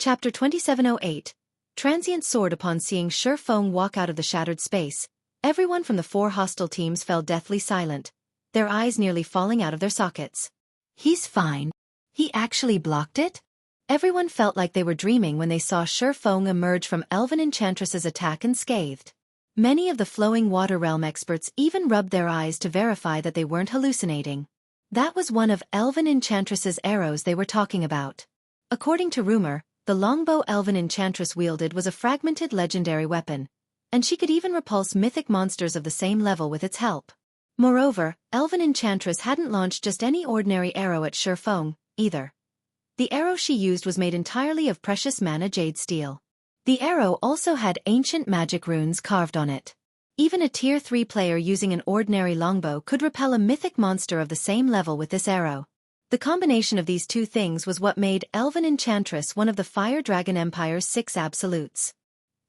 Chapter 2708. Transient soared. Upon seeing Xueqi walk out of the shattered space, everyone from the 4 hostile teams fell deathly silent, their eyes nearly falling out of their sockets. He's fine. He actually blocked it? Everyone felt like they were dreaming when they saw Xueqi emerge from Elven Enchantress's attack unscathed. Many of the flowing water realm experts even rubbed their eyes to verify that they weren't hallucinating. That was one of Elven Enchantress's arrows they were talking about. According to rumor, the longbow Elven Enchantress wielded was a fragmented legendary weapon, and she could even repulse mythic monsters of the same level with its help. Moreover, Elven Enchantress hadn't launched just any ordinary arrow at Xueqi, either. The arrow she used was made entirely of precious mana jade steel. The arrow also had ancient magic runes carved on it. Even a Tier 3 player using an ordinary longbow could repel a mythic monster of the same level with this arrow. The combination of these two things was what made Elven Enchantress one of the Fire Dragon Empire's 6 absolutes.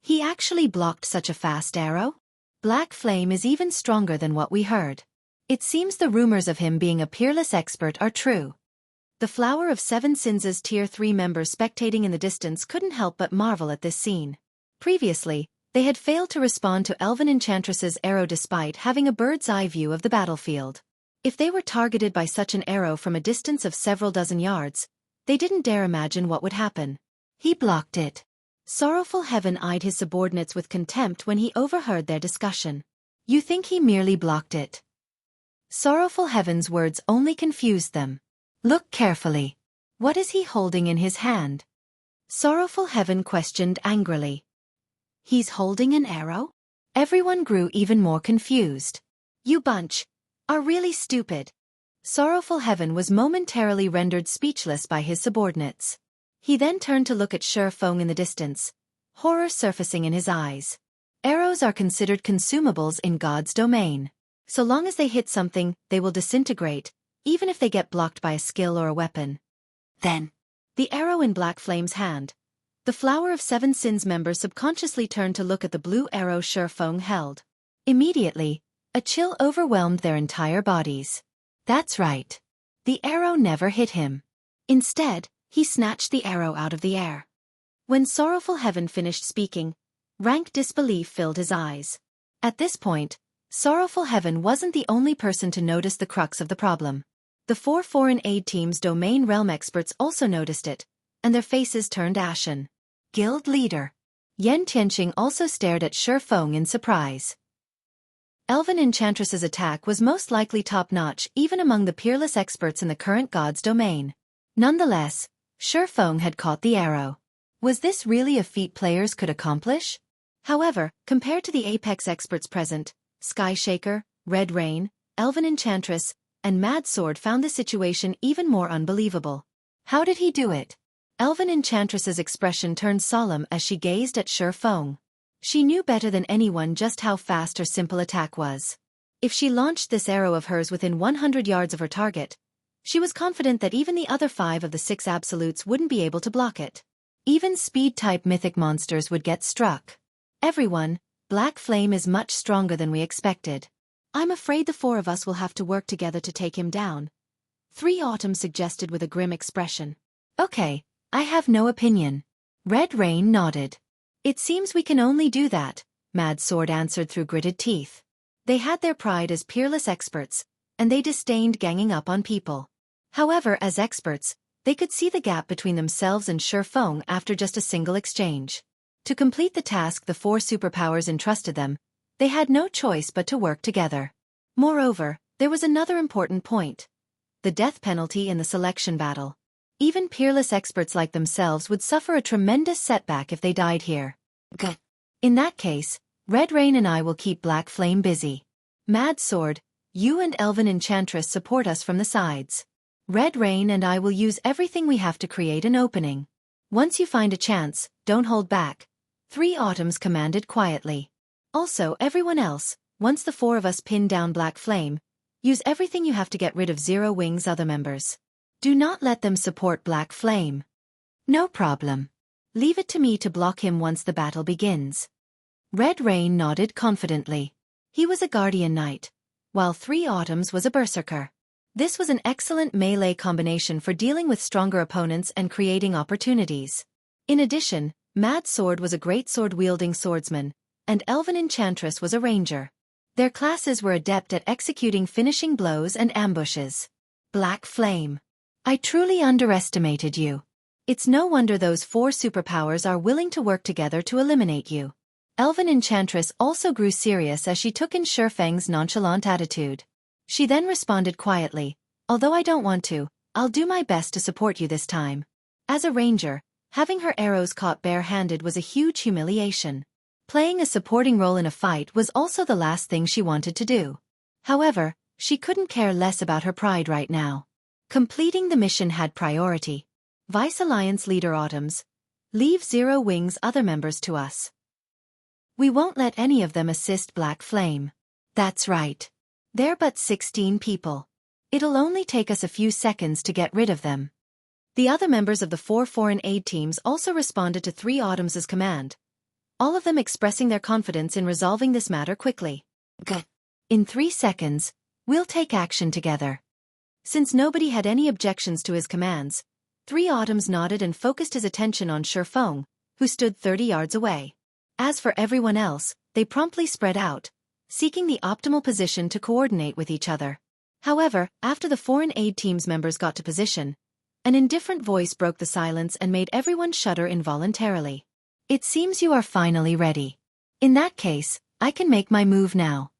He actually blocked such a fast arrow? Black Flame is even stronger than what we heard. It seems the rumors of him being a peerless expert are true. The Flower of Seven Sins' Tier 3 members spectating in the distance couldn't help but marvel at this scene. Previously, they had failed to respond to Elven Enchantress's arrow despite having a bird's-eye view of the battlefield. If they were targeted by such an arrow from a distance of several dozen yards, they didn't dare imagine what would happen. He blocked it. Sorrowful Heaven eyed his subordinates with contempt when he overheard their discussion. You think he merely blocked it? Sorrowful Heaven's words only confused them. Look carefully. What is he holding in his hand? Sorrowful Heaven questioned angrily. He's holding an arrow? Everyone grew even more confused. You bunch are really stupid. Sorrowful Heaven was momentarily rendered speechless by his subordinates. He then turned to look at Xueqi in the distance, horror surfacing in his eyes. Arrows are considered consumables in God's domain. So long as they hit something, they will disintegrate, even if they get blocked by a skill or a weapon. Then, the arrow in Black Flame's hand. The Flower of Seven Sins members subconsciously turned to look at the blue arrow Xueqi held. Immediately, a chill overwhelmed their entire bodies. That's right. The arrow never hit him. Instead, he snatched the arrow out of the air. When Sorrowful Heaven finished speaking, rank disbelief filled his eyes. At this point, Sorrowful Heaven wasn't the only person to notice the crux of the problem. The 4 foreign aid team's domain realm experts also noticed it, and their faces turned ashen. Guild leader Yen Tianqing also stared at Xueqi in surprise. Elven Enchantress's attack was most likely top-notch even among the peerless experts in the current God's domain. Nonetheless, Xueqi had caught the arrow. Was this really a feat players could accomplish? However, compared to the Apex experts present, Skyshaker, Red Rain, Elven Enchantress, and Mad Sword found the situation even more unbelievable. How did he do it? Elven Enchantress's expression turned solemn as she gazed at Xueqi. She knew better than anyone just how fast her simple attack was. If she launched this arrow of hers within 100 yards of her target, she was confident that even the other 5 of the 6 absolutes wouldn't be able to block it. Even speed-type mythic monsters would get struck. Everyone, Black Flame is much stronger than we expected. I'm afraid the 4 of us will have to work together to take him down. 3 Autumn suggested with a grim expression. Okay, I have no opinion. Red Rain nodded. It seems we can only do that, Mad Sword answered through gritted teeth. They had their pride as peerless experts, and they disdained ganging up on people. However, as experts, they could see the gap between themselves and Xueqi after just a single exchange. To complete the task the 4 superpowers entrusted them, they had no choice but to work together. Moreover, there was another important point. The death penalty in the selection battle. Even peerless experts like themselves would suffer a tremendous setback if they died here. In that case, Red Rain and I will keep Black Flame busy. Mad Sword, you and Elven Enchantress support us from the sides. Red Rain and I will use everything we have to create an opening. Once you find a chance, don't hold back. 3 Autumns commanded quietly. Also, everyone else, once the 4 of us pin down Black Flame, use everything you have to get rid of Zero Wing's other members. Do not let them support Black Flame. No problem. Leave it to me to block him once the battle begins. Red Rain nodded confidently. He was a Guardian Knight, while 3 Autumns was a Berserker. This was an excellent melee combination for dealing with stronger opponents and creating opportunities. In addition, Mad Sword was a great sword-wielding swordsman, and Elven Enchantress was a ranger. Their classes were adept at executing finishing blows and ambushes. Black Flame. I truly underestimated you. It's no wonder those 4 superpowers are willing to work together to eliminate you. Elven Enchantress also grew serious as she took in Xueqi's nonchalant attitude. She then responded quietly, although I don't want to, I'll do my best to support you this time. As a ranger, having her arrows caught bare-handed was a huge humiliation. Playing a supporting role in a fight was also the last thing she wanted to do. However, she couldn't care less about her pride right now. Completing the mission had priority. Vice Alliance leader Autumn's, leave Zero Wing's other members to us. We won't let any of them assist Black Flame. That's right. They're but 16 people. It'll only take us a few seconds to get rid of them. The other members of the 4 foreign aid teams also responded to 3 Autumn's command, all of them expressing their confidence in resolving this matter quickly. Good. In 3 seconds, we'll take action together. Since nobody had any objections to his commands, 3 Autumns nodded and focused his attention on Xueqi, who stood 30 yards away. As for everyone else, they promptly spread out, seeking the optimal position to coordinate with each other. However, after the foreign aid team's members got to position, an indifferent voice broke the silence and made everyone shudder involuntarily. It seems you are finally ready. In that case, I can make my move now.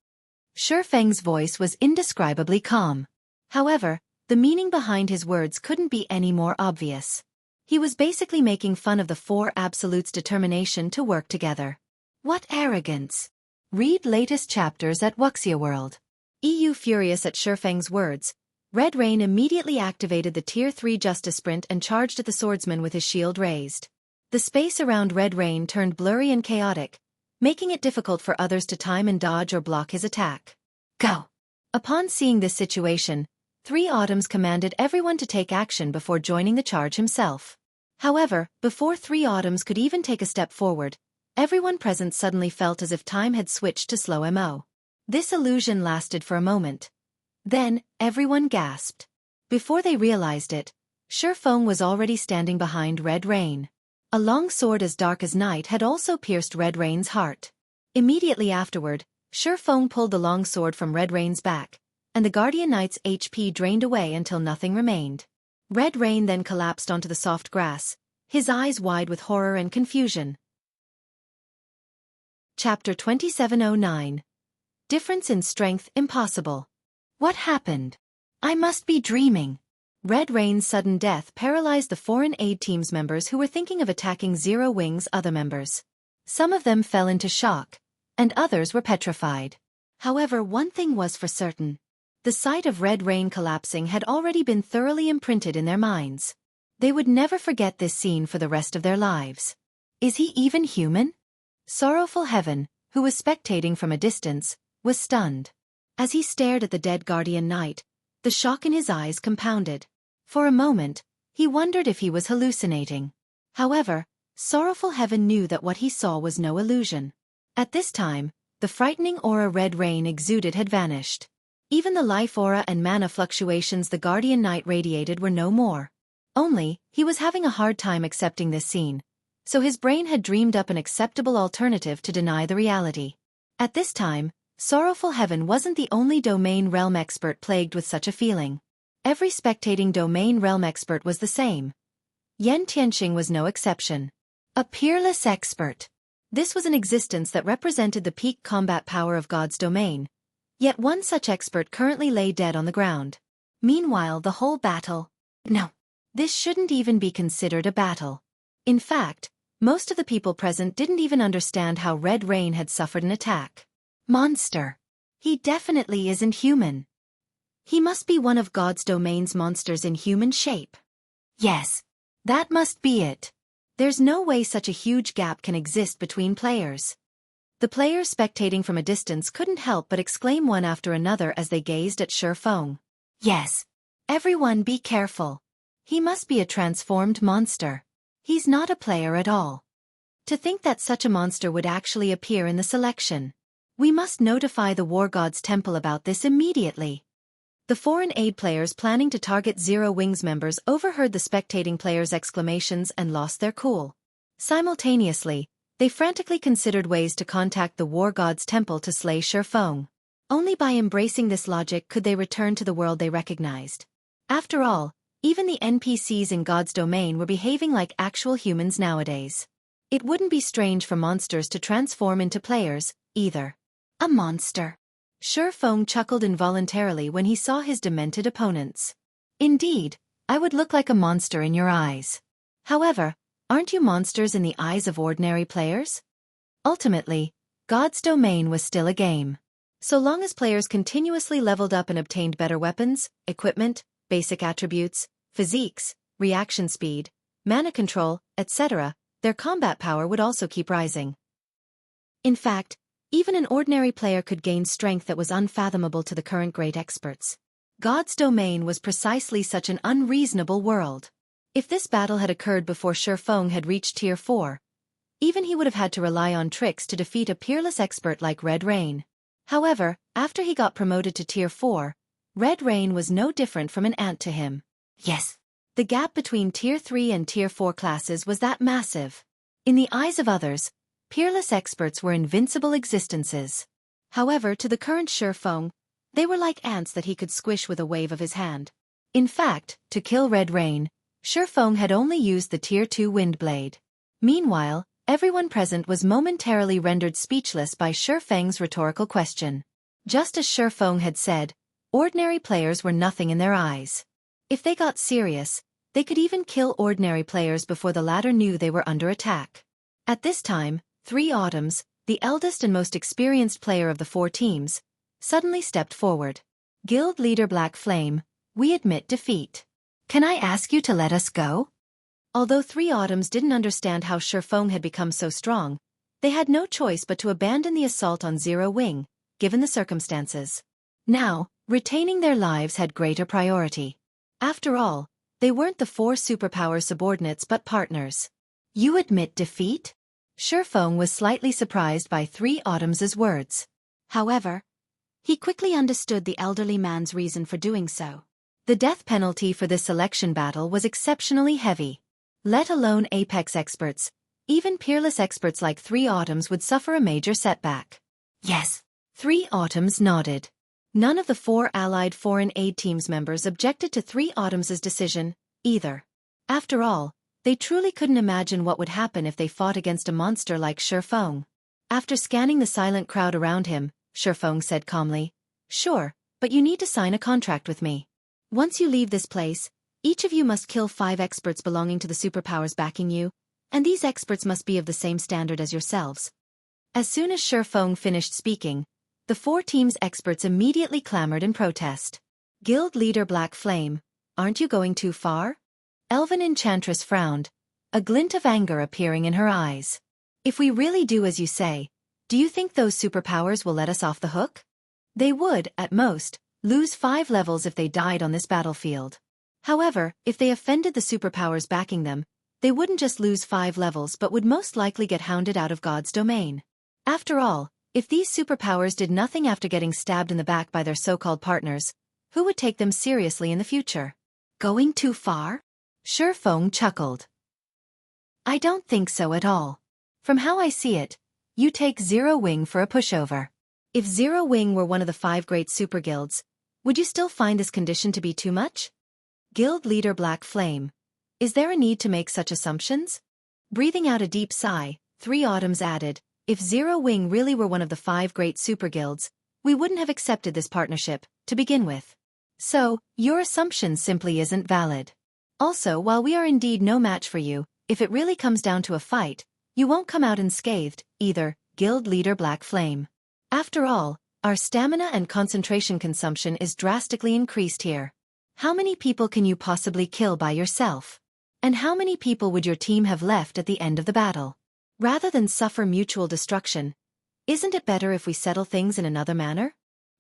Xueqi's voice was indescribably calm. However, the meaning behind his words couldn't be any more obvious. He was basically making fun of the 4 Absolutes' determination to work together. What arrogance! Read latest chapters at Wuxia World. EU furious at Xueqi's words, Red Rain immediately activated the Tier 3 Justice Sprint and charged at the swordsman with his shield raised. The space around Red Rain turned blurry and chaotic, making it difficult for others to time and dodge or block his attack. Go! Upon seeing this situation, 3 Autumns commanded everyone to take action before joining the charge himself. However, before 3 Autumns could even take a step forward, everyone present suddenly felt as if time had switched to slow mo. This illusion lasted for a moment. Then, everyone gasped. Before they realized it, Xueqi was already standing behind Red Rain. A long sword as dark as night had also pierced Red Rain's heart. Immediately afterward, Xueqi pulled the long sword from Red Rain's back, and the Guardian Knight's HP drained away until nothing remained. Red Rain then collapsed onto the soft grass, his eyes wide with horror and confusion. Chapter 2709. Difference in strength impossible. What happened? I must be dreaming. Red Rain's sudden death paralyzed the foreign aid team's members who were thinking of attacking Zero Wing's other members. Some of them fell into shock, and others were petrified. However, one thing was for certain. The sight of Red Rain collapsing had already been thoroughly imprinted in their minds. They would never forget this scene for the rest of their lives. Is he even human? Sorrowful Heaven, who was spectating from a distance, was stunned. As he stared at the dead Guardian Knight, the shock in his eyes compounded. For a moment, he wondered if he was hallucinating. However, Sorrowful Heaven knew that what he saw was no illusion. At this time, the frightening aura Red Rain exuded had vanished. Even the life aura and mana fluctuations the Guardian Knight radiated were no more. Only, he was having a hard time accepting this scene, so his brain had dreamed up an acceptable alternative to deny the reality. At this time, Sorrowful Heaven wasn't the only domain realm expert plagued with such a feeling. Every spectating domain realm expert was the same. Yen Tianxing was no exception. A peerless expert. This was an existence that represented the peak combat power of God's domain. Yet one such expert currently lay dead on the ground. Meanwhile, the whole battle. No. This shouldn't even be considered a battle. In fact, most of the people present didn't even understand how Red Rain had suffered an attack. Monster. He definitely isn't human. He must be one of God's domain's monsters in human shape. Yes. That must be it. There's no way such a huge gap can exist between players. The players spectating from a distance couldn't help but exclaim one after another as they gazed at Xueqi. Yes. Everyone be careful. He must be a transformed monster. He's not a player at all. To think that such a monster would actually appear in the selection. We must notify the War God's Temple about this immediately. The foreign aid players planning to target Zero Wing's members overheard the spectating players' exclamations and lost their cool. Simultaneously, they frantically considered ways to contact the war god's temple to slay Xuefeng. Only by embracing this logic could they return to the world they recognized. After all, even the NPCs in God's domain were behaving like actual humans nowadays. It wouldn't be strange for monsters to transform into players, either. A monster. Xuefeng chuckled involuntarily when he saw his demented opponents. Indeed, I would look like a monster in your eyes. However, aren't you monsters in the eyes of ordinary players? Ultimately, God's domain was still a game. So long as players continuously leveled up and obtained better weapons, equipment, basic attributes, physiques, reaction speed, mana control, etc., their combat power would also keep rising. In fact, even an ordinary player could gain strength that was unfathomable to the current great experts. God's domain was precisely such an unreasonable world. If this battle had occurred before Xuefeng had reached Tier 4, even he would have had to rely on tricks to defeat a peerless expert like Red Rain. However, after he got promoted to Tier 4, Red Rain was no different from an ant to him. Yes, the gap between Tier 3 and Tier 4 classes was that massive. In the eyes of others, peerless experts were invincible existences. However, to the current Xuefeng, they were like ants that he could squish with a wave of his hand. In fact, to kill Red Rain, Xuefeng had only used the Tier 2 Wind Blade. Meanwhile, everyone present was momentarily rendered speechless by Xuefeng's rhetorical question. Just as Xuefeng had said, ordinary players were nothing in their eyes. If they got serious, they could even kill ordinary players before the latter knew they were under attack. At this time, 3 Autumns, the eldest and most experienced player of the 4 teams, suddenly stepped forward. Guild leader Black Flame, we admit defeat. Can I ask you to let us go? Although 3 Autumns didn't understand how Xuefeng had become so strong, they had no choice but to abandon the assault on Zero Wing, given the circumstances. Now, retaining their lives had greater priority. After all, they weren't the 4 superpower subordinates but partners. You admit defeat? Xuefeng was slightly surprised by 3 Autumns' words. However, he quickly understood the elderly man's reason for doing so. The death penalty for this selection battle was exceptionally heavy. Let alone apex experts, even peerless experts like 3 Autumns would suffer a major setback. Yes, 3 Autumns nodded. None of the 4 allied foreign aid teams members objected to 3 Autumns' decision, either. After all, they truly couldn't imagine what would happen if they fought against a monster like Xuefeng. After scanning the silent crowd around him, Xuefeng said calmly, "Sure, but you need to sign a contract with me. Once you leave this place, each of you must kill 5 experts belonging to the superpowers backing you, and these experts must be of the same standard as yourselves." As soon as Xuefeng finished speaking, the 4 teams' experts immediately clamored in protest. Guild leader Black Flame, aren't you going too far? Elven Enchantress frowned, a glint of anger appearing in her eyes. If we really do as you say, do you think those superpowers will let us off the hook? They would, at most, lose 5 levels if they died on this battlefield. However, if they offended the superpowers backing them, they wouldn't just lose 5 levels but would most likely get hounded out of God's domain. After all, if these superpowers did nothing after getting stabbed in the back by their so-called partners, who would take them seriously in the future? Going too far? Xuefeng chuckled. I don't think so at all. From how I see it, you take Zero Wing for a pushover. If Zero Wing were one of the 5 great super guilds, would you still find this condition to be too much? Guild leader Black Flame, is there a need to make such assumptions? Breathing out a deep sigh, 3 Autumns added, if Zero Wing really were one of the 5 great super guilds, we wouldn't have accepted this partnership, to begin with. So, your assumption simply isn't valid. Also, while we are indeed no match for you, if it really comes down to a fight, you won't come out unscathed, either, Guild leader Black Flame. After all, our stamina and concentration consumption is drastically increased here. How many people can you possibly kill by yourself? And how many people would your team have left at the end of the battle? Rather than suffer mutual destruction, isn't it better if we settle things in another manner?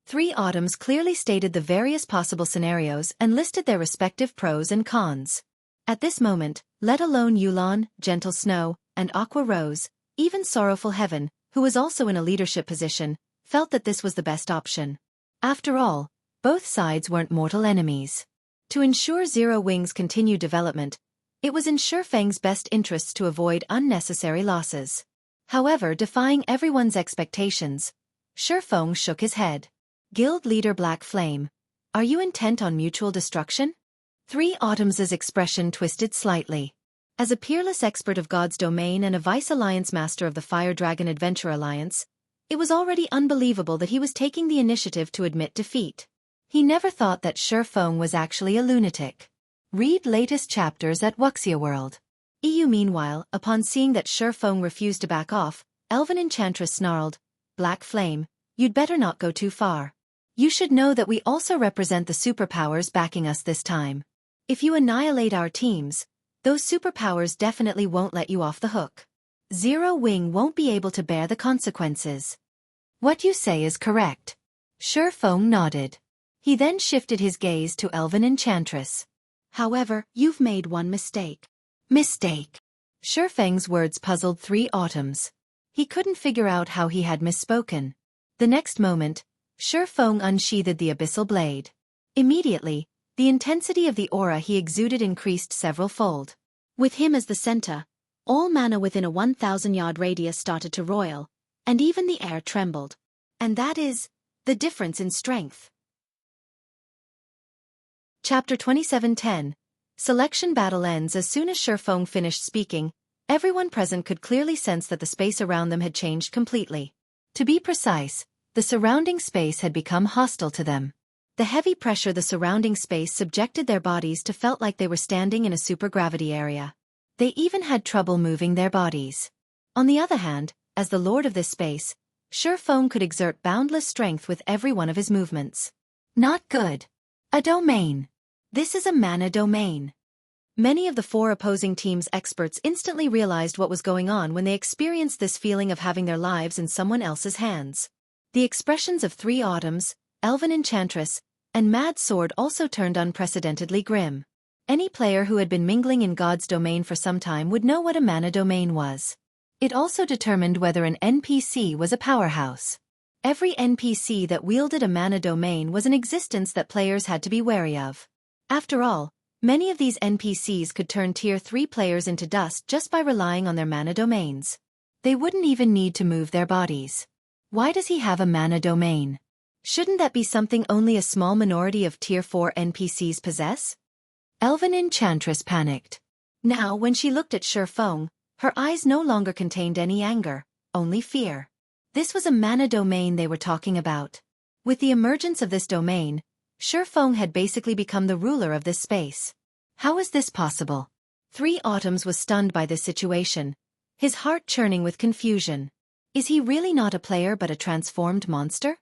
3 Autumns clearly stated the various possible scenarios and listed their respective pros and cons. At this moment, let alone Yulon, Gentle Snow, and Aqua Rose, even Sorrowful Heaven, who was also in a leadership position, felt that this was the best option. After all, both sides weren't mortal enemies. To ensure Zero Wing's continued development, It was in Shifeng's best interests to avoid unnecessary losses. However, defying everyone's expectations, Shifeng shook his head. Guild leader Black Flame, are you intent on mutual destruction? Three Autumn's expression twisted slightly. As a peerless expert of God's domain and a Vice Alliance master of the Fire Dragon Adventure Alliance, it was already unbelievable that he was taking the initiative to admit defeat. He never thought that Shifeng was actually a lunatic. Read latest chapters at Wuxia World. EU Meanwhile, upon seeing that Shifeng refused to back off, Elven Enchantress snarled, Black Flame, you'd better not go too far. You should know that we also represent the superpowers backing us this time. If you annihilate our teams, those superpowers definitely won't let you off the hook. Zero Wing won't be able to bear the consequences. What you say is correct. Shifeng nodded. He then shifted his gaze to Elven Enchantress. However, you've made one mistake. Mistake. Shifeng's words puzzled Three Autumns. He couldn't figure out how he had misspoken. The next moment, Shifeng unsheathed the abyssal blade. Immediately, the intensity of the aura he exuded increased several-fold. With him as the center, all mana within a 1,000-yard radius started to roil, and even the air trembled. And that is the difference in strength. Chapter 27:10. Selection battle ends. As soon as Shifeng finished speaking, everyone present could clearly sense that the space around them had changed completely. To be precise, the surrounding space had become hostile to them. The heavy pressure the surrounding space subjected their bodies to felt like they were standing in a supergravity area. They even had trouble moving their bodies. On the other hand, as the lord of this space, Shifeng could exert boundless strength with every one of his movements. Not good. A domain. This is a mana domain. Many of the four opposing teams' experts instantly realized what was going on when they experienced this feeling of having their lives in someone else's hands. The expressions of Three Autumns, Elven Enchantress, and Mad Sword also turned unprecedentedly grim. Any player who had been mingling in God's domain for some time would know what a mana domain was. It also determined whether an NPC was a powerhouse. Every NPC that wielded a mana domain was an existence that players had to be wary of. After all, many of these NPCs could turn Tier 3 players into dust just by relying on their mana domains. They wouldn't even need to move their bodies. Why does he have a mana domain? Shouldn't that be something only a small minority of Tier 4 NPCs possess? Elven Enchantress panicked. Now, when she looked at Shifeng, her eyes no longer contained any anger, only fear. This was a mana domain they were talking about. With the emergence of this domain, Shifeng had basically become the ruler of this space. How is this possible? Three Autumns was stunned by this situation, his heart churning with confusion. Is he really not a player but a transformed monster?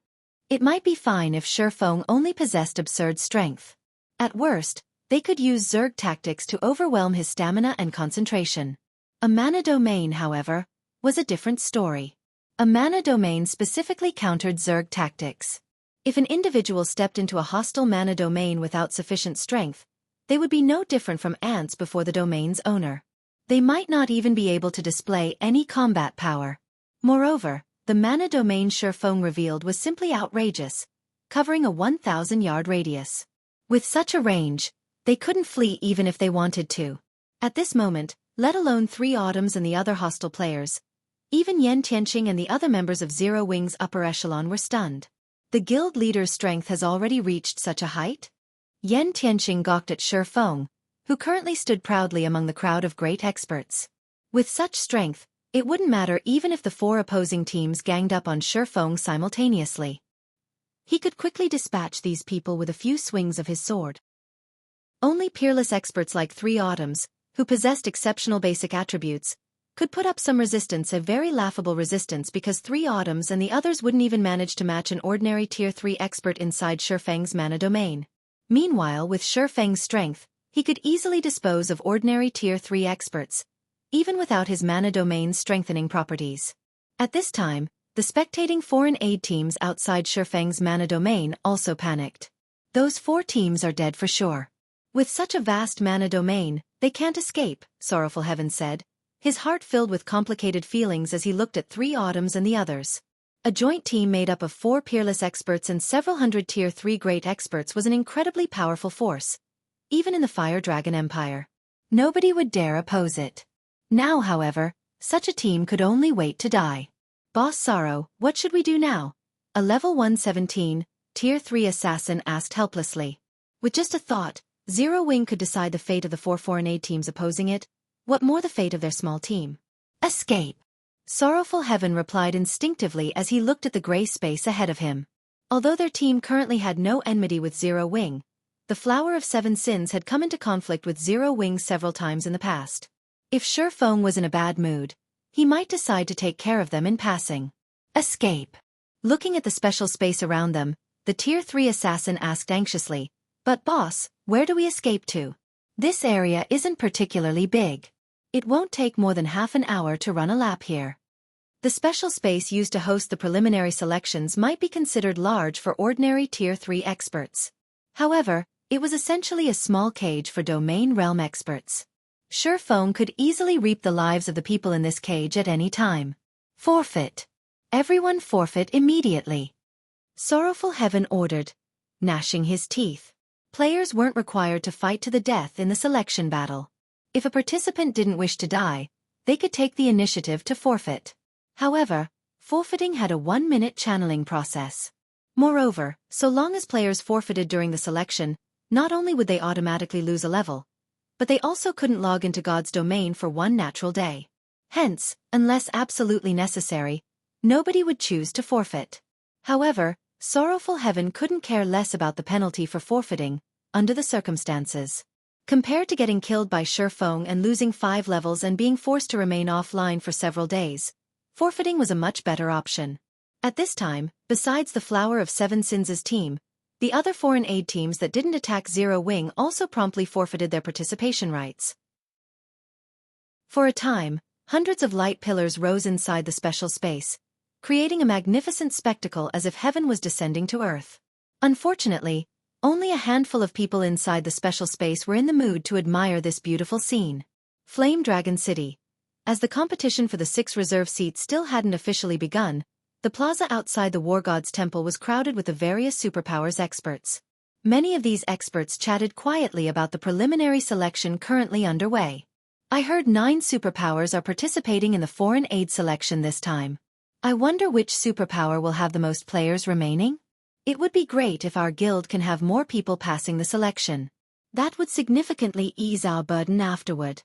It might be fine if Shifeng only possessed absurd strength. At worst, they could use Zerg tactics to overwhelm his stamina and concentration. A mana domain, however, was a different story. A mana domain specifically countered Zerg tactics. If an individual stepped into a hostile mana domain without sufficient strength, they would be no different from ants before the domain's owner. They might not even be able to display any combat power. Moreover, the mana domain Shifeng revealed was simply outrageous, covering a 1,000-yard radius. With such a range, they couldn't flee even if they wanted to. At this moment, let alone Three Autumns and the other hostile players, even Yen Tianqing and the other members of Zero Wing's upper echelon were stunned. The guild leader's strength has already reached such a height? Yen Tianqing gawked at Shifeng, who currently stood proudly among the crowd of great experts. With such strength, it wouldn't matter even if the four opposing teams ganged up on Shifeng simultaneously. He could quickly dispatch these people with a few swings of his sword. Only peerless experts like Three Autumns, who possessed exceptional basic attributes, could put up some resistance, a very laughable resistance, because Three Autumns and the others wouldn't even manage to match an ordinary Tier 3 expert inside Shifeng's mana domain. Meanwhile, with Shifeng's strength, he could easily dispose of ordinary Tier 3 experts, even without his mana domain's strengthening properties. At this time, the spectating foreign aid teams outside Shifeng's mana domain also panicked. Those four teams are dead for sure. With such a vast mana domain, they can't escape, Sorrowful Heaven said, his heart filled with complicated feelings as he looked at Three Autumns and the others. A joint team made up of 4 peerless experts and several hundred Tier 3 great experts was an incredibly powerful force, even in the Fire Dragon Empire. Nobody would dare oppose it. Now, however, such a team could only wait to die. Boss Sorrow, what should we do now? A level 117, tier 3 assassin asked helplessly. With just a thought, Zero Wing could decide the fate of the 4 foreign aid teams opposing it, what more the fate of their small team. Escape! Sorrowful Heaven replied instinctively as he looked at the gray space ahead of him. Although their team currently had no enmity with Zero Wing, the Flower of Seven Sins had come into conflict with Zero Wing several times in the past. If Xueqi was in a bad mood, he might decide to take care of them in passing. Escape! Looking at the special space around them, the tier 3 assassin asked anxiously, "But boss, where do we escape to? This area isn't particularly big. It won't take more than half an hour to run a lap here." The special space used to host the preliminary selections might be considered large for ordinary tier 3 experts. However, it was essentially a small cage for domain realm experts. Xueqi could easily reap the lives of the people in this cage at any time. Forfeit! Everyone forfeit immediately! Sorrowful Heaven ordered, gnashing his teeth. Players weren't required to fight to the death in the selection battle. If a participant didn't wish to die, they could take the initiative to forfeit. However, forfeiting had a 1-minute channeling process. Moreover, so long as players forfeited during the selection, not only would they automatically lose a level, but they also couldn't log into God's domain for one natural day. Hence, unless absolutely necessary, nobody would choose to forfeit. However, Sorrowful Heaven couldn't care less about the penalty for forfeiting, under the circumstances. Compared to getting killed by Xueqi and losing 5 levels and being forced to remain offline for several days, forfeiting was a much better option. At this time, besides the Flower of Seven Sins' team, the other foreign aid teams that didn't attack Zero Wing also promptly forfeited their participation rights. For a time, hundreds of light pillars rose inside the special space, creating a magnificent spectacle as if heaven was descending to earth. Unfortunately, only a handful of people inside the special space were in the mood to admire this beautiful scene. Flame Dragon City. As the competition for the 6 reserve seats still hadn't officially begun, the plaza outside the War God's temple was crowded with the various superpowers experts. Many of these experts chatted quietly about the preliminary selection currently underway. I heard 9 superpowers are participating in the foreign aid selection this time. I wonder which superpower will have the most players remaining? It would be great if our guild can have more people passing the selection. That would significantly ease our burden afterward.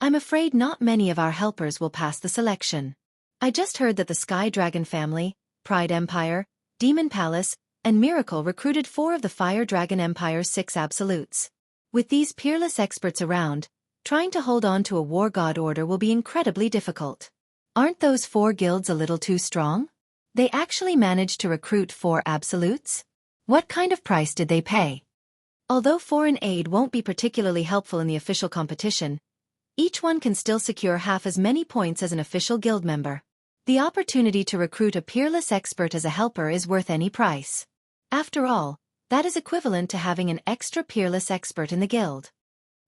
I'm afraid not many of our helpers will pass the selection. I just heard that the Sky Dragon family, Pride Empire, Demon Palace, and Miracle recruited 4 of the Fire Dragon Empire's 6 absolutes. With these peerless experts around, trying to hold on to a War God order will be incredibly difficult. Aren't those 4 guilds a little too strong? They actually managed to recruit 4 absolutes? What kind of price did they pay? Although foreign aid won't be particularly helpful in the official competition, each one can still secure half as many points as an official guild member. The opportunity to recruit a peerless expert as a helper is worth any price. After all, that is equivalent to having an extra peerless expert in the guild.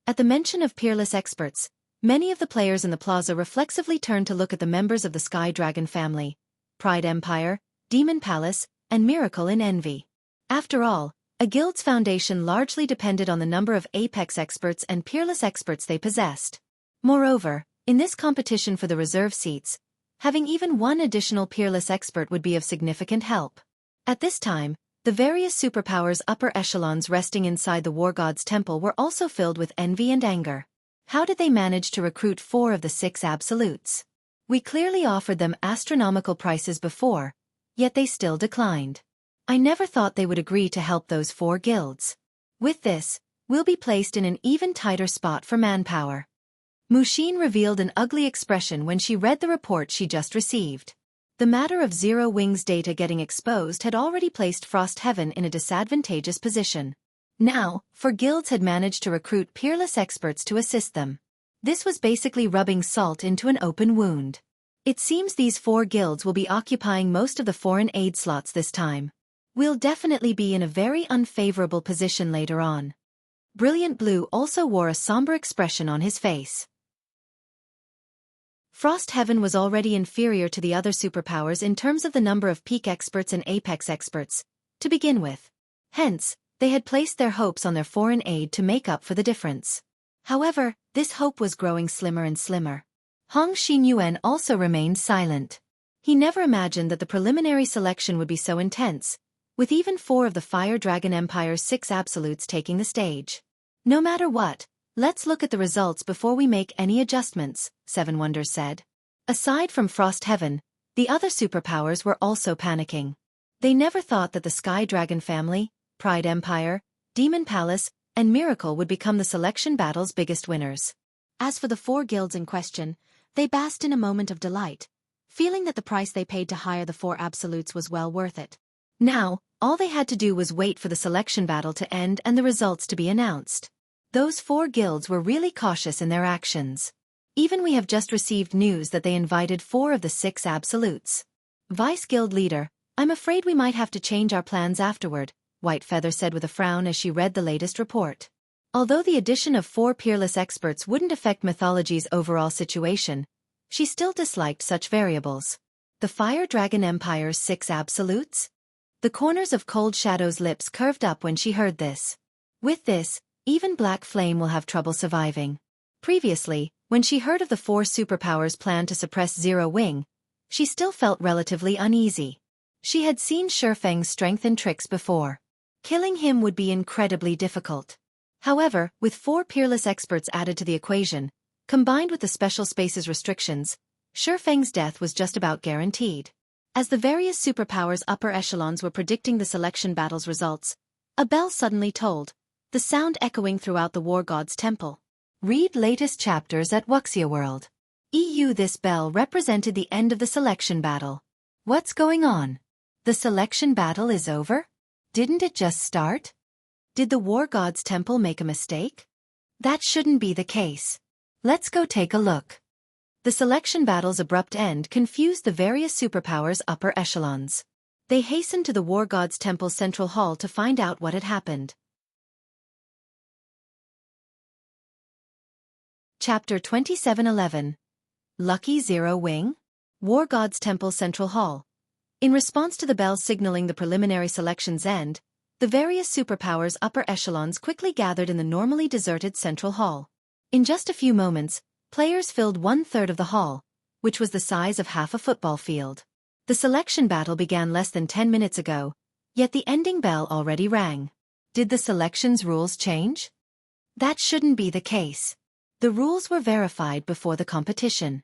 At the mention of peerless experts, many of the players in the plaza reflexively turned to look at the members of the Sky Dragon family, Pride Empire, Demon Palace, and Miracle in envy. After all, a guild's foundation largely depended on the number of apex experts and peerless experts they possessed. Moreover, in this competition for the reserve seats, having even one additional peerless expert would be of significant help. At this time, the various superpowers' upper echelons resting inside the War God's temple were also filled with envy and anger. How did they manage to recruit 4 of the 6 absolutes? We clearly offered them astronomical prices before, yet they still declined. I never thought they would agree to help those 4 guilds. With this, we'll be placed in an even tighter spot for manpower. Mushin revealed an ugly expression when she read the report she just received. The matter of Zero Wing's data getting exposed had already placed Frost Heaven in a disadvantageous position. Now, 4 guilds had managed to recruit peerless experts to assist them. This was basically rubbing salt into an open wound. It seems these 4 guilds will be occupying most of the foreign aid slots this time. We'll definitely be in a very unfavorable position later on. Brilliant Blue also wore a somber expression on his face. Frost Heaven was already inferior to the other superpowers in terms of the number of peak experts and apex experts, to begin with. Hence, they had placed their hopes on their foreign aid to make up for the difference. However, this hope was growing slimmer and slimmer. Hong Xinyuan also remained silent. He never imagined that the preliminary selection would be so intense, with even 4 of the Fire Dragon Empire's 6 absolutes taking the stage. No matter what, let's look at the results before we make any adjustments, Seven Wonders said. Aside from Frost Heaven, the other superpowers were also panicking. They never thought that the Sky Dragon family, Pride Empire, Demon Palace, and Miracle would become the selection battle's biggest winners. As for the 4 guilds in question, they basked in a moment of delight, feeling that the price they paid to hire the 4 absolutes was well worth it. Now, all they had to do was wait for the selection battle to end and the results to be announced. Those 4 guilds were really cautious in their actions. Even we have just received news that they invited 4 of the 6 absolutes. Vice Guild Leader, I'm afraid we might have to change our plans afterward, White Feather said with a frown as she read the latest report. Although the addition of 4 peerless experts wouldn't affect Mythology's overall situation, she still disliked such variables. The Fire Dragon Empire's 6 absolutes? The corners of Cold Shadow's lips curved up when she heard this. With this, even Black Flame will have trouble surviving. Previously, when she heard of the 4 superpowers' plan to suppress Zero Wing, she still felt relatively uneasy. She had seen Shifeng's strength and tricks before. Killing him would be incredibly difficult. However, with 4 peerless experts added to the equation, combined with the special spaces restrictions, Shifeng's death was just about guaranteed. As the various superpowers' upper echelons were predicting the selection battle's results, a bell suddenly tolled, the sound echoing throughout the War God's temple. Read latest chapters at Wuxia World. EU. This bell represented the end of the selection battle. What's going on? The selection battle is over? Didn't it just start? Did the War God's temple make a mistake? That shouldn't be the case. Let's go take a look. The selection battle's abrupt end confused the various superpowers' upper echelons. They hastened to the War God's temple's central hall to find out what had happened. Chapter 2711. Lucky Zero Wing? War God's Temple Central Hall. In response to the bell signaling the preliminary selection's end, the various superpowers' upper echelons quickly gathered in the normally deserted central hall. In just a few moments, players filled 1/3 of the hall, which was the size of half a football field. The selection battle began less than 10 minutes ago, yet the ending bell already rang. Did the selection's rules change? That shouldn't be the case. The rules were verified before the competition.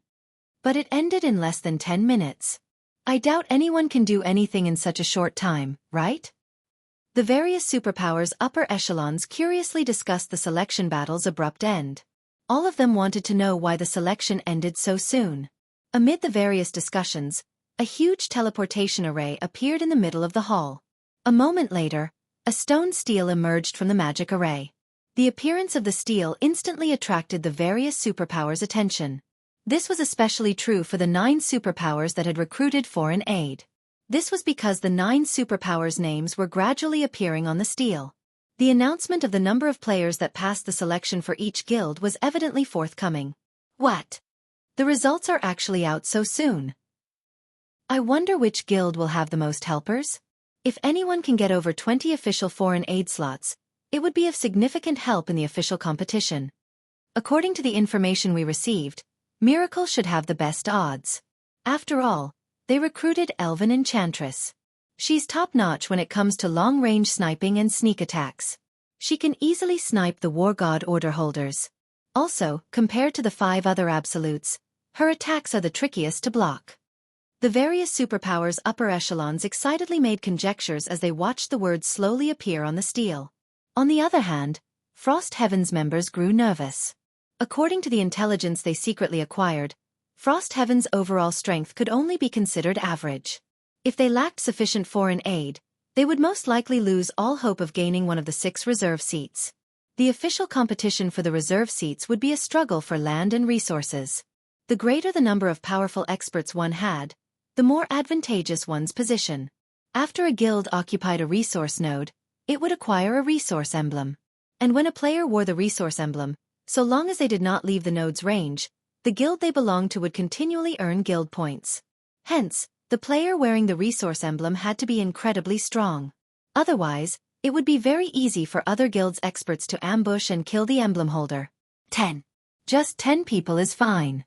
But it ended in less than 10 minutes. I doubt anyone can do anything in such a short time, right? The various superpowers' upper echelons curiously discussed the selection battle's abrupt end. All of them wanted to know why the selection ended so soon. Amid the various discussions, a huge teleportation array appeared in the middle of the hall. A moment later, a stone steel emerged from the magic array. The appearance of the steel instantly attracted the various superpowers' attention. This was especially true for the 9 superpowers that had recruited foreign aid. This was because the 9 superpowers' names were gradually appearing on the steel. The announcement of the number of players that passed the selection for each guild was evidently forthcoming. What? The results are actually out so soon. I wonder which guild will have the most helpers? If anyone can get over 20 official foreign aid slots, it would be of significant help in the official competition. According to the information we received, Miracle should have the best odds. After all, they recruited Elven Enchantress. She's top-notch when it comes to long-range sniping and sneak attacks. She can easily snipe the War God Order holders. Also, compared to the 5 other absolutes, her attacks are the trickiest to block. The various superpowers' upper echelons excitedly made conjectures as they watched the words slowly appear on the steel. On the other hand, Frost Heaven's members grew nervous. According to the intelligence they secretly acquired, Frost Heaven's overall strength could only be considered average. If they lacked sufficient foreign aid, they would most likely lose all hope of gaining one of the 6 reserve seats. The official competition for the reserve seats would be a struggle for land and resources. The greater the number of powerful experts one had, the more advantageous one's position. After a guild occupied a resource node, it would acquire a resource emblem. And when a player wore the resource emblem, so long as they did not leave the node's range, the guild they belonged to would continually earn guild points. Hence, the player wearing the resource emblem had to be incredibly strong. Otherwise, it would be very easy for other guilds' experts to ambush and kill the emblem holder. 10. Just 10 people is fine.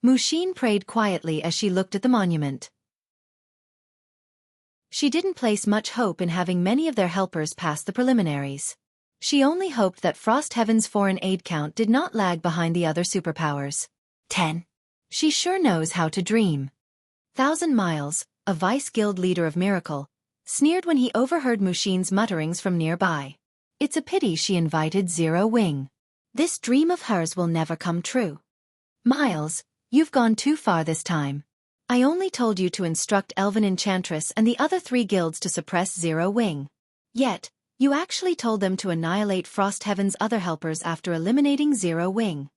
Muxin prayed quietly as she looked at the monument. She didn't place much hope in having many of their helpers pass the preliminaries. She only hoped that Frost Heaven's foreign aid count did not lag behind the other superpowers. 10. She sure knows how to dream. 1,000 Miles, a vice guild leader of Miracle, sneered when he overheard Muxin's mutterings from nearby. It's a pity she invited Zero Wing. This dream of hers will never come true. Miles, you've gone too far this time. I only told you to instruct Elven Enchantress and the other 3 guilds to suppress Zero Wing. Yet, you actually told them to annihilate Frost Heaven's other helpers after eliminating Zero Wing.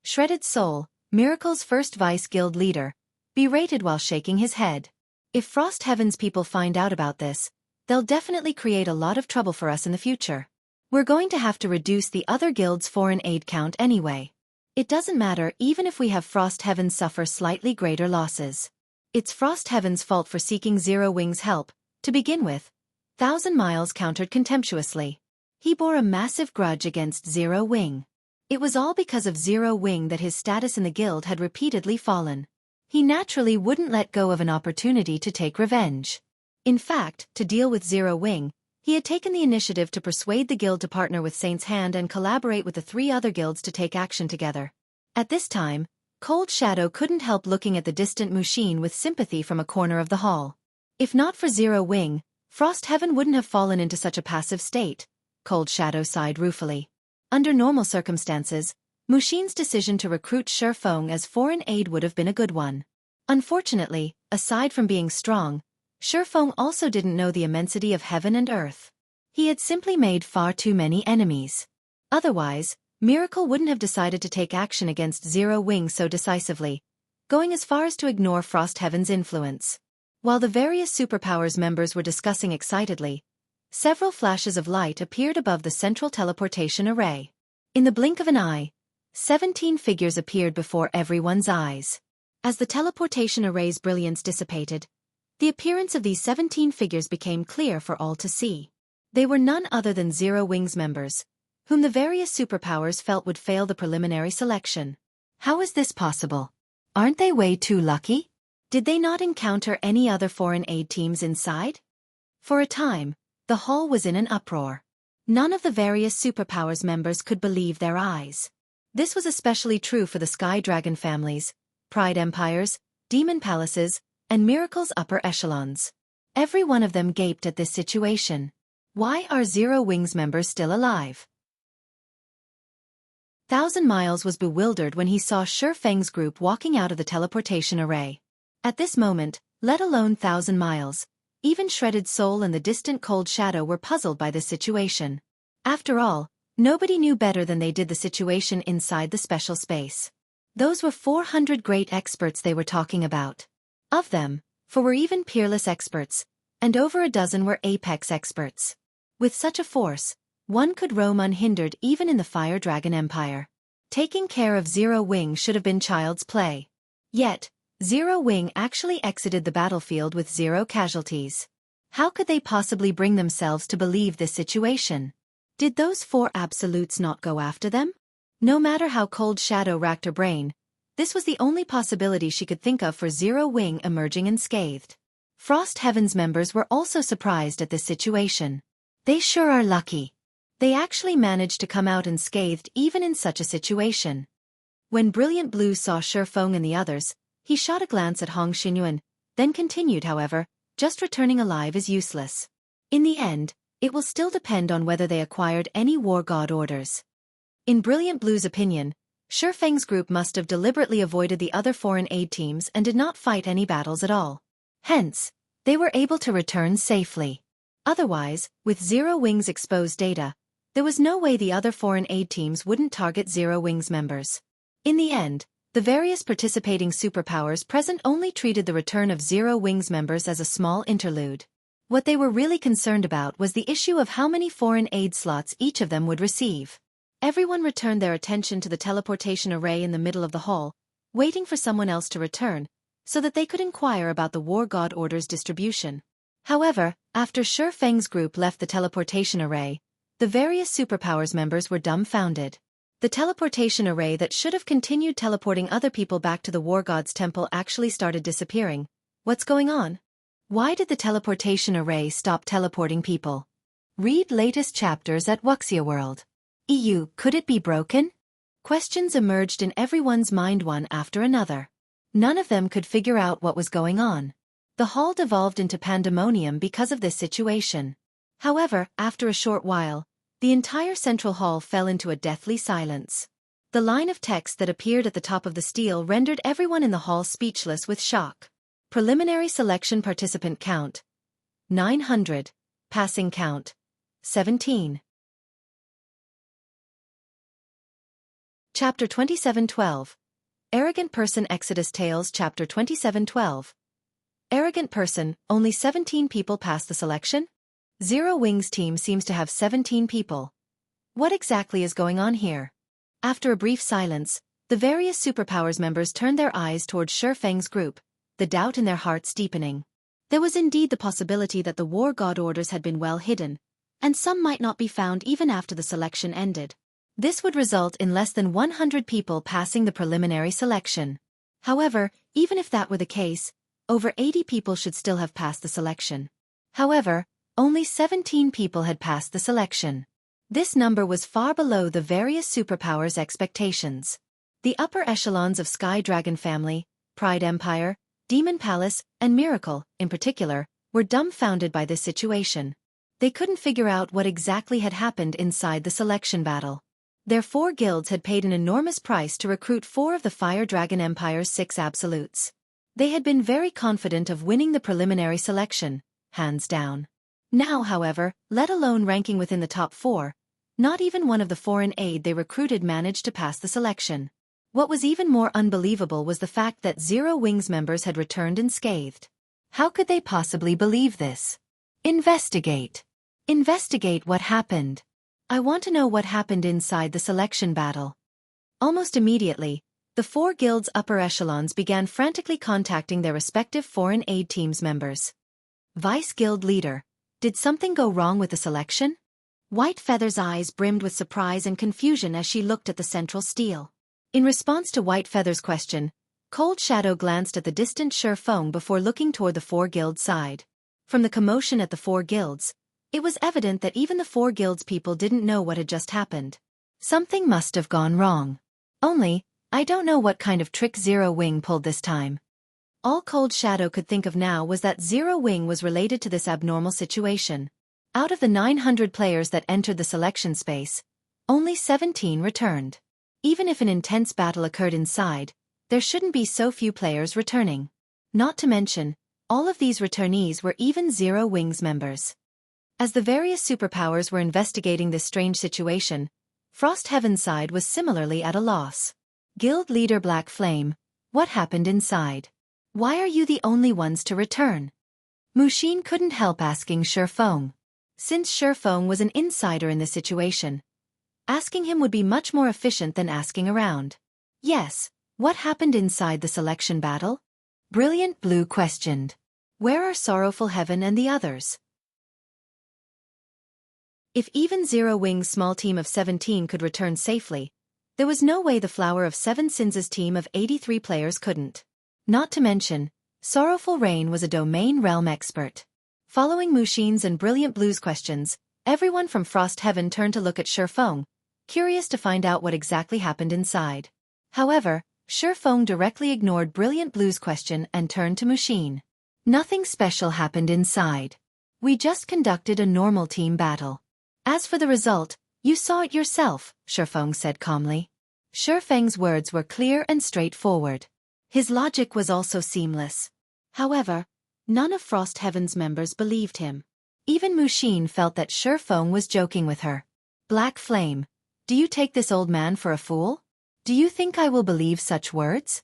Shredded Soul, Miracle's first vice guild leader, berated while shaking his head. If Frost Heaven's people find out about this, they'll definitely create a lot of trouble for us in the future. We're going to have to reduce the other guild's foreign aid count anyway. It doesn't matter even if we have Frost Heaven suffer slightly greater losses. It's Frost Heaven's fault for seeking Zero Wing's help, to begin with. 1,000 Miles countered contemptuously. He bore a massive grudge against Zero Wing. It was all because of Zero Wing that his status in the guild had repeatedly fallen. He naturally wouldn't let go of an opportunity to take revenge. In fact, to deal with Zero Wing, he had taken the initiative to persuade the guild to partner with Saint's Hand and collaborate with the 3 other guilds to take action together. At this time, Cold Shadow couldn't help looking at the distant Muxin with sympathy from a corner of the hall. If not for Zero Wing, Frost Heaven wouldn't have fallen into such a passive state, Cold Shadow sighed ruefully. Under normal circumstances, Muxin's decision to recruit Xueqi as foreign aid would have been a good one. Unfortunately, aside from being strong, Xueqi also didn't know the immensity of heaven and earth. He had simply made far too many enemies. Otherwise, Miracle wouldn't have decided to take action against Zero Wing so decisively, going as far as to ignore Frost Heaven's influence. While the various superpowers members were discussing excitedly, several flashes of light appeared above the central teleportation array. In the blink of an eye, 17 figures appeared before everyone's eyes. As the teleportation array's brilliance dissipated, the appearance of these 17 figures became clear for all to see. They were none other than Zero Wing's members, whom the various superpowers felt would fail the preliminary selection. How is this possible? Aren't they way too lucky? Did they not encounter any other foreign aid teams inside? For a time, the hall was in an uproar. None of the various superpowers members could believe their eyes. This was especially true for the Sky Dragon families, Pride Empires, Demon Palaces, and Miracle's upper echelons. Every one of them gaped at this situation. Why are Zero Wing's members still alive? 1,000 Miles was bewildered when he saw Xueqi's group walking out of the teleportation array. At this moment, let alone 1,000 Miles, even Shredded Soul and the distant Cold Shadow were puzzled by this situation. After all, nobody knew better than they did the situation inside the special space. Those were 400 great experts they were talking about. Of them, 4 were even peerless experts, and over a dozen were apex experts. With such a force, one could roam unhindered even in the Fire Dragon Empire. Taking care of Zero Wing should have been child's play. Yet, Zero Wing actually exited the battlefield with 0 casualties. How could they possibly bring themselves to believe this situation? Did those 4 absolutes not go after them? No matter how Cold Shadow racked her brain, this was the only possibility she could think of for Zero Wing emerging unscathed. Frost Heaven's members were also surprised at this situation. They sure are lucky. They actually managed to come out unscathed even in such a situation. When Brilliant Blue saw Xueqi and the others, he shot a glance at Hong Xinyuan, then continued however, just returning alive is useless. In the end, it will still depend on whether they acquired any War God orders. In Brilliant Blue's opinion, Xueqi's group must have deliberately avoided the other foreign aid teams and did not fight any battles at all. Hence, they were able to return safely. Otherwise, with Zero Wing's exposed data, there was no way the other foreign aid teams wouldn't target Zero Wing's members. In the end, the various participating superpowers present only treated the return of Zero Wing's members as a small interlude. What they were really concerned about was the issue of how many foreign aid slots each of them would receive. Everyone returned their attention to the teleportation array in the middle of the hall, waiting for someone else to return, so that they could inquire about the War God Order's distribution. However, after Xueqi's group left the teleportation array, the various superpowers members were dumbfounded. The teleportation array that should have continued teleporting other people back to the war god's temple actually started disappearing. What's going on? Why did the teleportation array stop teleporting people? Read latest chapters at Wuxia World. EU, could it be broken? Questions emerged in everyone's mind one after another. None of them could figure out what was going on. The hall devolved into pandemonium because of this situation. However, after a short while, the entire central hall fell into a deathly silence. The line of text that appeared at the top of the stele rendered everyone in the hall speechless with shock. Preliminary selection participant count: 900. Passing count: 17. Chapter 27:12. Arrogant Person Exodus Tales Chapter 27:12. Arrogant Person, only 17 people passed the selection? Zero Wings team seems to have 17 people. What exactly is going on here? After a brief silence, the various superpowers members turned their eyes toward Shifeng's group, the doubt in their hearts deepening. There was indeed the possibility that the war god orders had been well hidden, and some might not be found even after the selection ended. This would result in less than 100 people passing the preliminary selection. However, even if that were the case, over 80 people should still have passed the selection. However, only 17 people had passed the selection. This number was far below the various superpowers' expectations. The upper echelons of Sky Dragon Family, Pride Empire, Demon Palace, and Miracle, in particular, were dumbfounded by this situation. They couldn't figure out what exactly had happened inside the selection battle. Their 4 guilds had paid an enormous price to recruit 4 of the Fire Dragon Empire's 6 absolutes. They had been very confident of winning the preliminary selection, hands down. Now, however, let alone ranking within the top 4, not even one of the foreign aid they recruited managed to pass the selection. What was even more unbelievable was the fact that Zero Wings members had returned unscathed. How could they possibly believe this? Investigate. Investigate what happened. I want to know what happened inside the selection battle. Almost immediately, the 4 guilds' upper echelons began frantically contacting their respective foreign aid teams members. Vice Guild Leader, did something go wrong with the selection? White Feather's eyes brimmed with surprise and confusion as she looked at the central stele. In response to White Feather's question, Cold Shadow glanced at the distant Xueqi before looking toward the 4 guilds' side. From the commotion at the 4 guilds, it was evident that even the 4 guilds' people didn't know what had just happened. Something must have gone wrong. Only, I don't know what kind of trick Zero Wing pulled this time. All Cold Shadow could think of now was that Zero Wing was related to this abnormal situation. Out of the 900 players that entered the selection space, only 17 returned. Even if an intense battle occurred inside, there shouldn't be so few players returning. Not to mention, all of these returnees were even Zero Wings members. As the various superpowers were investigating this strange situation, Frost Heavenside was similarly at a loss. Guild Leader Black Flame, what happened inside? Why are you the only ones to return? Mushin couldn't help asking Xueqi. Since Xueqi was an insider in this situation, asking him would be much more efficient than asking around. Yes, what happened inside the selection battle? Brilliant Blue questioned. Where are Sorrowful Heaven and the others? If even Zero Wing's small team of 17 could return safely, there was no way the Flower of Seven Sins' team of 83 players couldn't. Not to mention, Sorrowful Rain was a domain realm expert. Following Mushin's and Brilliant Blue's questions, everyone from Frost Heaven turned to look at Xueqi, curious to find out what exactly happened inside. However, Xueqi directly ignored Brilliant Blue's question and turned to Mushin. Nothing special happened inside. We just conducted a normal team battle. As for the result, you saw it yourself, Xueqi said calmly. Xueqi's words were clear and straightforward. His logic was also seamless. However, none of Frost Heaven's members believed him. Even Mushin felt that Xueqi was joking with her. Black Flame, do you take this old man for a fool? Do you think I will believe such words?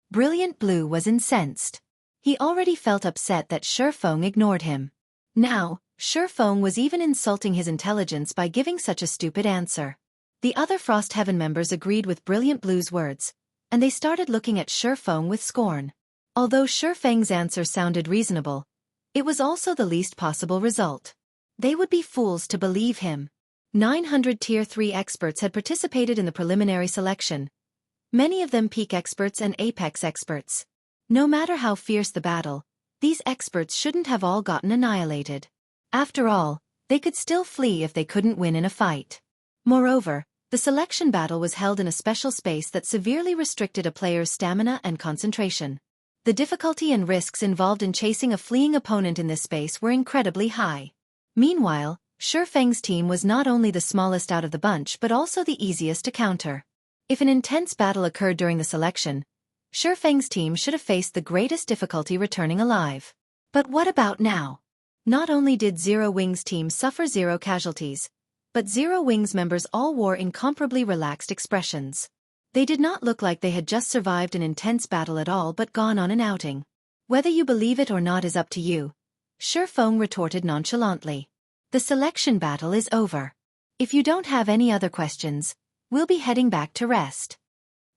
Brilliant Blue was incensed. He already felt upset that Xueqi ignored him. Now, Xueqi was even insulting his intelligence by giving such a stupid answer. The other Frost Heaven members agreed with Brilliant Blue's words, and they started looking at Xueqi with scorn. Although Xueqi's answer sounded reasonable, it was also the least possible result. They would be fools to believe him. 900 Tier 3 experts had participated in the preliminary selection, many of them peak experts and apex experts. No matter how fierce the battle, these experts shouldn't have all gotten annihilated. After all, they could still flee if they couldn't win in a fight. Moreover, the selection battle was held in a special space that severely restricted a player's stamina and concentration. The difficulty and risks involved in chasing a fleeing opponent in this space were incredibly high. Meanwhile, Xuefeng's team was not only the smallest out of the bunch but also the easiest to counter. If an intense battle occurred during the selection, Xuefeng's team should have faced the greatest difficulty returning alive. But what about now? Not only did Zero Wing's team suffer 0 casualties, but Zero Wing's members all wore incomparably relaxed expressions. They did not look like they had just survived an intense battle at all but gone on an outing. Whether you believe it or not is up to you, Xuefeng retorted nonchalantly. The selection battle is over. If you don't have any other questions, we'll be heading back to rest.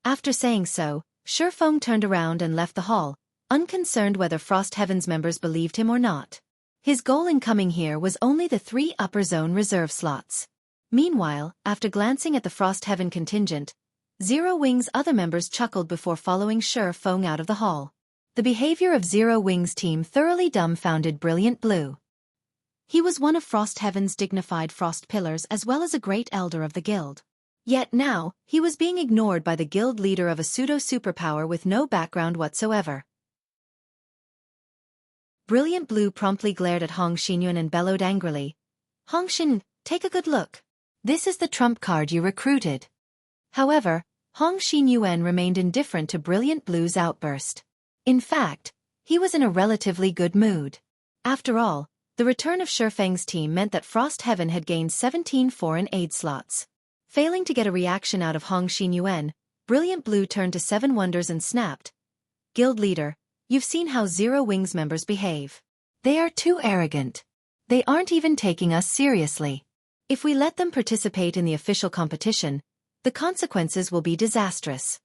After saying so, Xuefeng turned around and left the hall, unconcerned whether Frost Heaven's members believed him or not. His goal in coming here was only the 3 upper zone reserve slots. Meanwhile, after glancing at the Frost Heaven contingent, Zero Wing's other members chuckled before following Xuefeng out of the hall. The behavior of Zero Wing's team thoroughly dumbfounded Brilliant Blue. He was one of Frost Heaven's dignified Frost Pillars as well as a great elder of the guild. Yet now, he was being ignored by the guild leader of a pseudo-superpower with no background whatsoever. Brilliant Blue promptly glared at Hong Xinyuan and bellowed angrily, "Hong Xin, take a good look. This is the trump card you recruited." However, Hong Xinyuan remained indifferent to Brilliant Blue's outburst. In fact, he was in a relatively good mood. After all, the return of Xuefeng's team meant that Frost Heaven had gained 17 foreign aid slots. Failing to get a reaction out of Hong Xinyuan, Brilliant Blue turned to Seven Wonders and snapped, "Guild leader, you've seen how Zero Wing's members behave. They are too arrogant. They aren't even taking us seriously. If we let them participate in the official competition, the consequences will be disastrous."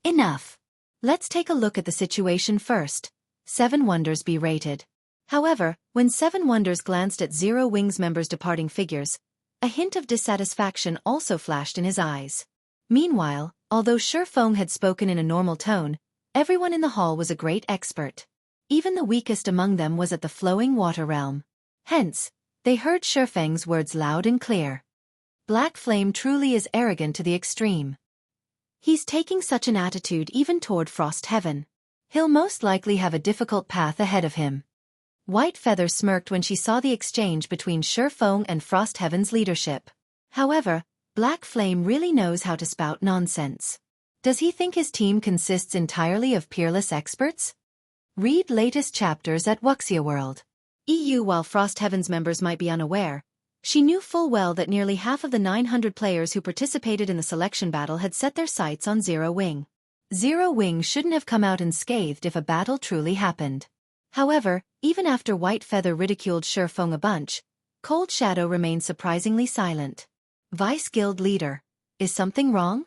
"Enough. Let's take a look at the situation first," Seven Wonders berated. However, when Seven Wonders glanced at Zero Wing's members' departing figures, a hint of dissatisfaction also flashed in his eyes. Meanwhile, although Xuefeng had spoken in a normal tone, everyone in the hall was a great expert. Even the weakest among them was at the flowing water realm. Hence, they heard Xuefeng's words loud and clear. Black Flame truly is arrogant to the extreme. He's taking such an attitude even toward Frost Heaven. He'll most likely have a difficult path ahead of him. White Feather smirked when she saw the exchange between Xuefeng and Frost Heaven's leadership. However, Black Flame really knows how to spout nonsense. Does he think his team consists entirely of peerless experts? Read latest chapters at Wuxia World. EU. While Frost Heaven's members might be unaware, she knew full well that nearly half of the 900 players who participated in the selection battle had set their sights on Zero Wing. Zero Wing shouldn't have come out unscathed if a battle truly happened. However, even after White Feather ridiculed Xuefeng a bunch, Cold Shadow remained surprisingly silent. "Vice Guild Leader, is something wrong?"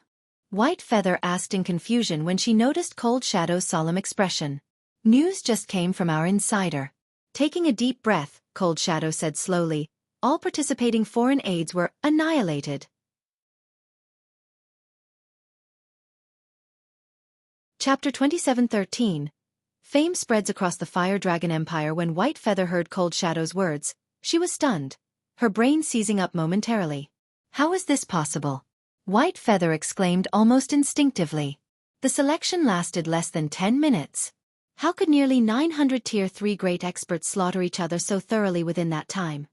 White Feather asked in confusion when she noticed Cold Shadow's solemn expression. "News just came from our insider." Taking a deep breath, Cold Shadow said slowly, "All participating foreign aides were annihilated." Chapter 27:13. Fame spreads across the Fire Dragon Empire. When White Feather heard Cold Shadow's words, she was stunned, her brain seizing up momentarily. "How is this possible?" White Feather exclaimed almost instinctively. The selection lasted less than 10 minutes. How could nearly 900 Tier 3 great experts slaughter each other so thoroughly within that time?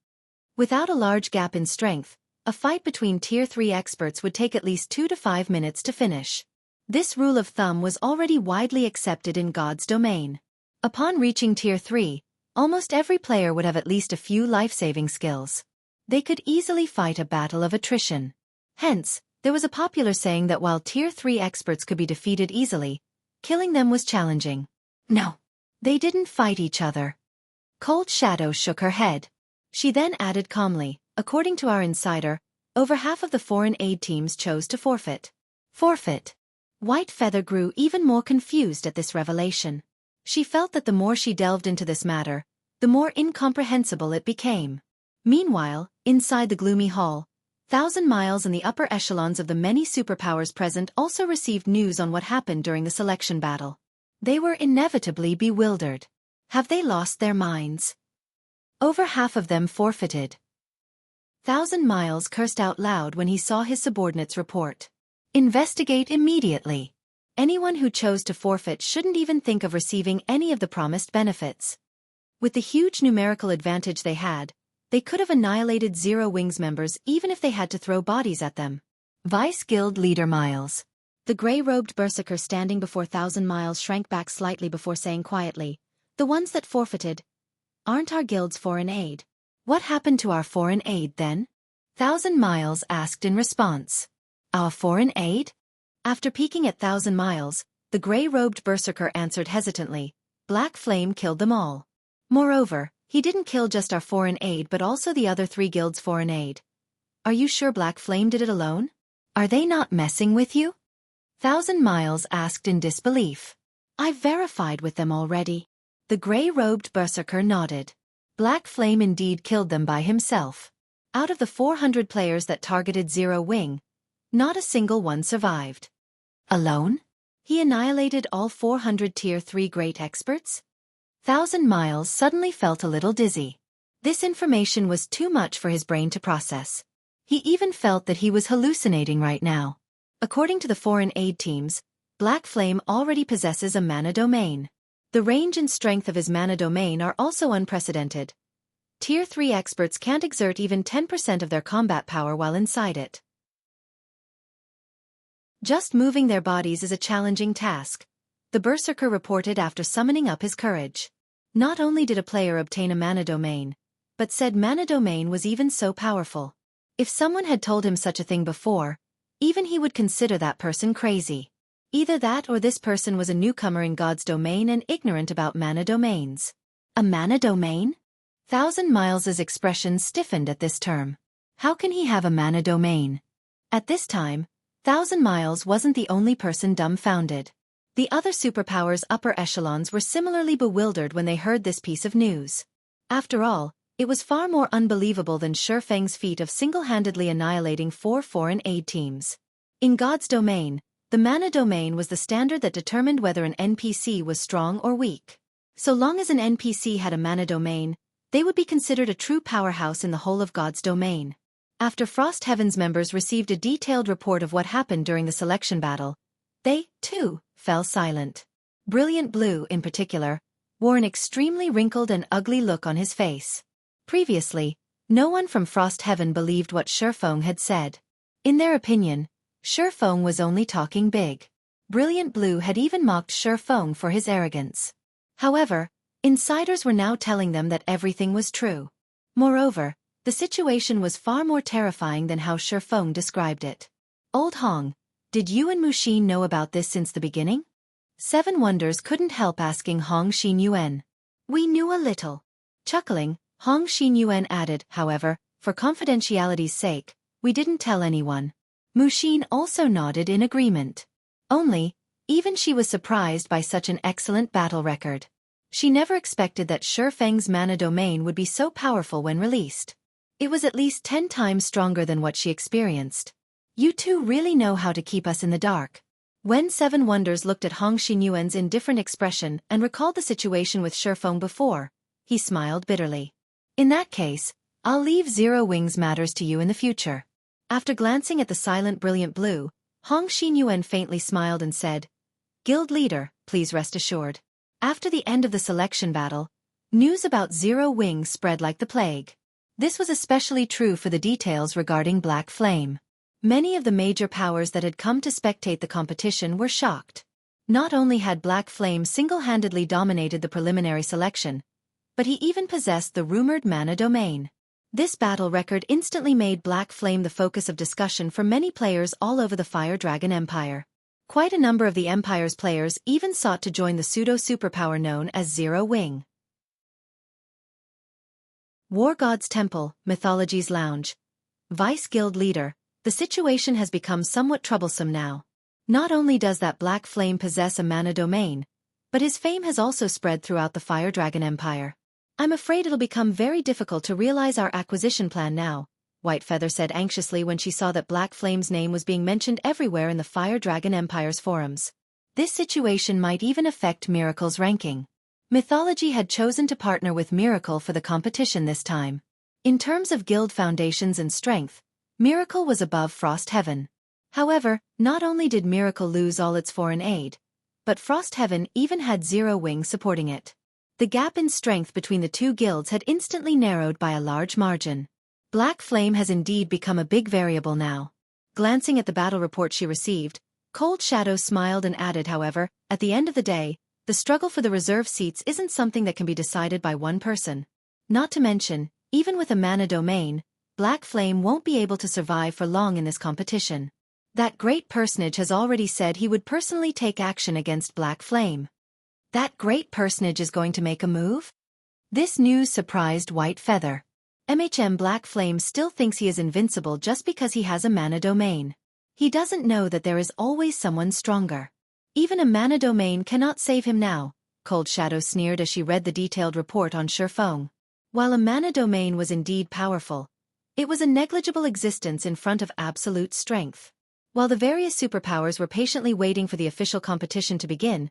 Without a large gap in strength, a fight between Tier 3 experts would take at least 2 to 5 minutes to finish. This rule of thumb was already widely accepted in God's domain. Upon reaching Tier 3, almost every player would have at least a few life-saving skills. They could easily fight a battle of attrition. Hence, there was a popular saying that while Tier 3 experts could be defeated easily, killing them was challenging. No. They didn't fight each other. Cold Shadow shook her head. She then added calmly, "According to our insider, over half of the foreign aid teams chose to forfeit." Forfeit. White Feather grew even more confused at this revelation. She felt that the more she delved into this matter, the more incomprehensible it became. Meanwhile, inside the gloomy hall, Thousand Miles and the upper echelons of the many superpowers present also received news on what happened during the selection battle. They were inevitably bewildered. Have they lost their minds? Over half of them forfeited. Thousand Miles cursed out loud when he saw his subordinates report. Investigate immediately. Anyone who chose to forfeit shouldn't even think of receiving any of the promised benefits. With the huge numerical advantage they had, they could have annihilated Zero Wings members even if they had to throw bodies at them. Vice Guild Leader Miles. The gray-robed berserker standing before Thousand Miles shrank back slightly before saying quietly, "The ones that forfeited aren't our guild's foreign aid." "What happened to our foreign aid then?" Thousand Miles asked in response. "Our foreign aid?" After peeking at Thousand Miles, the gray-robed berserker answered hesitantly, "Black Flame killed them all. Moreover, he didn't kill just our foreign aid but also the other 3 guilds' foreign aid." "Are you sure Black Flame did it alone? Are they not messing with you?" Thousand Miles asked in disbelief. "I've verified with them already." The gray-robed berserker nodded. Black Flame indeed killed them by himself. Out of the 400 players that targeted Zero Wing, not a single one survived. Alone? He annihilated all 400 Tier 3 great experts? Thousand Miles suddenly felt a little dizzy. This information was too much for his brain to process. He even felt that he was hallucinating right now. According to the foreign aid teams, Black Flame already possesses a mana domain. The range and strength of his mana domain are also unprecedented. Tier 3 experts can't exert even 10% of their combat power while inside it. Just moving their bodies is a challenging task, the berserker reported after summoning up his courage. Not only did a player obtain a mana domain, but said mana domain was even so powerful. If someone had told him such a thing before, even he would consider that person crazy. Either that or this person was a newcomer in God's domain and ignorant about mana domains. A mana domain? Thousand Miles's expression stiffened at this term. How can he have a mana domain? At this time, Thousand Miles wasn't the only person dumbfounded. The other superpowers' upper echelons were similarly bewildered when they heard this piece of news. After all, it was far more unbelievable than Shurfeng's feat of single-handedly annihilating 4 foreign aid teams. In God's domain, the mana domain was the standard that determined whether an NPC was strong or weak. So long as an NPC had a mana domain, they would be considered a true powerhouse in the whole of God's domain. After Frost Heaven's members received a detailed report of what happened during the selection battle, they, too, fell silent. Brilliant Blue, in particular, wore an extremely wrinkled and ugly look on his face. Previously, no one from Frost Heaven believed what Shurfeng had said. In their opinion, Shurfeng was only talking big. Brilliant Blue had even mocked Shurfeng for his arrogance. However, insiders were now telling them that everything was true. Moreover, the situation was far more terrifying than how Shurfeng described it. "Old Hong, did you and Mushin know about this since the beginning?" Seven Wonders couldn't help asking Hong Xinyuan. "We knew a little." Chuckling, Hong Xinyuan added, "However, for confidentiality's sake, we didn't tell anyone." Mushin also nodded in agreement. Only, even she was surprised by such an excellent battle record. She never expected that Shurfeng's mana domain would be so powerful when released. It was at least 10 times stronger than what she experienced. "You two really know how to keep us in the dark." When Seven Wonders looked at Hong Xinyuan's indifferent expression and recalled the situation with Shurfeng before, he smiled bitterly. "In that case, I'll leave Zero Wings matters to you in the future." After glancing at the silent Brilliant Blue, Hong Xinyuan faintly smiled and said, "Guild leader, please rest assured." After the end of the selection battle, news about Zero Wings spread like the plague. This was especially true for the details regarding Black Flame. Many of the major powers that had come to spectate the competition were shocked. Not only had Black Flame single-handedly dominated the preliminary selection, but he even possessed the rumored mana domain. This battle record instantly made Black Flame the focus of discussion for many players all over the Fire Dragon Empire. Quite a number of the Empire's players even sought to join the pseudo-superpower known as Zero Wing. War God's Temple, Mythology's Lounge. Vice Guild Leader, the situation has become somewhat troublesome now. Not only does that Black Flame possess a mana domain, but his fame has also spread throughout the Fire Dragon Empire. I'm afraid it'll become very difficult to realize our acquisition plan now, Whitefeather said anxiously when she saw that Black Flame's name was being mentioned everywhere in the Fire Dragon Empire's forums. This situation might even affect Miracle's ranking. Mythology had chosen to partner with Miracle for the competition this time. In terms of guild foundations and strength, Miracle was above Frost Heaven. However, not only did Miracle lose all its foreign aid, but Frost Heaven even had Zero Wing supporting it. The gap in strength between the two guilds had instantly narrowed by a large margin. Black Flame has indeed become a big variable now. Glancing at the battle report she received, Cold Shadow smiled and added, however, at the end of the day, the struggle for the reserve seats isn't something that can be decided by one person. Not to mention, even with a mana domain, Black Flame won't be able to survive for long in this competition. That great personage has already said he would personally take action against Black Flame. That great personage is going to make a move? This news surprised Whitefeather. Black Flame still thinks he is invincible just because he has a mana domain. He doesn't know that there is always someone stronger. Even a mana domain cannot save him now, Cold Shadow sneered as she read the detailed report on Xueqi. While a mana domain was indeed powerful, it was a negligible existence in front of absolute strength. While the various superpowers were patiently waiting for the official competition to begin,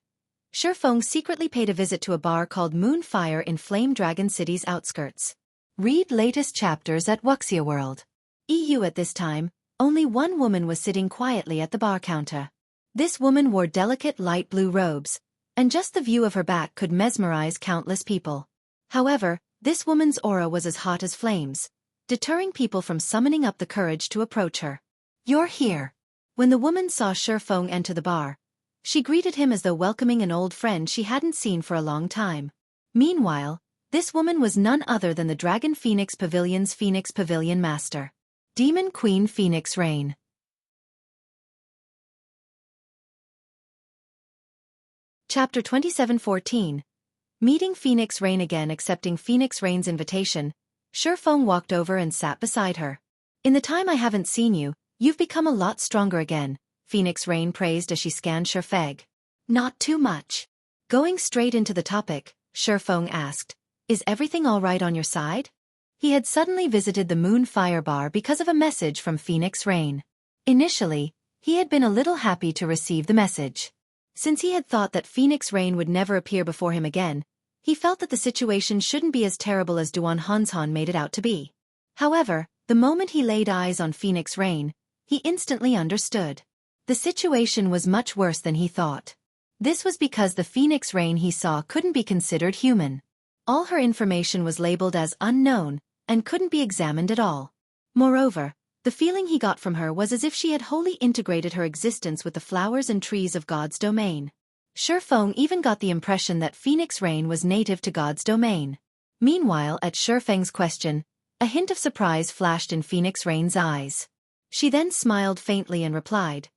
Xueqi secretly paid a visit to a bar called Moonfire in Flame Dragon City's outskirts. Read latest chapters at Wuxia World. EU. At this time, only one woman was sitting quietly at the bar counter. This woman wore delicate light blue robes, and just the view of her back could mesmerize countless people. However, this woman's aura was as hot as flames, deterring people from summoning up the courage to approach her. "You're here." When the woman saw Xueqi enter the bar, she greeted him as though welcoming an old friend she hadn't seen for a long time. Meanwhile, this woman was none other than the Dragon Phoenix Pavilion's Phoenix Pavilion Master, Demon Queen Phoenix Rain. Chapter 27:14. Meeting Phoenix Rain again. Accepting Phoenix Rain's invitation, Xueqi walked over and sat beside her. "In the time I haven't seen you, you've become a lot stronger again," Phoenix Rain praised as she scanned Xueqi. "Not too much." Going straight into the topic, Xueqi asked, "Is everything all right on your side?" He had suddenly visited the Moonfire Bar because of a message from Phoenix Rain. Initially, he had been a little happy to receive the message. Since he had thought that Phoenix Rain would never appear before him again, he felt that the situation shouldn't be as terrible as Duan Hanzhan made it out to be. However, the moment he laid eyes on Phoenix Rain, he instantly understood. The situation was much worse than he thought. This was because the Phoenix Rain he saw couldn't be considered human. All her information was labeled as unknown, and couldn't be examined at all. Moreover, the feeling he got from her was as if she had wholly integrated her existence with the flowers and trees of God's domain. Xueqi even got the impression that Phoenix Rain was native to God's domain. Meanwhile, at Xueqi's question, a hint of surprise flashed in Phoenix Rain's eyes. She then smiled faintly and replied,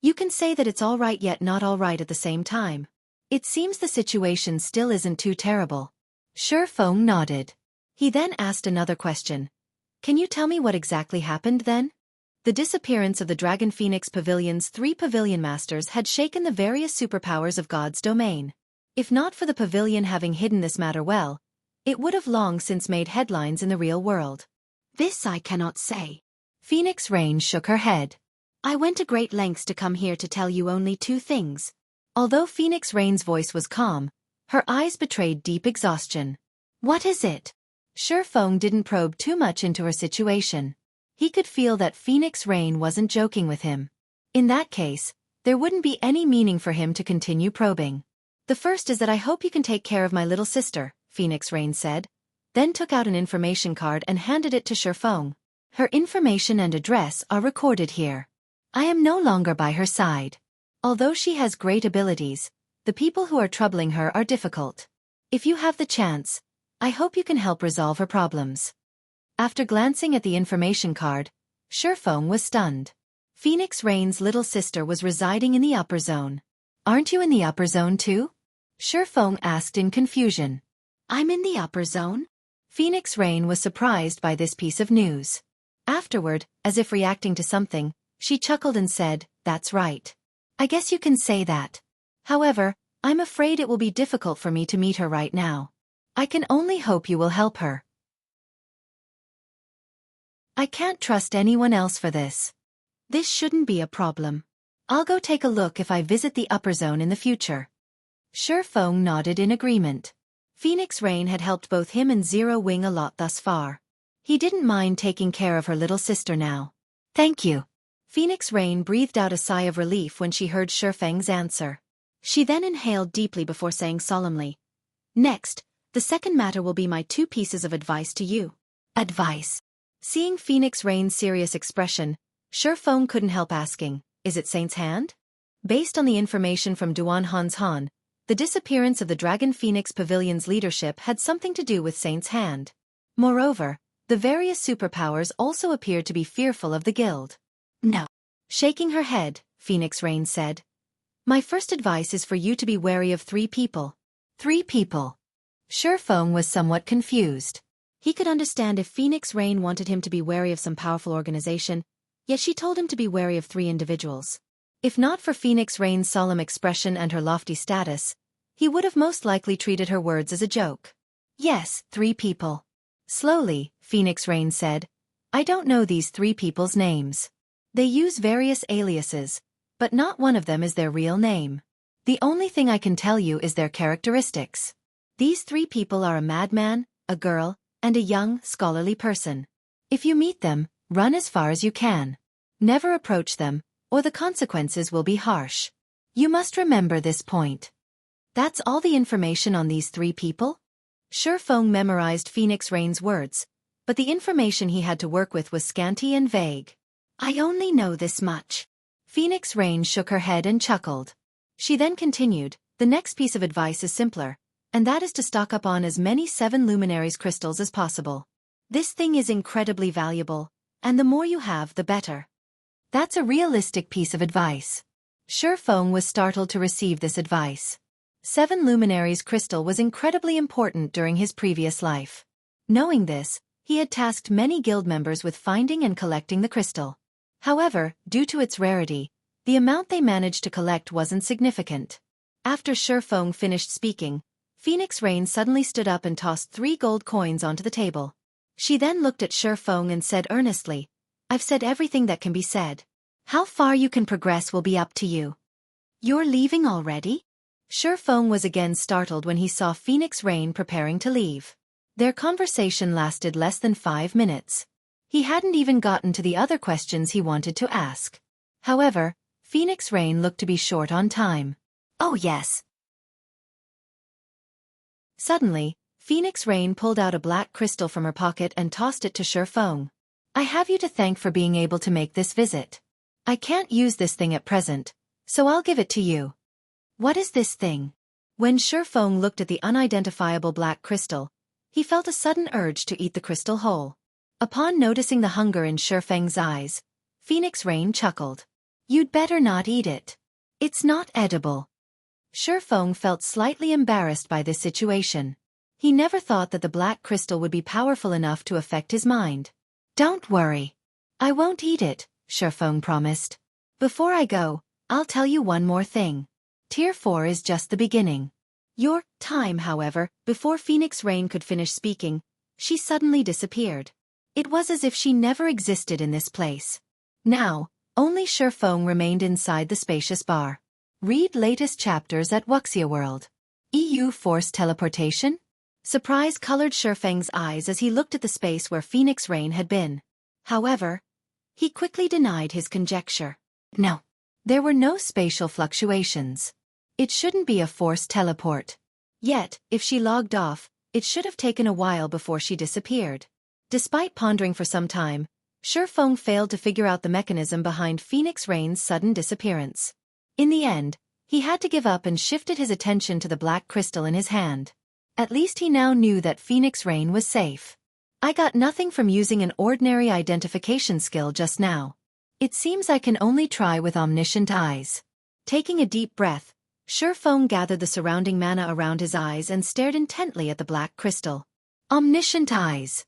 "You can say that it's all right yet not all right at the same time. It seems the situation still isn't too terrible." Xueqi nodded. He then asked another question. "Can you tell me what exactly happened then?" The disappearance of the Dragon Phoenix Pavilion's 3 pavilion masters had shaken the various superpowers of God's domain. If not for the pavilion having hidden this matter well, it would have long since made headlines in the real world. "This I cannot say." Phoenix Rain shook her head. "I went to great lengths to come here to tell you only 2 things. Although Phoenix Rain's voice was calm, her eyes betrayed deep exhaustion. "What is it?" Xueqi didn't probe too much into her situation. He could feel that Phoenix Rain wasn't joking with him. In that case, there wouldn't be any meaning for him to continue probing. "The first is that I hope you can take care of my little sister," Phoenix Rain said, then took out an information card and handed it to Xueqi. "Her information and address are recorded here. I am no longer by her side. Although she has great abilities, the people who are troubling her are difficult. If you have the chance, I hope you can help resolve her problems." After glancing at the information card, Xueqi was stunned. Phoenix Rain's little sister was residing in the upper zone. "Aren't you in the upper zone too?" Xueqi asked in confusion. "I'm in the upper zone?" Phoenix Rain was surprised by this piece of news. Afterward, as if reacting to something, she chuckled and said, "That's right. I guess you can say that. However, I'm afraid it will be difficult for me to meet her right now. I can only hope you will help her." I can't trust anyone else for this. This shouldn't be a problem. I'll go take a look if I visit the upper zone in the future. Xueqi nodded in agreement. Phoenix Rain had helped both him and Zero Wing a lot thus far. He didn't mind taking care of her little sister now. Thank you. Phoenix Rain breathed out a sigh of relief when she heard Xueqi's answer. She then inhaled deeply before saying solemnly, "Next, the second matter will be my 2 pieces of advice to you." Advice. Seeing Phoenix Rain's serious expression, Xueqi couldn't help asking, "Is it Saint's hand?" Based on the information from Duan Han's Han, the disappearance of the Dragon Phoenix Pavilion's leadership had something to do with Saint's hand. Moreover, the various superpowers also appeared to be fearful of the guild. No. Shaking her head, Phoenix Rain said, "My first advice is for you to be wary of 3 people. 3 people. Xueqi was somewhat confused. He could understand if Phoenix Rain wanted him to be wary of some powerful organization, yet she told him to be wary of 3 individuals. If not for Phoenix Rain's solemn expression and her lofty status, he would have most likely treated her words as a joke. Yes, 3 people. Slowly, Phoenix Rain said, "I don't know these 3 people's names. They use various aliases, but not one of them is their real name. The only thing I can tell you is their characteristics. These 3 people are a madman, a girl, and a young, scholarly person. If you meet them, run as far as you can. Never approach them, or the consequences will be harsh. You must remember this point." That's all the information on these 3 people? Xueqi memorized Phoenix Rain's words, but the information he had to work with was scanty and vague. "I only know this much." Phoenix Rain shook her head and chuckled. She then continued, "The next piece of advice is simpler, and that is to stock up on as many 7 luminaries crystals as possible. This thing is incredibly valuable, and the more you have, the better." That's a realistic piece of advice. Xueqi was startled to receive this advice. 7 luminaries crystal was incredibly important during his previous life. Knowing this, he had tasked many guild members with finding and collecting the crystal. However, due to its rarity, the amount they managed to collect wasn't significant. After Xueqi finished speaking, Phoenix Rain suddenly stood up and tossed 3 gold coins onto the table. She then looked at Xueqi and said earnestly, "I've said everything that can be said. How far you can progress will be up to you." "You're leaving already?" Xueqi was again startled when he saw Phoenix Rain preparing to leave. Their conversation lasted less than 5 minutes. He hadn't even gotten to the other questions he wanted to ask. However, Phoenix Rain looked to be short on time. "Oh yes." Suddenly, Phoenix Rain pulled out a black crystal from her pocket and tossed it to Xueqi. "I have you to thank for being able to make this visit. I can't use this thing at present, so I'll give it to you." "What is this thing?" When Xueqi looked at the unidentifiable black crystal, he felt a sudden urge to eat the crystal whole. Upon noticing the hunger in Xueqi's eyes, Phoenix Rain chuckled. "You'd better not eat it. It's not edible." Xueqi felt slightly embarrassed by this situation. He never thought that the black crystal would be powerful enough to affect his mind. "Don't worry. I won't eat it," Xueqi promised. "Before I go, I'll tell you one more thing. Tier 4 is just the beginning. Your time, however, before Phoenix Rain could finish speaking, she suddenly disappeared. It was as if she never existed in this place. Now, only Xueqi remained inside the spacious bar. Read latest chapters at Wuxia World. EU Force Teleportation? Surprise colored Xueqi's eyes as he looked at the space where Phoenix Rain had been. However, he quickly denied his conjecture. No. There were no spatial fluctuations. It shouldn't be a forced teleport. Yet, if she logged off, it should have taken a while before she disappeared. Despite pondering for some time, Xueqi failed to figure out the mechanism behind Phoenix Rain's sudden disappearance. In the end, he had to give up and shifted his attention to the black crystal in his hand. At least he now knew that Phoenix Rain was safe. "I got nothing from using an ordinary identification skill just now. It seems I can only try with omniscient eyes." Taking a deep breath, Xueqi gathered the surrounding mana around his eyes and stared intently at the black crystal. Omniscient eyes.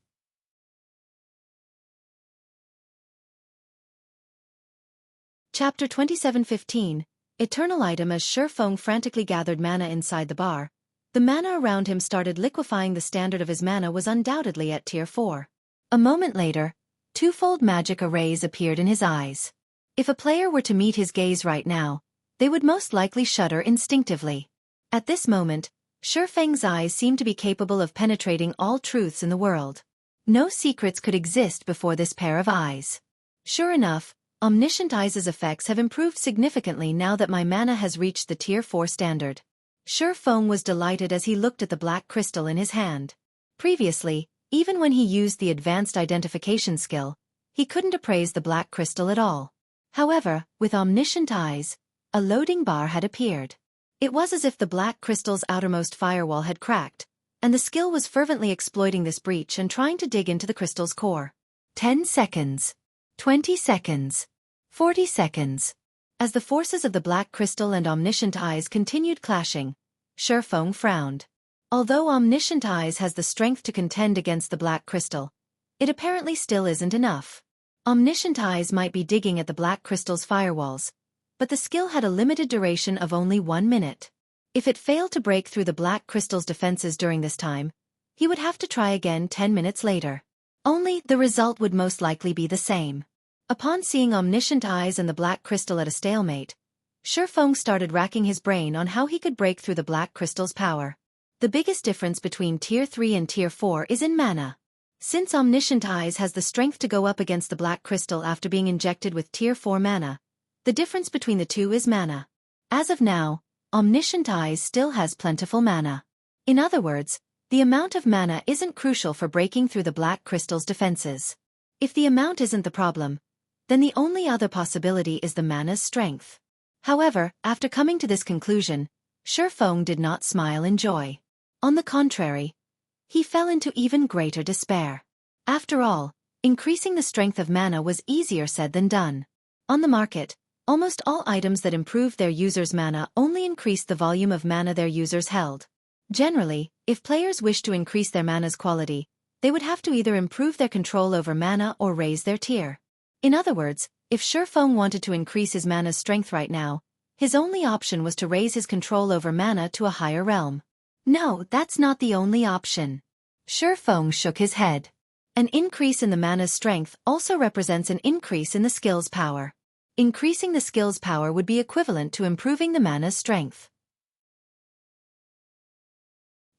Chapter 27:15. Eternal item. As Xueqi frantically gathered mana inside the bar, the mana around him started liquefying. The standard of his mana was undoubtedly at tier 4. A moment later, Twofold magic arrays appeared in his eyes. If a player were to meet his gaze right now, they would most likely shudder instinctively. At this moment, Xueqi's eyes seemed to be capable of penetrating all truths in the world. No secrets could exist before this pair of eyes. Sure enough, Omniscient Eyes' effects have improved significantly now that my mana has reached the Tier 4 standard. Xueqi was delighted as he looked at the black crystal in his hand. Previously, even when he used the advanced identification skill, he couldn't appraise the black crystal at all. However, with Omniscient Eyes, a loading bar had appeared. It was as if the black crystal's outermost firewall had cracked, and the skill was fervently exploiting this breach and trying to dig into the crystal's core. 10 seconds. 20 seconds. 40 seconds. As the forces of the black crystal and Omniscient Eyes continued clashing, Xueqi frowned. Although Omniscient Eyes has the strength to contend against the black crystal, it apparently still isn't enough. Omniscient Eyes might be digging at the black crystal's firewalls, but the skill had a limited duration of only 1 minute. If it failed to break through the black crystal's defenses during this time, he would have to try again 10 minutes later. Only, the result would most likely be the same. Upon seeing Omniscient Eyes and the black crystal at a stalemate, Xueqi started racking his brain on how he could break through the black crystal's power. The biggest difference between Tier 3 and Tier 4 is in mana. Since Omniscient Eyes has the strength to go up against the black crystal after being injected with Tier 4 mana, the difference between the two is mana. As of now, Omniscient Eyes still has plentiful mana. In other words, the amount of mana isn't crucial for breaking through the black crystal's defenses. If the amount isn't the problem, then the only other possibility is the mana's strength. However, after coming to this conclusion, Xueqi did not smile in joy. On the contrary, he fell into even greater despair. After all, increasing the strength of mana was easier said than done. On the market, almost all items that improved their users' mana only increased the volume of mana their users held. Generally, if players wished to increase their mana's quality, they would have to either improve their control over mana or raise their tier. In other words, if Xueqi wanted to increase his mana's strength right now, his only option was to raise his control over mana to a higher realm. No, that's not the only option. Xueqi shook his head. An increase in the mana's strength also represents an increase in the skill's power. Increasing the skill's power would be equivalent to improving the mana's strength.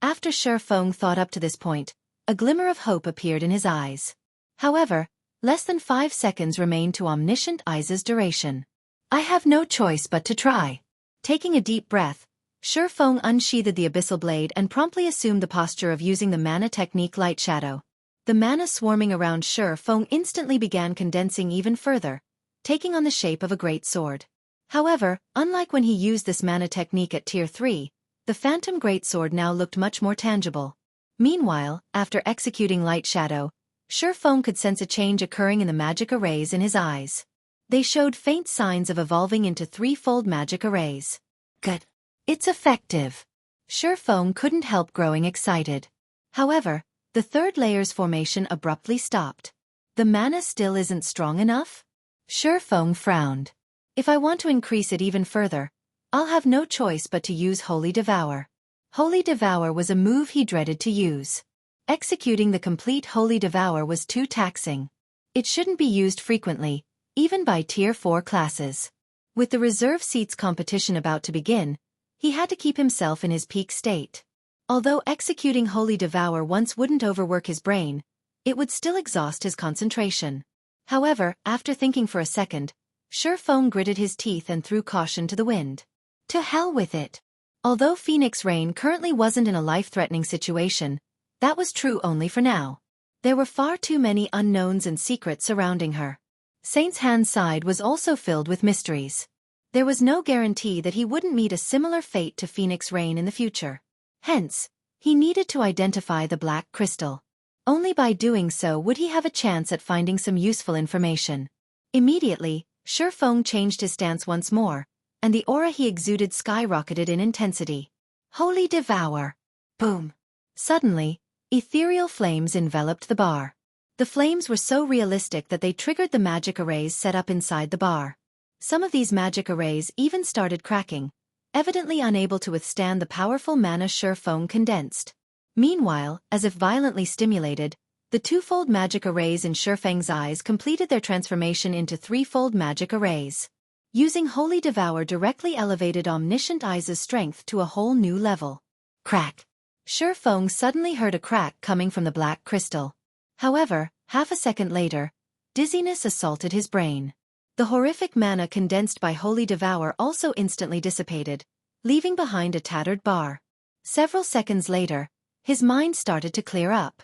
After Xueqi thought up to this point, a glimmer of hope appeared in his eyes. However, less than 5 seconds remained to Omniscient Eyes' duration. I have no choice but to try. Taking a deep breath, Xueqi unsheathed the abyssal blade and promptly assumed the posture of using the mana technique Light Shadow. The mana swarming around Xueqi instantly began condensing even further, taking on the shape of a great sword. However, unlike when he used this mana technique at Tier 3, the Phantom Greatsword now looked much more tangible. Meanwhile, after executing Light Shadow, Xueqi could sense a change occurring in the magic arrays in his eyes. They showed faint signs of evolving into threefold magic arrays. Good. It's effective. Xueqi couldn't help growing excited. However, the third layer's formation abruptly stopped. The mana still isn't strong enough? Xueqi frowned. If I want to increase it even further, I'll have no choice but to use Holy Devour. Holy Devour was a move he dreaded to use. Executing the complete Holy Devour was too taxing. It shouldn't be used frequently, even by Tier 4 classes. With the reserve seats competition about to begin, he had to keep himself in his peak state. Although executing Holy Devour once wouldn't overwork his brain, it would still exhaust his concentration. However, after thinking for a second, Xueqi gritted his teeth and threw caution to the wind. To hell with it. Although Phoenix Rain currently wasn't in a life-threatening situation, that was true only for now. There were far too many unknowns and secrets surrounding her. Saint's Hand's side was also filled with mysteries. There was no guarantee that he wouldn't meet a similar fate to Phoenix Rain in the future. Hence, he needed to identify the black crystal. Only by doing so would he have a chance at finding some useful information. Immediately, Xueqi changed his stance once more, and the aura he exuded skyrocketed in intensity. Holy Devour! Boom! Suddenly, ethereal flames enveloped the bar. The flames were so realistic that they triggered the magic arrays set up inside the bar. Some of these magic arrays even started cracking, evidently unable to withstand the powerful mana Xueqi condensed. Meanwhile, as if violently stimulated, The twofold magic arrays in Shifeng's eyes completed their transformation into threefold magic arrays. Using Holy Devour directly elevated Omniscient Eyes' strength to a whole new level. Crack! Shifeng suddenly heard a crack coming from the black crystal. However, half a second later, dizziness assaulted his brain. The horrific mana condensed by Holy Devour also instantly dissipated, leaving behind a tattered bar. Several seconds later, his mind started to clear up.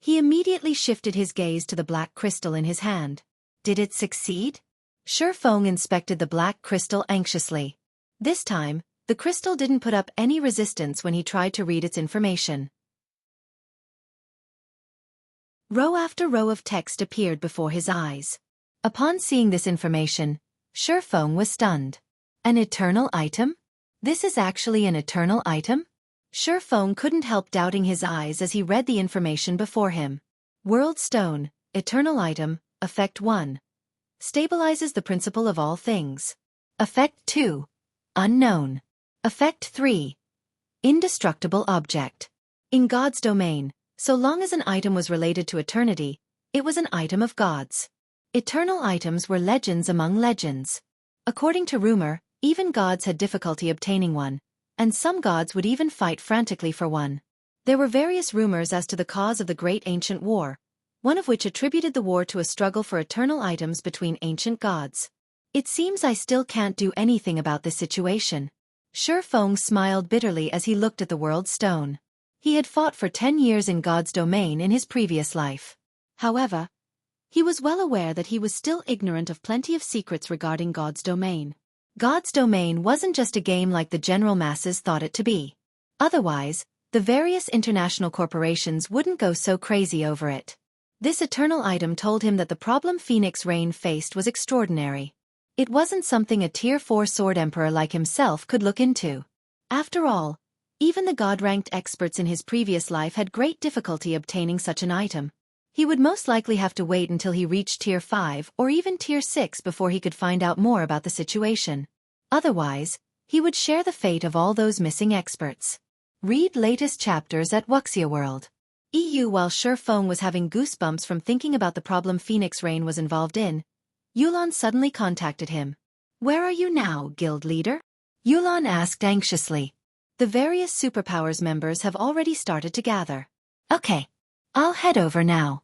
He immediately shifted his gaze to the black crystal in his hand. Did it succeed? Shifeng inspected the black crystal anxiously. This time, the crystal didn't put up any resistance when he tried to read its information. Row after row of text appeared before his eyes. Upon seeing this information, Shifeng was stunned. An eternal item? This is actually an eternal item? Shifeng couldn't help doubting his eyes as he read the information before him. World Stone, Eternal Item, Effect 1. Stabilizes the principle of all things. Effect 2. Unknown. Effect 3. Indestructible object. In God's domain, so long as an item was related to eternity, it was an item of gods. Eternal items were legends among legends. According to rumor, even gods had difficulty obtaining one, and some gods would even fight frantically for one. There were various rumors as to the cause of the Great Ancient War, one of which attributed the war to a struggle for eternal items between ancient gods. It seems I still can't do anything about this situation. Shifeng smiled bitterly as he looked at the World Stone. He had fought for 10 years in God's domain in his previous life. However, he was well aware that he was still ignorant of plenty of secrets regarding God's domain. God's domain wasn't just a game like the general masses thought it to be. Otherwise, the various international corporations wouldn't go so crazy over it. This eternal item told him that the problem Phoenix Rain faced was extraordinary. It wasn't something a Tier 4 Sword Emperor like himself could look into. After all, even the God-ranked experts in his previous life had great difficulty obtaining such an item. He would most likely have to wait until he reached Tier 5 or even Tier 6 before he could find out more about the situation. Otherwise, he would share the fate of all those missing experts. Read latest chapters at Wuxia World. While Shifeng was having goosebumps from thinking about the problem Phoenix Rain was involved in, Yulan suddenly contacted him. "Where are you now, guild leader?" Yulan asked anxiously. "The various superpowers members have already started to gather." "Okay. I'll head over now."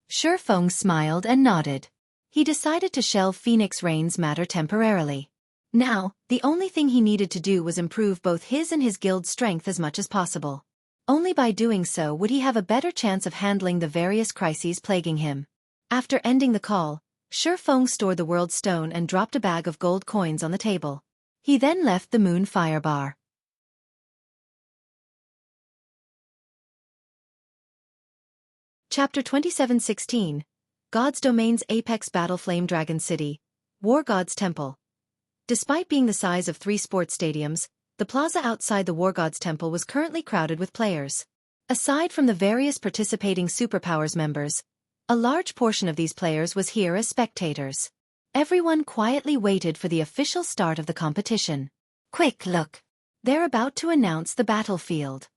Shifeng smiled and nodded. He decided to shelve Phoenix Rain's matter temporarily. Now, the only thing he needed to do was improve both his and his guild's strength as much as possible. Only by doing so would he have a better chance of handling the various crises plaguing him. After ending the call, Shifeng stored the World Stone and dropped a bag of gold coins on the table. He then left the Moon Fire Bar. Chapter 27:16. God's Domain's Apex Battle Flame Dragon City, War God's Temple. Despite being the size of 3 sports stadiums, the plaza outside the War God's Temple was currently crowded with players. Aside from the various participating superpowers members, a large portion of these players was here as spectators. Everyone quietly waited for the official start of the competition. Quick look! They're about to announce the battlefield.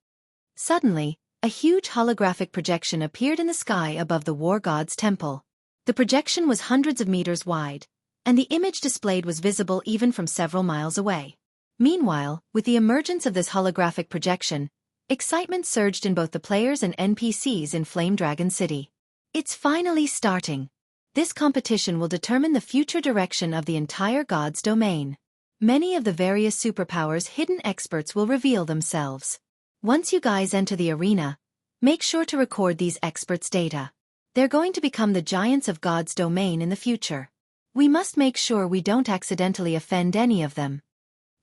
Suddenly, a huge holographic projection appeared in the sky above the War God's Temple. The projection was hundreds of meters wide, and the image displayed was visible even from several miles away. Meanwhile, with the emergence of this holographic projection, excitement surged in both the players and NPCs in Flame Dragon City. It's finally starting. This competition will determine the future direction of the entire God's domain. Many of the various superpowers' hidden experts will reveal themselves. Once you guys enter the arena, make sure to record these experts' data. They're going to become the giants of God's domain in the future. We must make sure we don't accidentally offend any of them.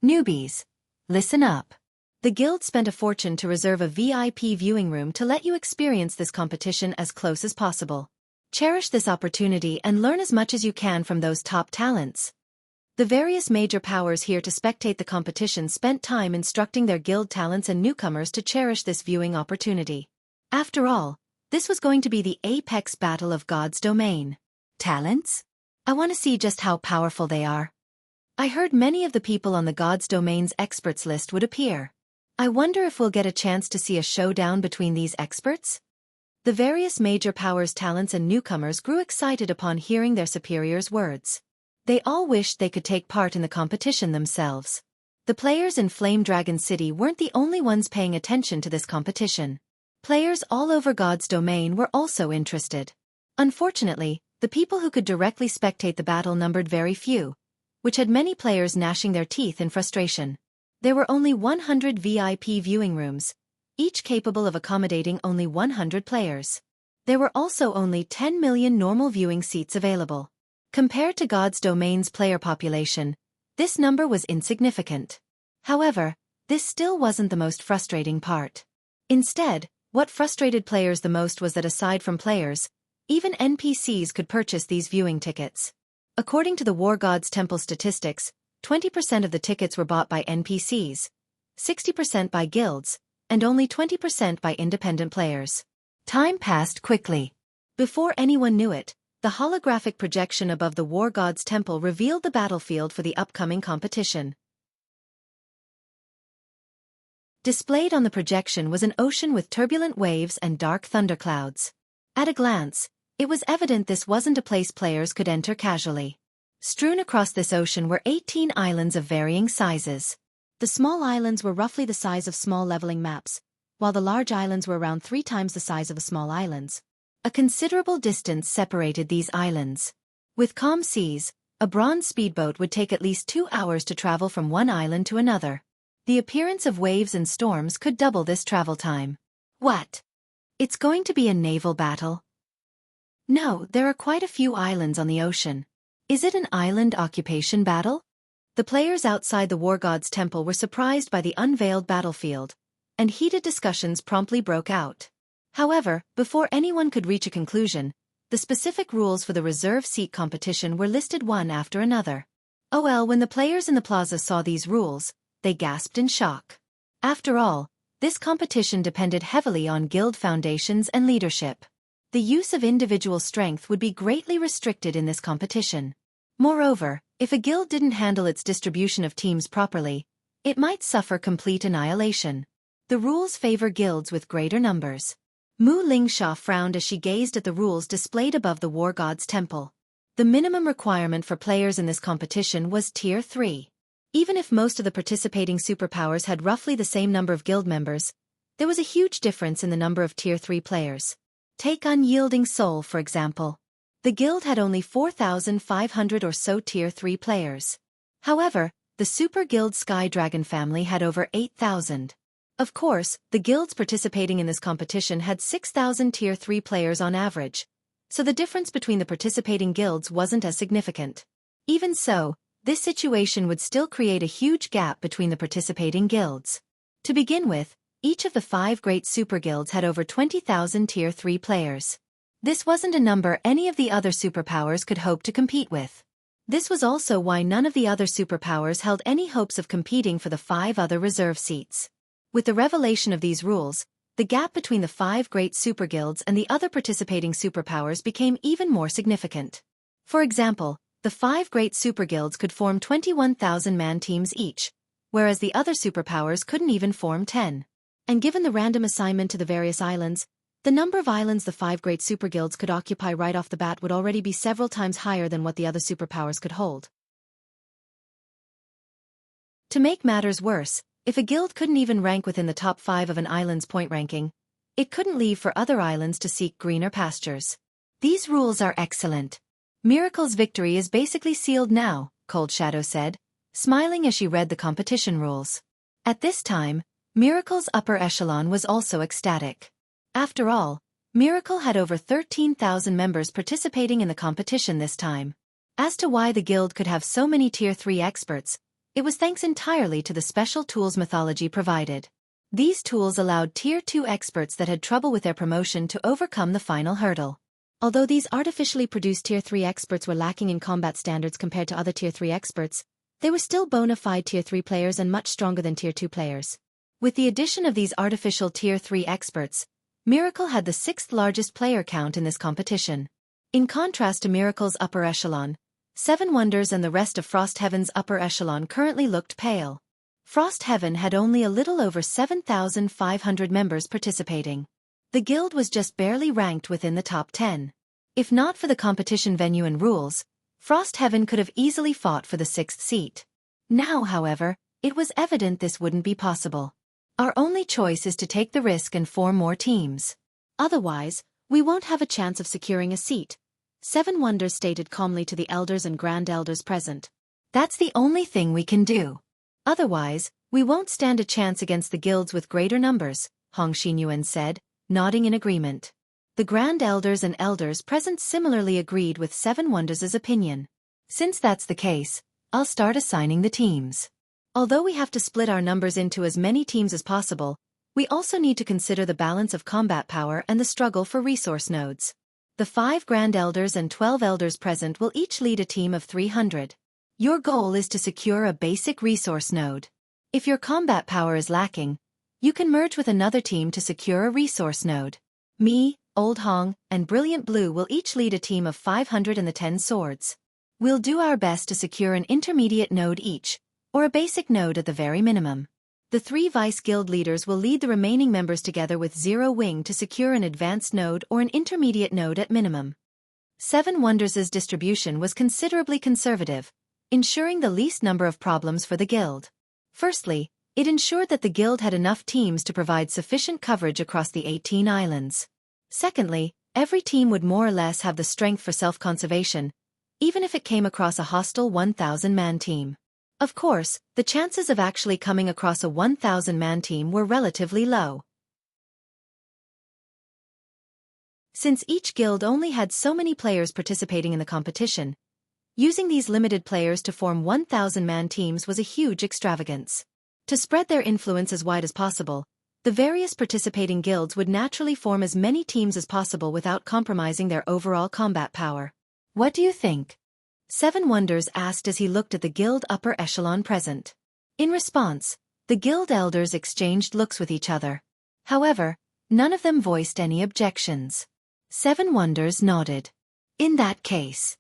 Newbies, listen up. The guild spent a fortune to reserve a VIP viewing room to let you experience this competition as close as possible. Cherish this opportunity and learn as much as you can from those top talents. The various major powers here to spectate the competition spent time instructing their guild talents and newcomers to cherish this viewing opportunity. After all, this was going to be the apex battle of God's domain. Talents? I want to see just how powerful they are. I heard many of the people on the God's domain's experts list would appear. I wonder if we'll get a chance to see a showdown between these experts? The various major powers' talents and newcomers grew excited upon hearing their superiors' words. They all wished they could take part in the competition themselves. The players in Flame Dragon City weren't the only ones paying attention to this competition. Players all over God's domain were also interested. Unfortunately, the people who could directly spectate the battle numbered very few, which had many players gnashing their teeth in frustration. There were only 100 VIP viewing rooms, each capable of accommodating only 100 players. There were also only 10 million normal viewing seats available. Compared to God's domain's player population, this number was insignificant. However, this still wasn't the most frustrating part. Instead, what frustrated players the most was that aside from players, even NPCs could purchase these viewing tickets. According to the War God's Temple statistics, 20% of the tickets were bought by NPCs, 60% by guilds, and only 20% by independent players. Time passed quickly. Before anyone knew it, the holographic projection above the War God's Temple revealed the battlefield for the upcoming competition. Displayed on the projection was an ocean with turbulent waves and dark thunderclouds. At a glance, it was evident this wasn't a place players could enter casually. Strewn across this ocean were 18 islands of varying sizes. The small islands were roughly the size of small leveling maps, while the large islands were around 3 times the size of the small islands. A considerable distance separated these islands. With calm seas, a bronze speedboat would take at least 2 hours to travel from one island to another. The appearance of waves and storms could double this travel time. What? It's going to be a naval battle? No, there are quite a few islands on the ocean. Is it an island occupation battle? The players outside the War God's Temple were surprised by the unveiled battlefield, and heated discussions promptly broke out. However, before anyone could reach a conclusion, the specific rules for the reserve seat competition were listed one after another. Oh well, when the players in the plaza saw these rules, they gasped in shock. After all, this competition depended heavily on guild foundations and leadership. The use of individual strength would be greatly restricted in this competition. Moreover, if a guild didn't handle its distribution of teams properly, it might suffer complete annihilation. The rules favor guilds with greater numbers. Mu Lingsha frowned as she gazed at the rules displayed above the War God's Temple. The minimum requirement for players in this competition was Tier 3. Even if most of the participating superpowers had roughly the same number of guild members, there was a huge difference in the number of Tier 3 players. Take Unyielding Soul, for example. The guild had only 4,500 or so Tier 3 players. However, the Super Guild Sky Dragon family had over 8,000. Of course, the guilds participating in this competition had 6,000 Tier 3 players on average, so the difference between the participating guilds wasn't as significant. Even so, this situation would still create a huge gap between the participating guilds. To begin with, each of the 5 great super guilds had over 20,000 Tier 3 players. This wasn't a number any of the other superpowers could hope to compete with. This was also why none of the other superpowers held any hopes of competing for the 5 other reserve seats. With the revelation of these rules, the gap between the 5 great super guilds and the other participating superpowers became even more significant. For example, the 5 great super guilds could form 21,000-man teams each, whereas the other superpowers couldn't even form 10. And given the random assignment to the various islands, the number of islands the 5 great super guilds could occupy right off the bat would already be several times higher than what the other superpowers could hold. To make matters worse, if a guild couldn't even rank within the top 5 of an island's point ranking, it couldn't leave for other islands to seek greener pastures. These rules are excellent. Miracle's victory is basically sealed now, Cold Shadow said, smiling as she read the competition rules. At this time, Miracle's upper echelon was also ecstatic. After all, Miracle had over 13,000 members participating in the competition this time. As to why the guild could have so many Tier 3 experts, it was thanks entirely to the special tools mythology provided. These tools allowed Tier 2 experts that had trouble with their promotion to overcome the final hurdle. Although these artificially produced Tier 3 experts were lacking in combat standards compared to other Tier 3 experts, they were still bona fide Tier 3 players and much stronger than Tier 2 players. With the addition of these artificial Tier 3 experts, Miracle had the 6th largest player count in this competition. In contrast to Miracle's upper echelon, 7 Wonders and the rest of Frost Heaven's upper echelon currently looked pale. Frost Heaven had only a little over 7,500 members participating. The guild was just barely ranked within the top 10. If not for the competition venue and rules, Frostheaven could have easily fought for the 6th seat. Now, however, it was evident this wouldn't be possible. Our only choice is to take the risk and form more teams. Otherwise, we won't have a chance of securing a seat, Seven Wonders stated calmly to the elders and grand elders present. That's the only thing we can do. Otherwise, we won't stand a chance against the guilds with greater numbers, Hong Xinyuan said, nodding in agreement. The grand elders and elders present similarly agreed with Seven Wonders' opinion. Since that's the case, I'll start assigning the teams. Although we have to split our numbers into as many teams as possible, we also need to consider the balance of combat power and the struggle for resource nodes. The 5 Grand Elders and 12 Elders present will each lead a team of 300. Your goal is to secure a basic resource node. If your combat power is lacking, you can merge with another team to secure a resource node. Me, Old Hong, and Brilliant Blue will each lead a team of 500 and the 10 swords. We'll do our best to secure an intermediate node each, or a basic node at the very minimum. The 3 Vice Guild leaders will lead the remaining members together with Zero Wing to secure an advanced node or an intermediate node at minimum. Seven Wonders' distribution was considerably conservative, ensuring the least number of problems for the guild. Firstly, it ensured that the guild had enough teams to provide sufficient coverage across the 18 islands. Secondly, every team would more or less have the strength for self-conservation, even if it came across a hostile 1,000-man team. Of course, the chances of actually coming across a 1,000-man team were relatively low. Since each guild only had so many players participating in the competition, using these limited players to form 1,000-man teams was a huge extravagance. To spread their influence as wide as possible, the various participating guilds would naturally form as many teams as possible without compromising their overall combat power. What do you think? Seven Wonders asked as he looked at the guild upper echelon present. In response, the guild elders exchanged looks with each other. However, none of them voiced any objections. Seven Wonders nodded. In that case.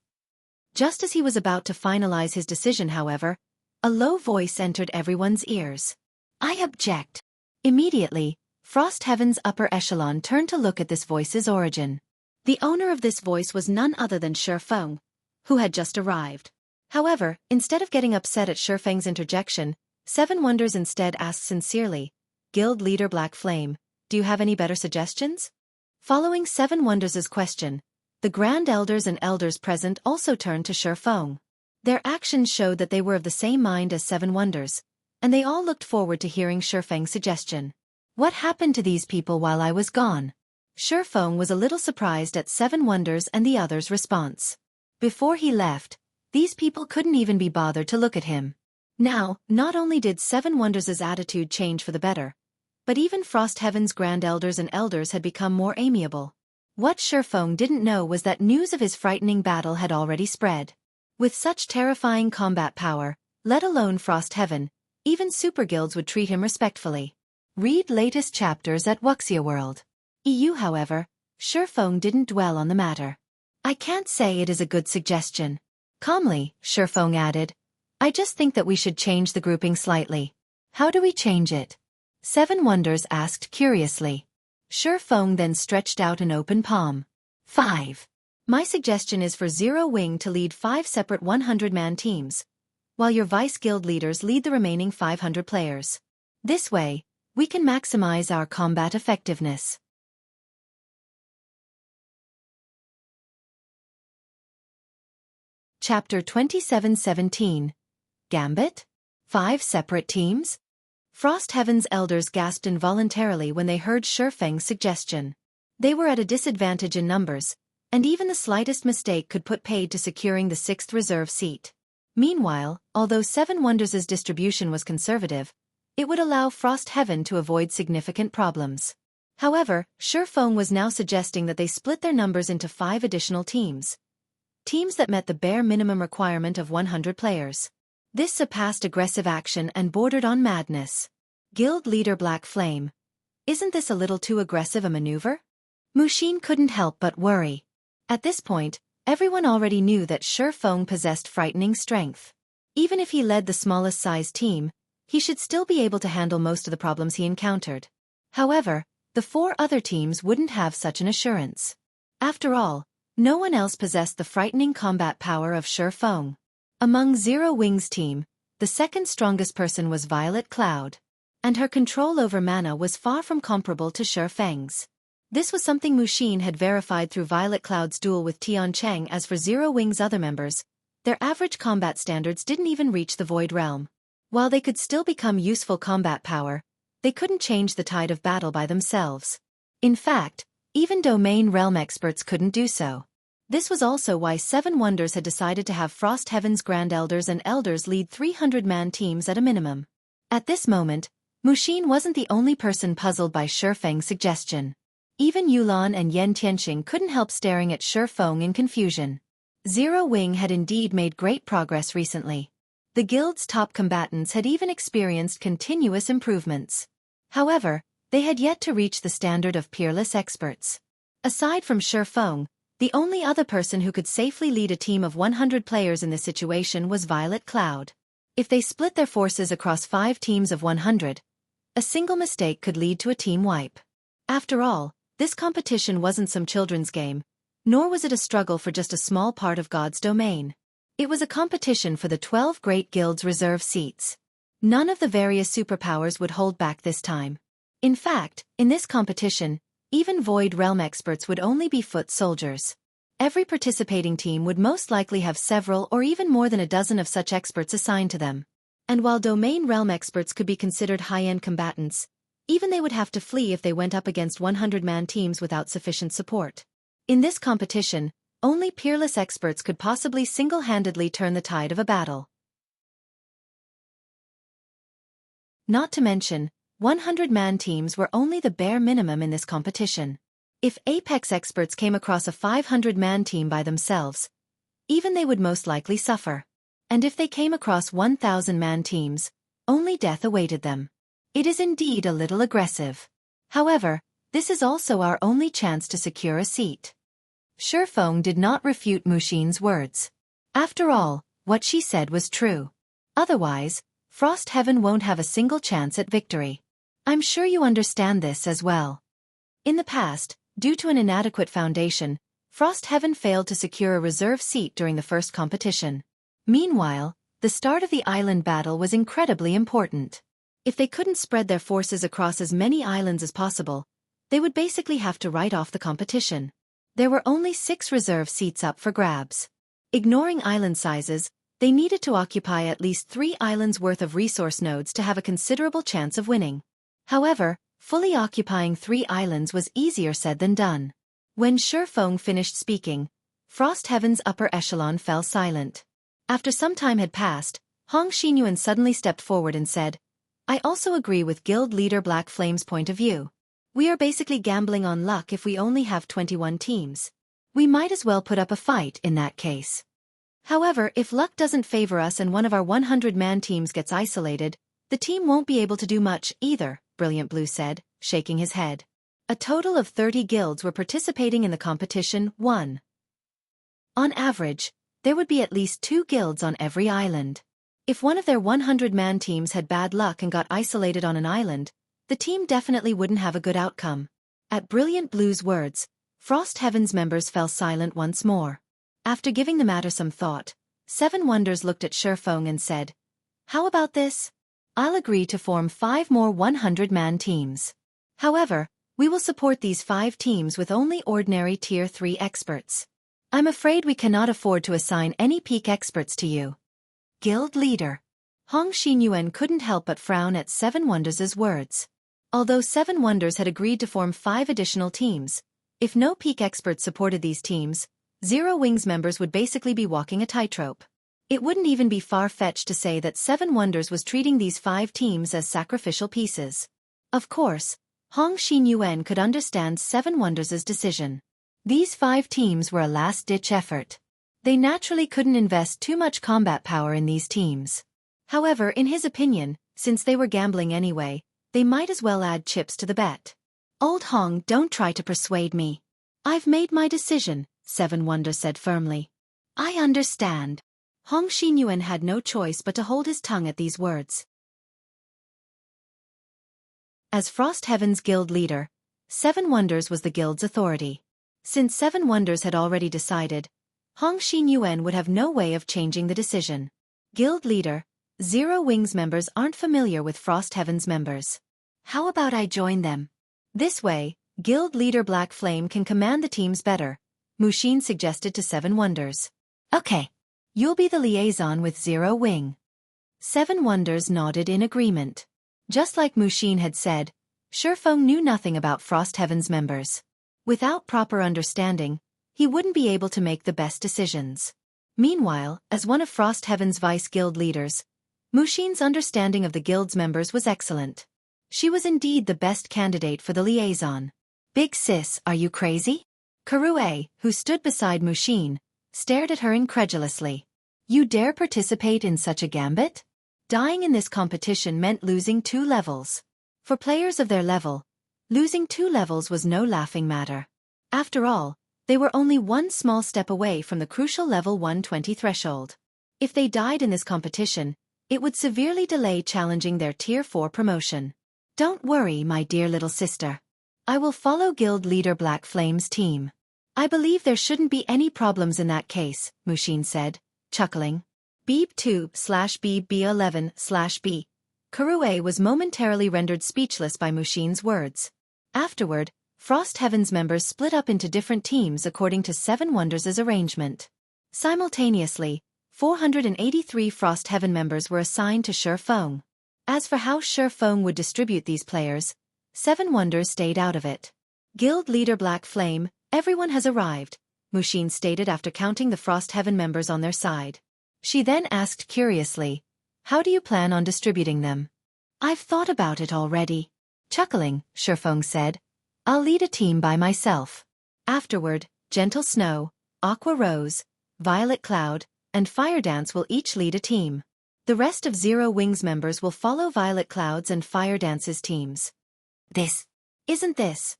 Just as he was about to finalize his decision, however, a low voice entered everyone's ears. I object. Immediately, Frostheaven's upper echelon turned to look at this voice's origin. The owner of this voice was none other than Shifeng, who had just arrived. However, instead of getting upset at Shifeng's interjection, Seven Wonders instead asked sincerely, Guild Leader Black Flame, do you have any better suggestions? Following Seven Wonders' question, the Grand Elders and Elders present also turned to Shifeng. Their actions showed that they were of the same mind as Seven Wonders, and they all looked forward to hearing Shifeng's suggestion. What happened to these people while I was gone? Shifeng was a little surprised at Seven Wonders and the others' response. Before he left, these people couldn't even be bothered to look at him. Now, not only did Seven Wonders' attitude change for the better, but even Frostheaven's Grand Elders and Elders had become more amiable. What Shifeng didn't know was that news of his frightening battle had already spread. With such terrifying combat power, let alone Frostheaven, even super guilds would treat him respectfully. Read latest chapters at Wuxia World. EU. However, Shifeng didn't dwell on the matter. I can't say it is a good suggestion. Calmly, Shifeng added, I just think that we should change the grouping slightly. How do we change it? Seven Wonders asked curiously. Shifeng then stretched out an open palm. 5. My suggestion is for Zero Wing to lead 5 separate 100-man teams, while your Vice Guild leaders lead the remaining 500 players. This way, we can maximize our combat effectiveness. Chapter 27:17. Gambit? 5 separate teams? Frostheaven's elders gasped involuntarily when they heard Shifeng's suggestion. They were at a disadvantage in numbers, and even the slightest mistake could put paid to securing the 6th reserve seat. Meanwhile, although Seven Wonders' distribution was conservative, it would allow Frostheaven to avoid significant problems. However, Shifeng was now suggesting that they split their numbers into 5 additional teams. Teams that met the bare minimum requirement of 100 players. This surpassed aggressive action and bordered on madness. Guild Leader Black Flame. Isn't this a little too aggressive a maneuver? Mushin couldn't help but worry. At this point, everyone already knew that Shifeng possessed frightening strength. Even if he led the smallest-sized team, he should still be able to handle most of the problems he encountered. However, the 4 other teams wouldn't have such an assurance. After all, no one else possessed the frightening combat power of Xueqi. Among Zero Wing's team, the second strongest person was Violet Cloud, and her control over mana was far from comparable to Xueqi's. This was something Mushin had verified through Violet Cloud's duel with Tian Cheng. As for Zero Wing's other members, their average combat standards didn't even reach the Void Realm. While they could still become useful combat power, they couldn't change the tide of battle by themselves. In fact, even Domain Realm experts couldn't do so. This was also why 7 Wonders had decided to have Frost Heaven's Grand Elders and Elders lead 300-man teams at a minimum. At this moment, Mushin wasn't the only person puzzled by Xueqi's suggestion. Even Yulan and Yen Tianxing couldn't help staring at Xueqi in confusion. Zero Wing had indeed made great progress recently. The guild's top combatants had even experienced continuous improvements. However, they had yet to reach the standard of peerless experts. Aside from Xueqi, the only other person who could safely lead a team of 100 players in this situation was Violet Cloud. If they split their forces across 5 teams of 100, a single mistake could lead to a team wipe. After all, this competition wasn't some children's game, nor was it a struggle for just a small part of God's domain. It was a competition for the 12 great guilds' reserve seats. None of the various superpowers would hold back this time. In fact, in this competition, even Void Realm experts would only be foot soldiers. Every participating team would most likely have several or even more than a dozen of such experts assigned to them. And while Domain Realm experts could be considered high-end combatants, even they would have to flee if they went up against 100-man teams without sufficient support. In this competition, only peerless experts could possibly single-handedly turn the tide of a battle. Not to mention, 100-man teams were only the bare minimum in this competition. If Apex experts came across a 500-man team by themselves, even they would most likely suffer. And if they came across 1,000-man teams, only death awaited them. It is indeed a little aggressive. However, this is also our only chance to secure a seat. Xueqi did not refute Mushin's words. After all, what she said was true. Otherwise, Frost Heaven won't have a single chance at victory. I'm sure you understand this as well. In the past, due to an inadequate foundation, Frost Heaven failed to secure a reserve seat during the first competition. Meanwhile, the start of the island battle was incredibly important. If they couldn't spread their forces across as many islands as possible, they would basically have to write off the competition. There were only 6 reserve seats up for grabs. Ignoring island sizes, they needed to occupy at least 3 islands worth of resource nodes to have a considerable chance of winning. However, fully occupying 3 islands was easier said than done. When Xueqi finished speaking, Frost Heaven's upper echelon fell silent. After some time had passed, Hong Xinyuan suddenly stepped forward and said, "I also agree with Guild Leader Black Flame's point of view. We are basically gambling on luck if we only have 21 teams. We might as well put up a fight in that case. However, if luck doesn't favor us and one of our 100-man teams gets isolated, the team won't be able to do much either," Brilliant Blue said, shaking his head. A total of 30 guilds were participating in the competition. On average, there would be at least 2 guilds on every island. If one of their 100-man teams had bad luck and got isolated on an island, the team definitely wouldn't have a good outcome. At Brilliant Blue's words, Frost Heaven's members fell silent once more. After giving the matter some thought, 7 Wonders looked at Xueqi and said, "How about this? I'll agree to form 5 more 100-man teams. However, we will support these 5 teams with only ordinary Tier 3 experts. I'm afraid we cannot afford to assign any peak experts to you." Guild Leader Hong Xinyuan couldn't help but frown at 7 Wonders' words. Although 7 Wonders had agreed to form 5 additional teams, if no peak experts supported these teams, Zero Wing's members would basically be walking a tightrope. It wouldn't even be far-fetched to say that 7 Wonders was treating these 5 teams as sacrificial pieces. Of course, Hong Xinyuan could understand 7 Wonders' decision. These 5 teams were a last-ditch effort. They naturally couldn't invest too much combat power in these teams. However, in his opinion, since they were gambling anyway, they might as well add chips to the bet. "Old Hong, don't try to persuade me. I've made my decision," 7 Wonders said firmly. "I understand." Hong Xinyuan had no choice but to hold his tongue at these words. As Frost Heaven's guild leader, Seven Wonders was the guild's authority. Since Seven Wonders had already decided, Hong Xinyuan would have no way of changing the decision. Guild leader, Zero Wings members aren't familiar with Frost Heaven's members. How about I join them? This way, guild leader Black Flame can command the teams better, Mushin suggested to Seven Wonders. Okay. You'll be the liaison with Zero Wing. Seven Wonders nodded in agreement. Just like Mushin had said, Shifeng knew nothing about Frost Heaven's members. Without proper understanding, he wouldn't be able to make the best decisions. Meanwhile, as one of Frost Heaven's vice guild leaders, Mushin's understanding of the guild's members was excellent. She was indeed the best candidate for the liaison. Big sis, are you crazy? Karue, who stood beside Mushin, stared at her incredulously. You dare participate in such a gambit? Dying in this competition meant losing 2 levels. For players of their level, losing 2 levels was no laughing matter. After all, they were only one small step away from the crucial level 120 threshold. If they died in this competition, it would severely delay challenging their Tier 4 promotion. Don't worry, my dear little sister. I will follow guild leader Black Flame's team. I believe there shouldn't be any problems in that case, Mushin said, chuckling. Beeb2/BB11/B. Karue was momentarily rendered speechless by Mushin's words. Afterward, Frost Heaven's members split up into different teams according to Seven Wonders' arrangement. Simultaneously, 483 Frost Heaven members were assigned to Shifeng. As for how Shifeng would distribute these players, Seven Wonders stayed out of it. Guild leader Black Flame, everyone has arrived, Mushin stated after counting the Frost Heaven members on their side. She then asked curiously, how do you plan on distributing them? I've thought about it already. Chuckling, Shifeng said, I'll lead a team by myself. Afterward, Gentle Snow, Aqua Rose, Violet Cloud, and Fire Dance will each lead a team. The rest of Zero Wings members will follow Violet Cloud's and Fire Dance's teams. Isn't this?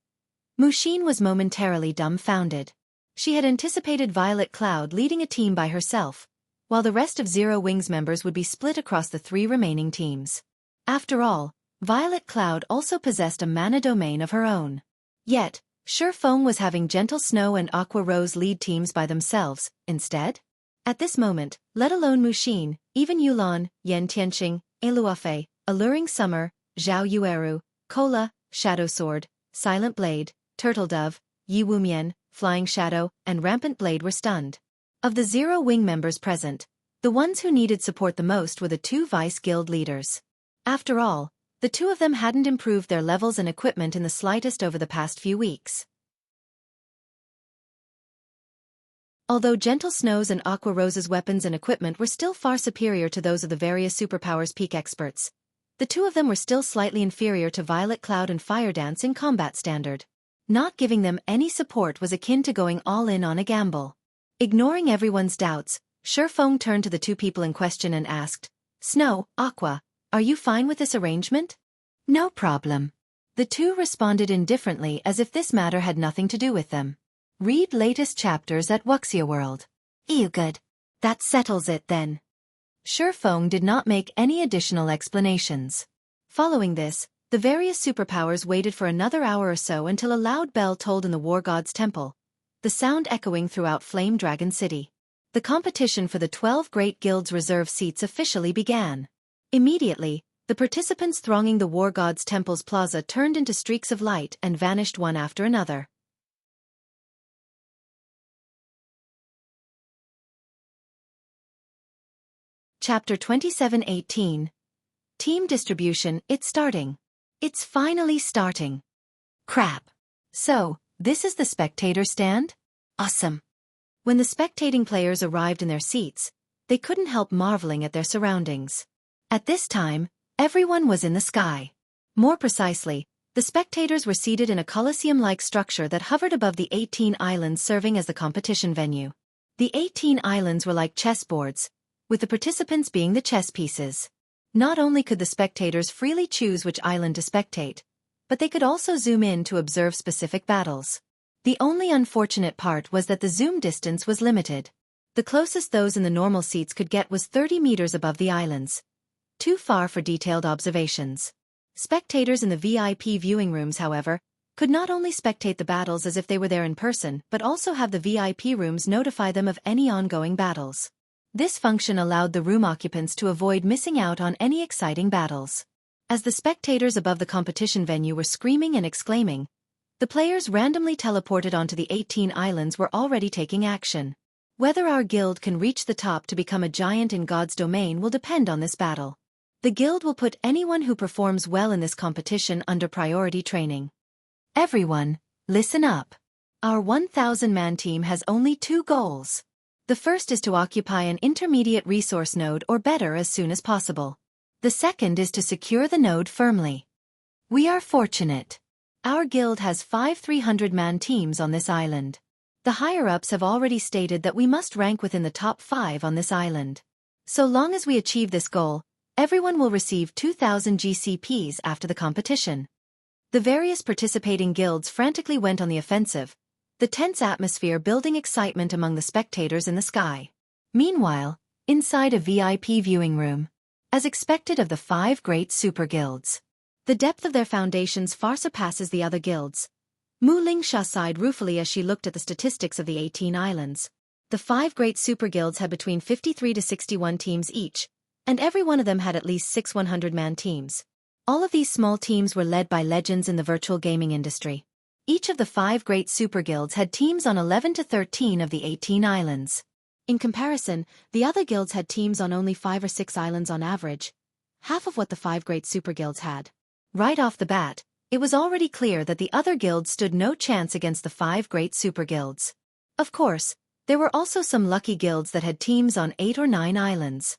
Mushin was momentarily dumbfounded. She had anticipated Violet Cloud leading a team by herself, while the rest of Zero Wings members would be split across the 3 remaining teams. After all, Violet Cloud also possessed a mana domain of her own. Yet, Shifeng was having Gentle Snow and Aqua Rose lead teams by themselves, instead. At this moment, let alone Mushin, even Yulan, Yen Tianqing, Eluafe, Alluring Summer, Zhao Yueru, Kola, Shadow Sword, Silent Blade, Turtle Dove, Yi Wumian, Flying Shadow, and Rampant Blade were stunned. Of the Zero Wing members present, the ones who needed support the most were the 2 vice guild leaders. After all, the 2 of them hadn't improved their levels and equipment in the slightest over the past few weeks. Although Gentle Snow's and Aqua Rose's weapons and equipment were still far superior to those of the various superpowers peak experts, the 2 of them were still slightly inferior to Violet Cloud and Fire Dance in combat standard. Not giving them any support was akin to going all in on a gamble. Ignoring everyone's doubts, Shifeng turned to the 2 people in question and asked, Snow, Aqua, are you fine with this arrangement? No problem. The 2 responded indifferently as if this matter had nothing to do with them. Read latest chapters at Wuxia World. Ew, good. That settles it then. Shifeng did not make any additional explanations. Following this, the various superpowers waited for another hour or so until a loud bell tolled in the War God's temple, the sound echoing throughout Flame Dragon City. The competition for the 12 Great Guilds reserve seats officially began. Immediately, the participants thronging the War God's temple's plaza turned into streaks of light and vanished one after another. Chapter 27:18. Team distribution, it's starting. It's finally starting. Crap. So, this is the spectator stand? Awesome. When the spectating players arrived in their seats, they couldn't help marveling at their surroundings. At this time, everyone was in the sky. More precisely, the spectators were seated in a coliseum-like structure that hovered above the 18 islands serving as the competition venue. The 18 islands were like chessboards, with the participants being the chess pieces. Not only could the spectators freely choose which island to spectate, but they could also zoom in to observe specific battles. The only unfortunate part was that the zoom distance was limited. The closest those in the normal seats could get was 30 meters above the islands. Too far for detailed observations. Spectators in the VIP viewing rooms, however, could not only spectate the battles as if they were there in person but also have the VIP rooms notify them of any ongoing battles. This function allowed the room occupants to avoid missing out on any exciting battles. As the spectators above the competition venue were screaming and exclaiming, the players randomly teleported onto the 18 islands were already taking action. Whether our guild can reach the top to become a giant in God's domain will depend on this battle. The guild will put anyone who performs well in this competition under priority training. Everyone, listen up. Our 1,000-man team has only 2 goals. The first is to occupy an intermediate resource node or better as soon as possible. The second is to secure the node firmly. We are fortunate. Our guild has 5 300-man teams on this island. The higher-ups have already stated that we must rank within the top 5 on this island. So long as we achieve this goal, everyone will receive 2,000 GCPs after the competition. The various participating guilds frantically went on the offensive, the tense atmosphere building excitement among the spectators in the sky. Meanwhile, inside a VIP viewing room, as expected of the 5 great super guilds, the depth of their foundations far surpasses the other guilds. Mu Lingsha sighed ruefully as she looked at the statistics of the 18 islands. The 5 great super guilds had between 53 to 61 teams each, and every one of them had at least 6 100-man teams. All of these small teams were led by legends in the virtual gaming industry. Each of the 5 great super guilds had teams on 11 to 13 of the 18 islands. In comparison, the other guilds had teams on only 5 or 6 islands on average, half of what the 5 great super guilds had. Right off the bat, it was already clear that the other guilds stood no chance against the 5 great super guilds. Of course, there were also some lucky guilds that had teams on 8 or 9 islands.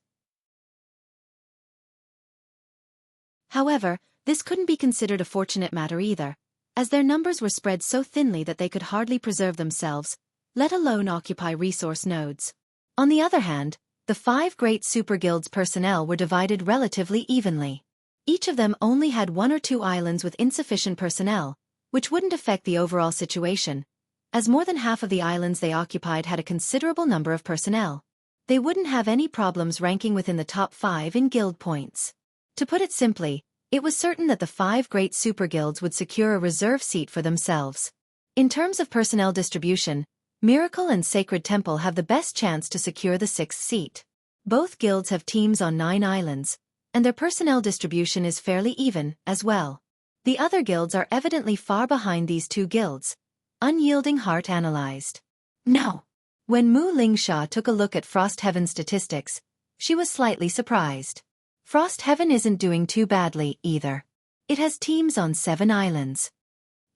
However, this couldn't be considered a fortunate matter either, as their numbers were spread so thinly that they could hardly preserve themselves, let alone occupy resource nodes. On the other hand, the 5 great super guilds' personnel were divided relatively evenly. Each of them only had 1 or 2 islands with insufficient personnel, which wouldn't affect the overall situation, as more than half of the islands they occupied had a considerable number of personnel. They wouldn't have any problems ranking within the top 5 in guild points. To put it simply, it was certain that the 5 great super guilds would secure a reserve seat for themselves. In terms of personnel distribution, Miracle and Sacred Temple have the best chance to secure the 6th seat. Both guilds have teams on 9 islands, and their personnel distribution is fairly even, as well. The other guilds are evidently far behind these 2 guilds. Unyielding Heart analyzed. No. When Mu Lingsha took a look at Frost Heaven's statistics, she was slightly surprised. Frost Heaven isn't doing too badly, either. It has teams on 7 islands.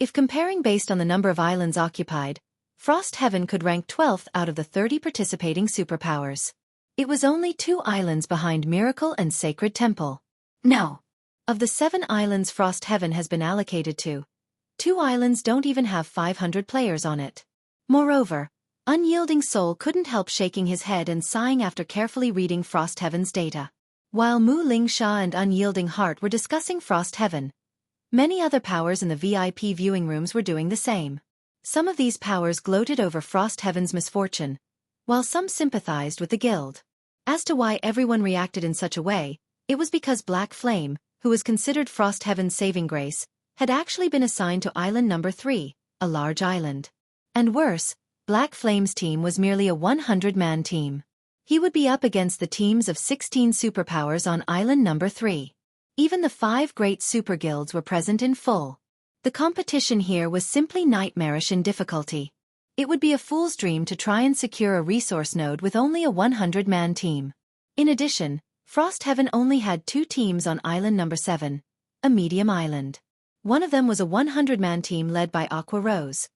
If comparing based on the number of islands occupied, Frost Heaven could rank 12th out of the 30 participating superpowers. It was only 2 islands behind Miracle and Sacred Temple. No. Of the 7 islands Frost Heaven has been allocated to, 2 islands don't even have 500 players on it. Moreover, Unyielding Soul couldn't help shaking his head and sighing after carefully reading Frost Heaven's data. While Mu Lingsha and Unyielding Heart were discussing Frost Heaven, many other powers in the VIP viewing rooms were doing the same. Some of these powers gloated over Frost Heaven's misfortune, while some sympathized with the guild. As to why everyone reacted in such a way, it was because Black Flame, who was considered Frost Heaven's saving grace, had actually been assigned to Island Number 3, a large island. And worse, Black Flame's team was merely a 100-man team. He would be up against the teams of 16 superpowers on Island Number 3. Even the 5 great super guilds were present in full. The competition here was simply nightmarish in difficulty. It would be a fool's dream to try and secure a resource node with only a 100-man team. In addition, Frost Heaven only had 2 teams on Island Number 7, a medium island. One of them was a 100-man team led by Aqua Rose,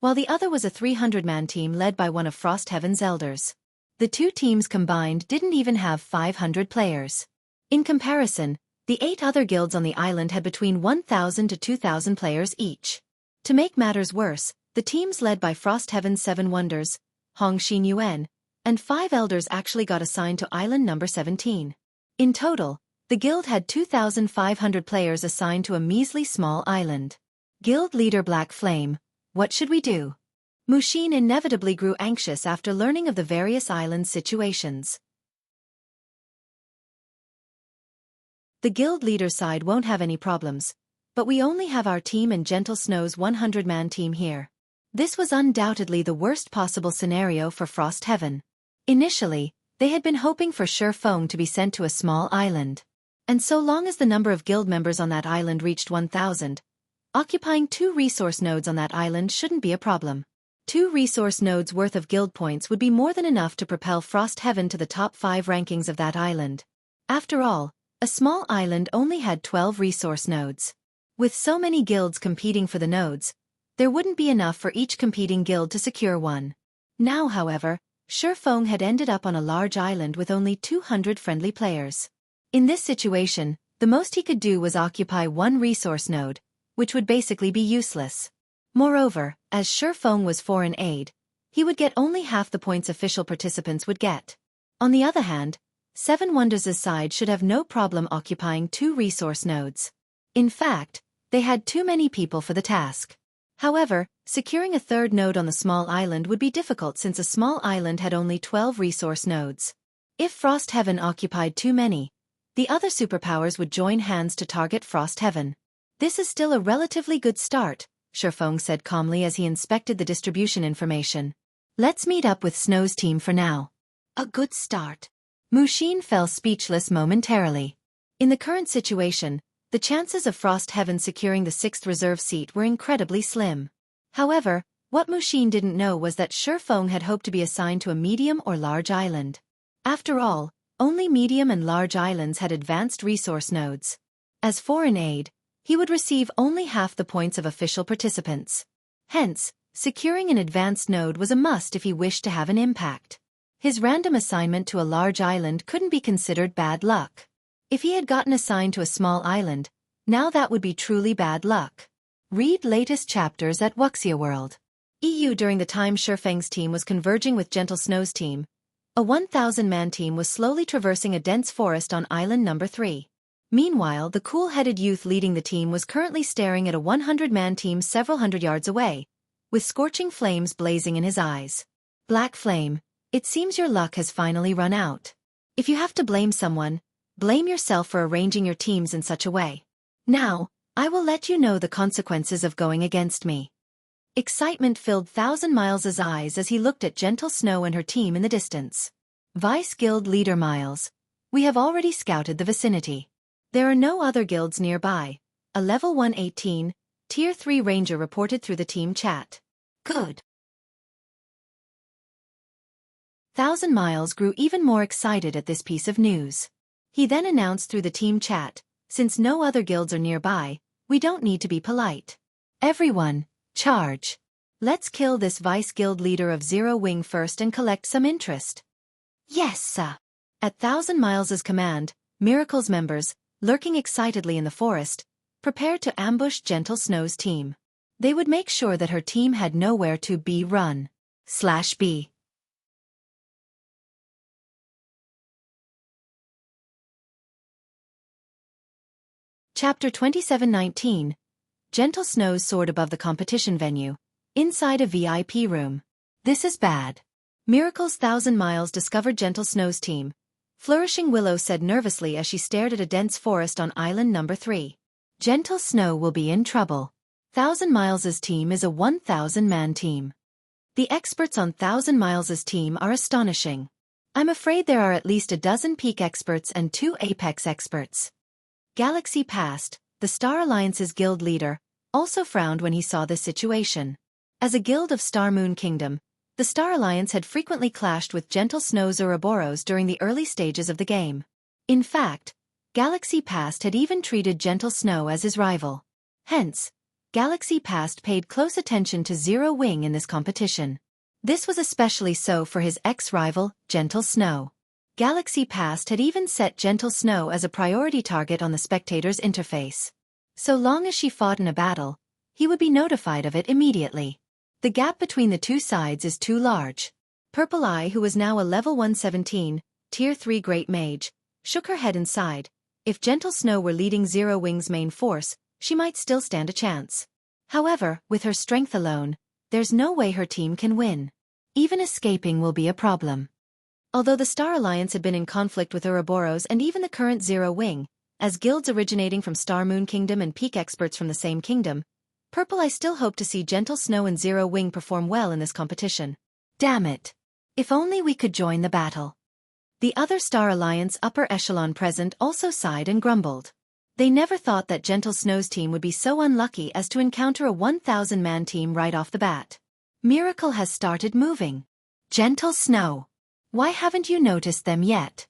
while the other was a 300-man team led by one of Frost Heaven's elders. The 2 teams combined didn't even have 500 players. In comparison, the 8 other guilds on the island had between 1,000 to 2,000 players each. To make matters worse, the teams led by Frost Heaven's 7 Wonders, Hong Xin Yuan, and 5 elders actually got assigned to Island Number 17. In total, the guild had 2,500 players assigned to a measly small island. Guild leader Black Flame, what should we do? Mushin inevitably grew anxious after learning of the various island situations. The guild leader's side won't have any problems. but we only have our team and Gentle Snow's 100-man team here. This was undoubtedly the worst possible scenario for Frost Heaven. Initially, they had been hoping for Xueqi to be sent to a small island. And so long as the number of guild members on that island reached 1,000, occupying 2 resource nodes on that island shouldn't be a problem. 2 resource nodes worth of guild points would be more than enough to propel Frost Heaven to the top 5 rankings of that island. After all, a small island only had 12 resource nodes. With so many guilds competing for the nodes, there wouldn't be enough for each competing guild to secure one. Now, however, Xueqi had ended up on a large island with only 200 friendly players. In this situation, the most he could do was occupy 1 resource node, which would basically be useless. Moreover, as Xueqi was foreign aid, he would get only half the points official participants would get. On the other hand, 7 Wonders' side should have no problem occupying 2 resource nodes. In fact, they had too many people for the task. However, securing a 3rd node on the small island would be difficult since a small island had only 12 resource nodes. If Frost Heaven occupied too many, the other superpowers would join hands to target Frost Heaven. This is still a relatively good start, Xueqi said calmly as he inspected the distribution information. Let's meet up with Snow's team for now. A good start. Mushin fell speechless momentarily. In the current situation, the chances of Frost Heaven securing the 6th reserve seat were incredibly slim. However, what Mushin didn't know was that Xueqi had hoped to be assigned to a medium or large island. After all, only medium and large islands had advanced resource nodes. As foreign aid, he would receive only half the points of official participants. Hence, securing an advanced node was a must if he wished to have an impact. His random assignment to a large island couldn't be considered bad luck. If he had gotten assigned to a small island, now that would be truly bad luck. Read latest chapters at Xueqi World. EU. During the time Xueqi's team was converging with Gentle Snow's team, a 1,000-man team was slowly traversing a dense forest on island number 3. Meanwhile, the cool-headed youth leading the team was currently staring at a 100-man team several hundred yards away, with scorching flames blazing in his eyes. Black Flame, it seems your luck has finally run out. If you have to blame someone, blame yourself for arranging your teams in such a way. Now, I will let you know the consequences of going against me. Excitement filled Thousand Miles' eyes as he looked at Gentle Snow and her team in the distance. Vice Guild Leader Miles, we have already scouted the vicinity. There are no other guilds nearby, a level 118, Tier 3 Ranger reported through the team chat. Good. Thousand Miles grew even more excited at this piece of news. He then announced through the team chat, since no other guilds are nearby, we don't need to be polite. Everyone, charge. Let's kill this vice guild leader of Zero Wing first and collect some interest. Yes, sir. At Thousand Miles' command, Miracle's members, lurking excitedly in the forest, prepared to ambush Gentle Snow's team. They would make sure that her team had nowhere to be run/be. Chapter 27:19. Gentle Snows soared above the competition venue, inside a VIP room. This is bad. Miracle's Thousand Miles discovered Gentle Snow's team. Flourishing Willow said nervously as she stared at a dense forest on island number 3. Gentle Snow will be in trouble. Thousand Miles' team is a 1,000-man team. The experts on Thousand Miles' team are astonishing. I'm afraid there are at least a dozen peak experts and 2 apex experts. Galaxy Past, the Star Alliance's guild leader, also frowned when he saw this situation. As a guild of Star Moon Kingdom, the Star Alliance had frequently clashed with Gentle Snow's Ouroboros during the early stages of the game. In fact, Galaxy Past had even treated Gentle Snow as his rival. Hence, Galaxy Past paid close attention to Zero Wing in this competition. This was especially so for his ex-rival, Gentle Snow. Galaxy Past had even set Gentle Snow as a priority target on the spectator's interface. So long as she fought in a battle, he would be notified of it immediately. The gap between the two sides is too large. Purple Eye, who was now a level 117, Tier 3 Great Mage, shook her head and sighed. If Gentle Snow were leading Zero Wing's main force, she might still stand a chance. However, with her strength alone, there's no way her team can win. Even escaping will be a problem. Although the Star Alliance had been in conflict with Ouroboros and even the current Zero Wing, As guilds originating from Star Moon Kingdom and peak experts from the same kingdom, Purple I still hope to see Gentle Snow and Zero Wing perform well in this competition. Damn it. If only we could join the battle. The other Star Alliance upper echelon present also sighed and grumbled. They never thought that Gentle Snow's team would be so unlucky as to encounter a 1,000-man team right off the bat. Miracle has started moving. Gentle Snow. Why haven't you noticed them yet?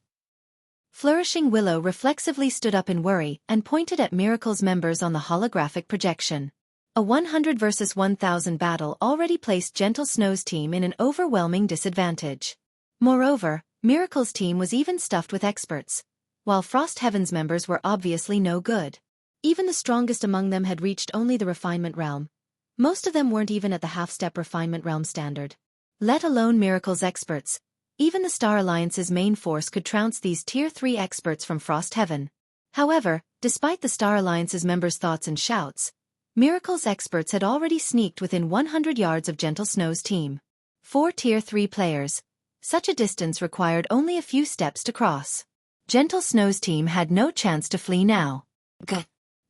Flourishing Willow reflexively stood up in worry and pointed at Miracle's members on the holographic projection. A 100 versus 1,000 battle already placed Gentle Snow's team in an overwhelming disadvantage. Moreover, Miracle's team was even stuffed with experts, while Frost Heaven's members were obviously no good. Even the strongest among them had reached only the refinement realm. Most of them weren't even at the half-step refinement realm standard. Let alone Miracle's experts. Even the Star Alliance's main force could trounce these Tier 3 experts from Frost Heaven. However, despite the Star Alliance's members' thoughts and shouts, Miracle's experts had already sneaked within 100 yards of Gentle Snow's team. 4 Tier 3 players. Such a distance required only a few steps to cross. Gentle Snow's team had no chance to flee now.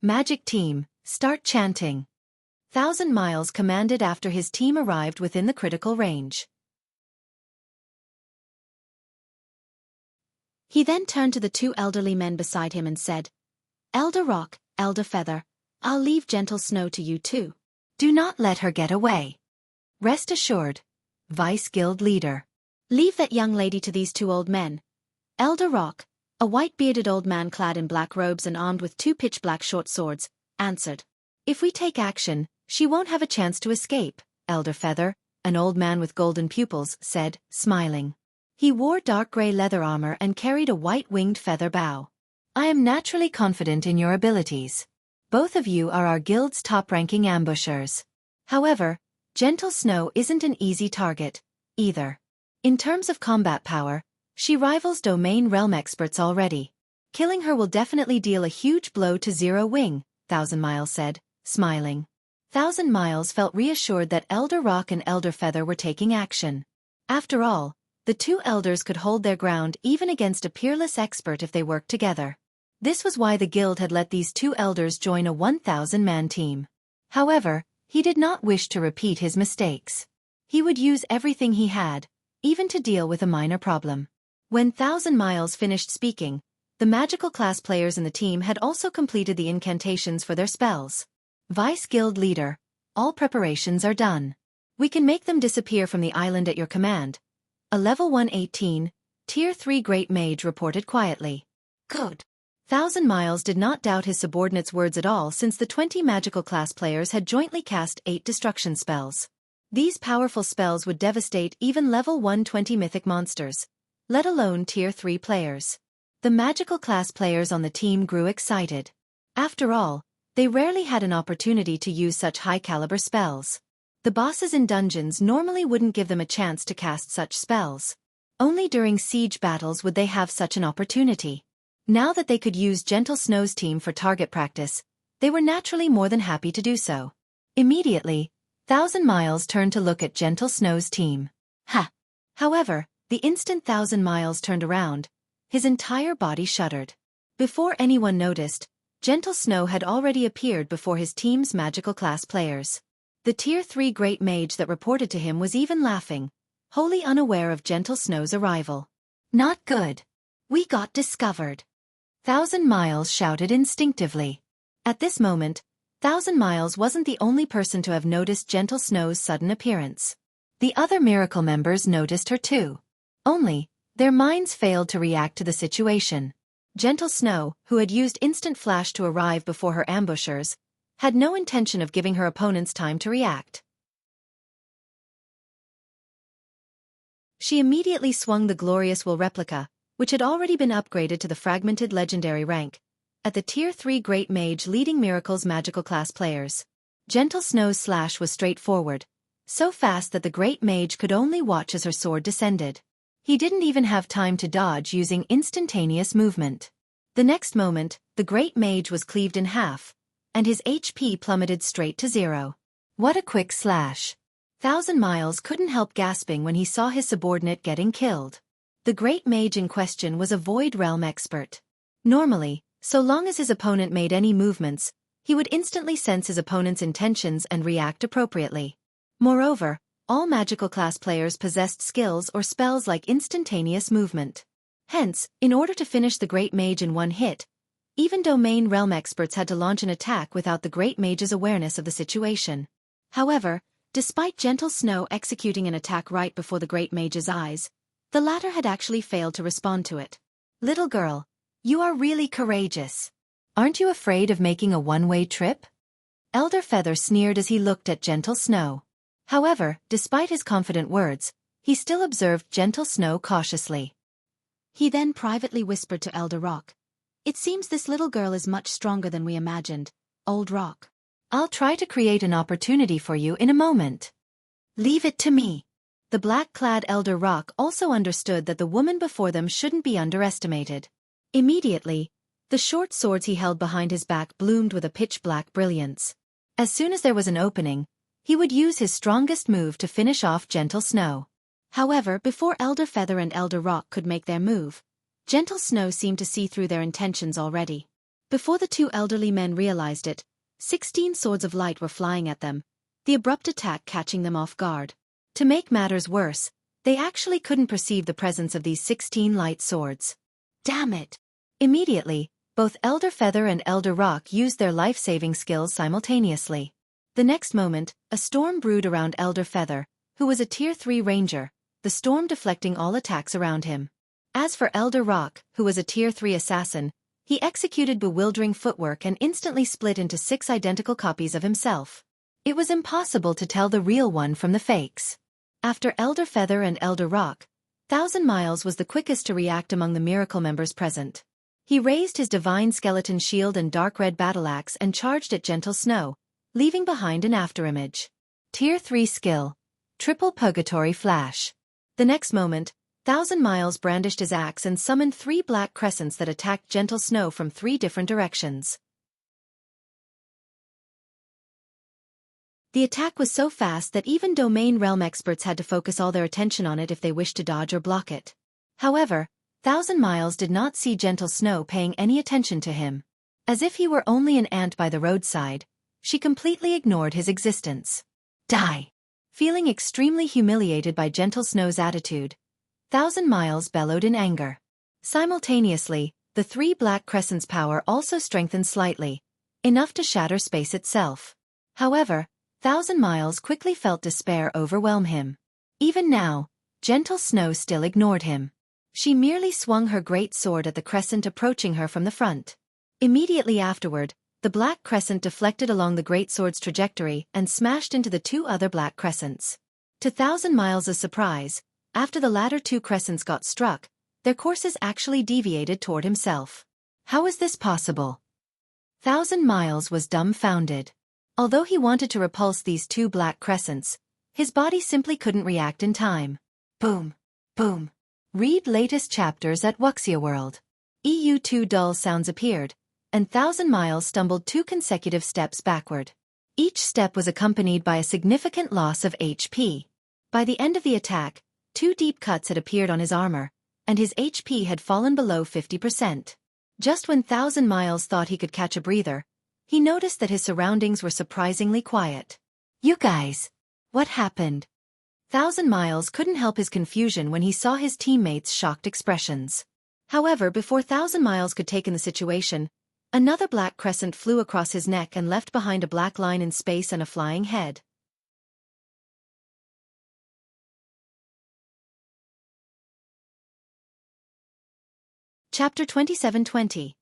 Magic Team, start chanting. 1,000 Miles commanded after his team arrived within the critical range. He then turned to the 2 elderly men beside him and said, Elder Rock, Elder Feather, I'll leave Gentle Snow to you too. Do not let her get away. Rest assured. Vice Guild Leader. Leave that young lady to these 2 old men. Elder Rock, a white-bearded old man clad in black robes and armed with 2 pitch-black short swords, answered. If we take action, she won't have a chance to escape, Elder Feather, an old man with golden pupils, said, smiling. He wore dark gray leather armor and carried a white-winged feather bow. I am naturally confident in your abilities. Both of you are our guild's top-ranking ambushers. However, Gentle Snow isn't an easy target, either. In terms of combat power, she rivals domain realm experts already. Killing her will definitely deal a huge blow to Zero Wing, 1,000 Miles said, smiling. 1,000 Miles felt reassured that Elder Rock and Elder Feather were taking action. After all, the 2 elders could hold their ground even against a peerless expert if they worked together. This was why the guild had let these 2 elders join a 1,000-man team. However, he did not wish to repeat his mistakes. He would use everything he had, even to deal with a minor problem. When 1,000 Miles finished speaking, the magical class players in the team had also completed the incantations for their spells. Vice Guild Leader, all preparations are done. We can make them disappear from the island at your command. A level 118, Tier 3 Great Mage reported quietly. Good. 1,000 Miles did not doubt his subordinate's words at all since the 20 magical class players had jointly cast 8 destruction spells. These powerful spells would devastate even level 120 mythic monsters, let alone Tier 3 players. The magical class players on the team grew excited. After all, they rarely had an opportunity to use such high-caliber spells. The bosses in dungeons normally wouldn't give them a chance to cast such spells. Only during siege battles would they have such an opportunity. Now that they could use Gentle Snow's team for target practice, they were naturally more than happy to do so. Immediately, 1,000 Miles turned to look at Gentle Snow's team. Ha! However, the instant 1,000 Miles turned around, his entire body shuddered. Before anyone noticed, Gentle Snow had already appeared before his team's magical class players. The Tier 3 Great Mage that reported to him was even laughing, wholly unaware of Gentle Snow's arrival. Not good. We got discovered. 1,000 Miles shouted instinctively. At this moment, 1,000 Miles wasn't the only person to have noticed Gentle Snow's sudden appearance. The other Miracle members noticed her too. Only, their minds failed to react to the situation. Gentle Snow, who had used Instant Flash to arrive before her ambushers, had no intention of giving her opponents time to react. She immediately swung the Glorious Will replica, which had already been upgraded to the fragmented legendary rank, at the Tier 3 Great Mage leading Miracle's magical class players. Gentle Snow's slash was straightforward, so fast that the Great Mage could only watch as her sword descended. He didn't even have time to dodge using instantaneous movement. The next moment, the Great Mage was cleaved in half, and his HP plummeted straight to 0. What a quick slash. 1,000 Miles couldn't help gasping when he saw his subordinate getting killed. The Great Mage in question was a Void Realm expert. Normally, So long as his opponent made any movements, he would instantly sense his opponent's intentions and react appropriately. Moreover, all magical class players possessed skills or spells like instantaneous movement. Hence, in order to finish the Great Mage in one hit, even domain realm experts had to launch an attack without the Great Mage's awareness of the situation. However, despite Gentle Snow executing an attack right before the Great Mage's eyes, the latter had actually failed to respond to it. Little girl, you are really courageous. Aren't you afraid of making a one-way trip? Elder Feather sneered as he looked at Gentle Snow. However, despite his confident words, he still observed Gentle Snow cautiously. He then privately whispered to Elder Rock, "It seems this little girl is much stronger than we imagined, Old Rock. I'll try to create an opportunity for you in a moment. Leave it to me." The black-clad Elder Rock also understood that the woman before them shouldn't be underestimated. Immediately, the short swords he held behind his back bloomed with a pitch-black brilliance. As soon as there was an opening, he would use his strongest move to finish off Gentle Snow. However, before Elder Feather and Elder Rock could make their move, Gentle Snow seemed to see through their intentions already. Before the two elderly men realized it, 16 swords of light were flying at them, the abrupt attack catching them off guard. To make matters worse, they actually couldn't perceive the presence of these 16 light swords. Damn it! Immediately, both Elder Feather and Elder Rock used their life-saving skills simultaneously. The next moment, a storm brewed around Elder Feather, who was a Tier 3 ranger, the storm deflecting all attacks around him. As for Elder Rock, who was a Tier 3 assassin, he executed bewildering footwork and instantly split into 6 identical copies of himself. It was impossible to tell the real one from the fakes. After Elder Feather and Elder Rock, 1,000 Miles was the quickest to react among the miracle members present. He raised his divine skeleton shield and dark red battle axe and charged at Gentle Snow, leaving behind an afterimage. Tier 3 skill. Triple Purgatory Flash. The next moment, 1,000 Miles brandished his axe and summoned 3 black crescents that attacked Gentle Snow from 3 different directions. The attack was so fast that even domain realm experts had to focus all their attention on it if they wished to dodge or block it. However, 1,000 Miles did not see Gentle Snow paying any attention to him. As if he were only an ant by the roadside, she completely ignored his existence. Die! Feeling extremely humiliated by Gentle Snow's attitude, 1,000 Miles bellowed in anger. Simultaneously, the 3 black crescents' power also strengthened slightly, enough to shatter space itself. However, 1,000 Miles quickly felt despair overwhelm him. Even now, Gentle Snow still ignored him. She merely swung her great sword at the crescent approaching her from the front. Immediately afterward, the black crescent deflected along the great sword's trajectory and smashed into the 2 other black crescents. To 1,000 Miles' surprise, after the latter 2 crescents got struck, their courses actually deviated toward himself. How is this possible? 1,000 Miles was dumbfounded. Although he wanted to repulse these 2 black crescents, his body simply couldn't react in time. Boom! Boom! Read latest chapters at Wuxia World. EU2 dull sounds appeared, and 1,000 Miles stumbled 2 consecutive steps backward. Each step was accompanied by a significant loss of HP. By the end of the attack, 2 deep cuts had appeared on his armor, and his HP had fallen below 50%. Just when 1,000 Miles thought he could catch a breather, he noticed that his surroundings were surprisingly quiet. You guys! What happened? 1,000 Miles couldn't help his confusion when he saw his teammates' shocked expressions. However, before 1,000 Miles could take in the situation, another black crescent flew across his neck and left behind a black line in space and a flying head. Chapter 2720.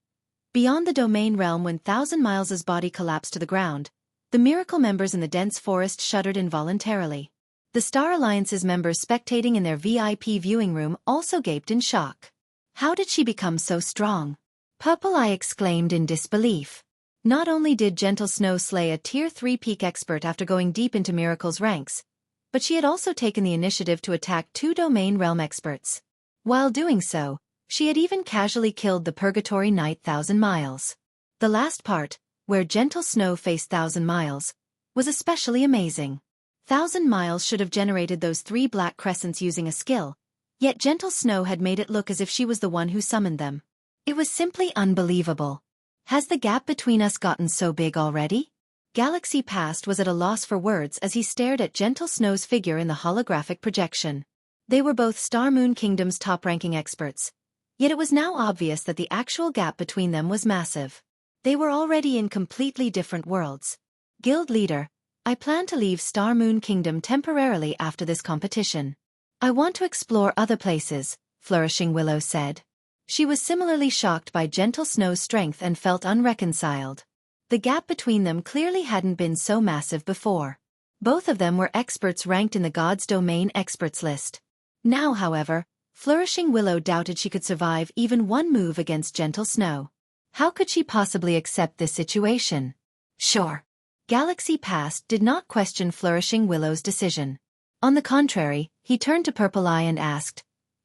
Beyond the domain realm. When 1,000 Miles' body collapsed to the ground, the miracle members in the dense forest shuddered involuntarily. The Star Alliance's members spectating in their VIP viewing room also gaped in shock. How did she become so strong? Purple Eye exclaimed in disbelief. Not only did Gentle Snow slay a Tier 3 peak expert after going deep into Miracle's ranks, but she had also taken the initiative to attack 2 domain realm experts. While doing so, she had even casually killed the Purgatory Knight 1,000 Miles. The last part, where Gentle Snow faced 1,000 Miles, was especially amazing. 1,000 Miles should have generated those 3 black crescents using a skill, yet Gentle Snow had made it look as if she was the one who summoned them. It was simply unbelievable. Has the gap between us gotten so big already? Galaxy Past was at a loss for words as he stared at Gentle Snow's figure in the holographic projection. They were both Star Moon Kingdom's top-ranking experts. Yet it was now obvious that the actual gap between them was massive. They were already in completely different worlds. Guild leader, I plan to leave Star Moon Kingdom temporarily after this competition. I want to explore other places, Flourishing Willow said. She was similarly shocked by Gentle Snow's strength and felt unreconciled. The gap between them clearly hadn't been so massive before. Both of them were experts ranked in the God's Domain experts list. Now, however, Flourishing Willow doubted she could survive even one move against Gentle Snow. How could she possibly accept this situation? Sure. Galaxy Past did not question Flourishing Willow's decision. On the contrary, he turned to Purple Eye and asked,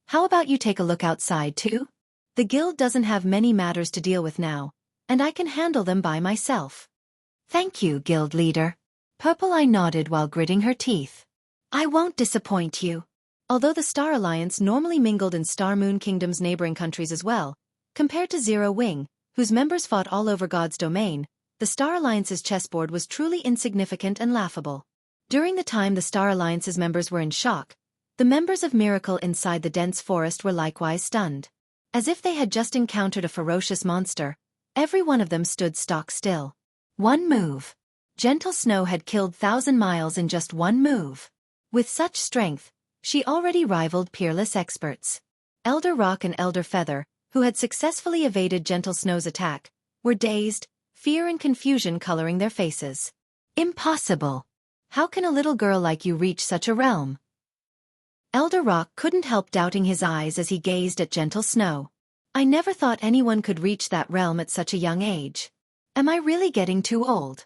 "How about you take a look outside too? The guild doesn't have many matters to deal with now, and I can handle them by myself." "Thank you, guild leader." Purple Eye nodded while gritting her teeth. "I won't disappoint you." Although the Star Alliance normally mingled in Star Moon Kingdom's neighboring countries as well, compared to Zero Wing, whose members fought all over God's Domain, the Star Alliance's chessboard was truly insignificant and laughable. During the time the Star Alliance's members were in shock, the members of Miracle inside the dense forest were likewise stunned. As if they had just encountered a ferocious monster, every one of them stood stock still. One move. Gentle Snow had killed 1,000 miles in just one move. With such strength, she already rivaled peerless experts. Elder Rock and Elder Feather, who had successfully evaded Gentle Snow's attack, were dazed, fear and confusion coloring their faces. Impossible! How can a little girl like you reach such a realm? Elder Rock couldn't help doubting his eyes as he gazed at Gentle Snow. I never thought anyone could reach that realm at such a young age. Am I really getting too old?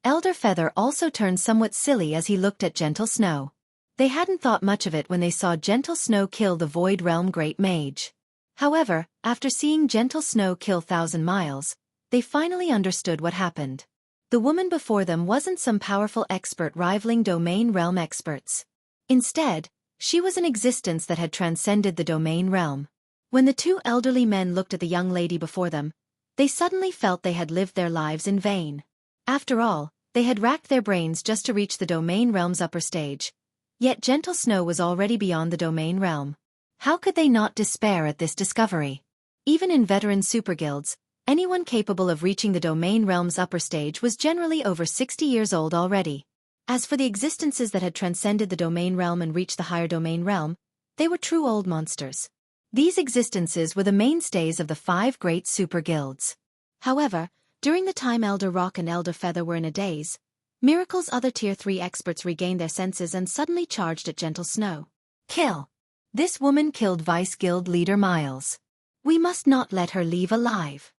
Elder Feather also turned somewhat silly as he looked at Gentle Snow. They hadn't thought much of it when they saw Gentle Snow kill the Void Realm Great Mage. However, after seeing Gentle Snow kill 1,000 miles, they finally understood what happened. The woman before them wasn't some powerful expert rivaling Domain Realm experts. Instead, she was an existence that had transcended the Domain Realm. When the two elderly men looked at the young lady before them, they suddenly felt they had lived their lives in vain. After all, they had racked their brains just to reach the Domain Realm's upper stage. Yet Gentle Snow was already beyond the Domain Realm. How could they not despair at this discovery? Even in veteran superguilds, anyone capable of reaching the Domain Realm's upper stage was generally over 60 years old already. As for the existences that had transcended the Domain Realm and reached the higher Domain Realm, they were true old monsters. These existences were the mainstays of the 5 great super guilds. However, during the time Elder Rock and Elder Feather were in a daze, Miracle's other Tier 3 experts regained their senses and suddenly charged at Gentle Snow. Kill! This woman killed Vice Guild leader Miles. We must not let her leave alive.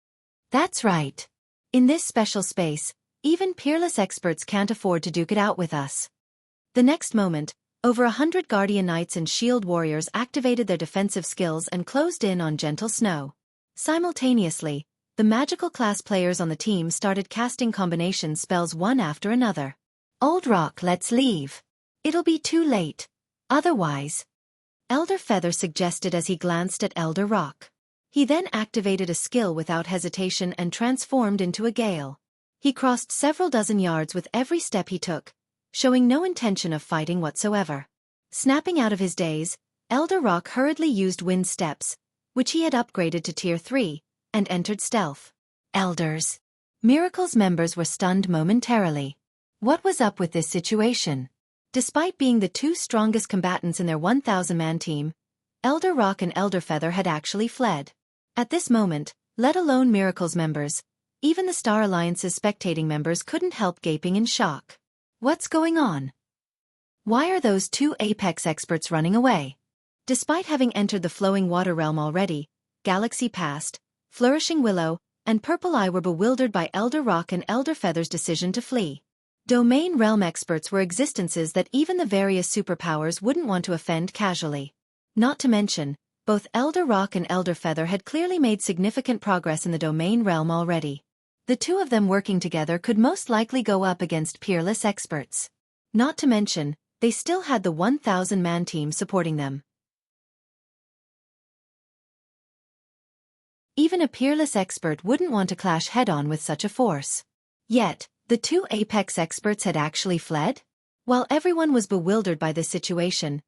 That's right. In this special space, even peerless experts can't afford to duke it out with us. The next moment, over 100 Guardian Knights and Shield Warriors activated their defensive skills and closed in on Gentle Snow. Simultaneously, the magical class players on the team started casting combination spells one after another. Old Rock, let's leave. It'll be too late. Otherwise. Elder Feather suggested as he glanced at Elder Rock. He then activated a skill without hesitation and transformed into a gale. He crossed several dozen yards with every step he took, showing no intention of fighting whatsoever. Snapping out of his daze, Elder Rock hurriedly used wind steps, which he had upgraded to Tier 3, and entered stealth. Elders. Miracle's members were stunned momentarily. What was up with this situation? Despite being the two strongest combatants in their 1,000-man team, Elder Rock and Elder Feather had actually fled. At this moment, let alone Miracle's members, even the Star Alliance's spectating members couldn't help gaping in shock. What's going on? Why are those two Apex experts running away? Despite having entered the flowing water realm already, Galaxy Past, Flourishing Willow, and Purple Eye were bewildered by Elder Rock and Elder Feather's decision to flee. Domain Realm experts were existences that even the various superpowers wouldn't want to offend casually. Not to mention, both Elder Rock and Elder Feather had clearly made significant progress in the Domain Realm already. The two of them working together could most likely go up against peerless experts. Not to mention, they still had the 1,000-man team supporting them. Even a peerless expert wouldn't want to clash head-on with such a force. Yet, the two apex experts had actually fled? While everyone was bewildered by this situation,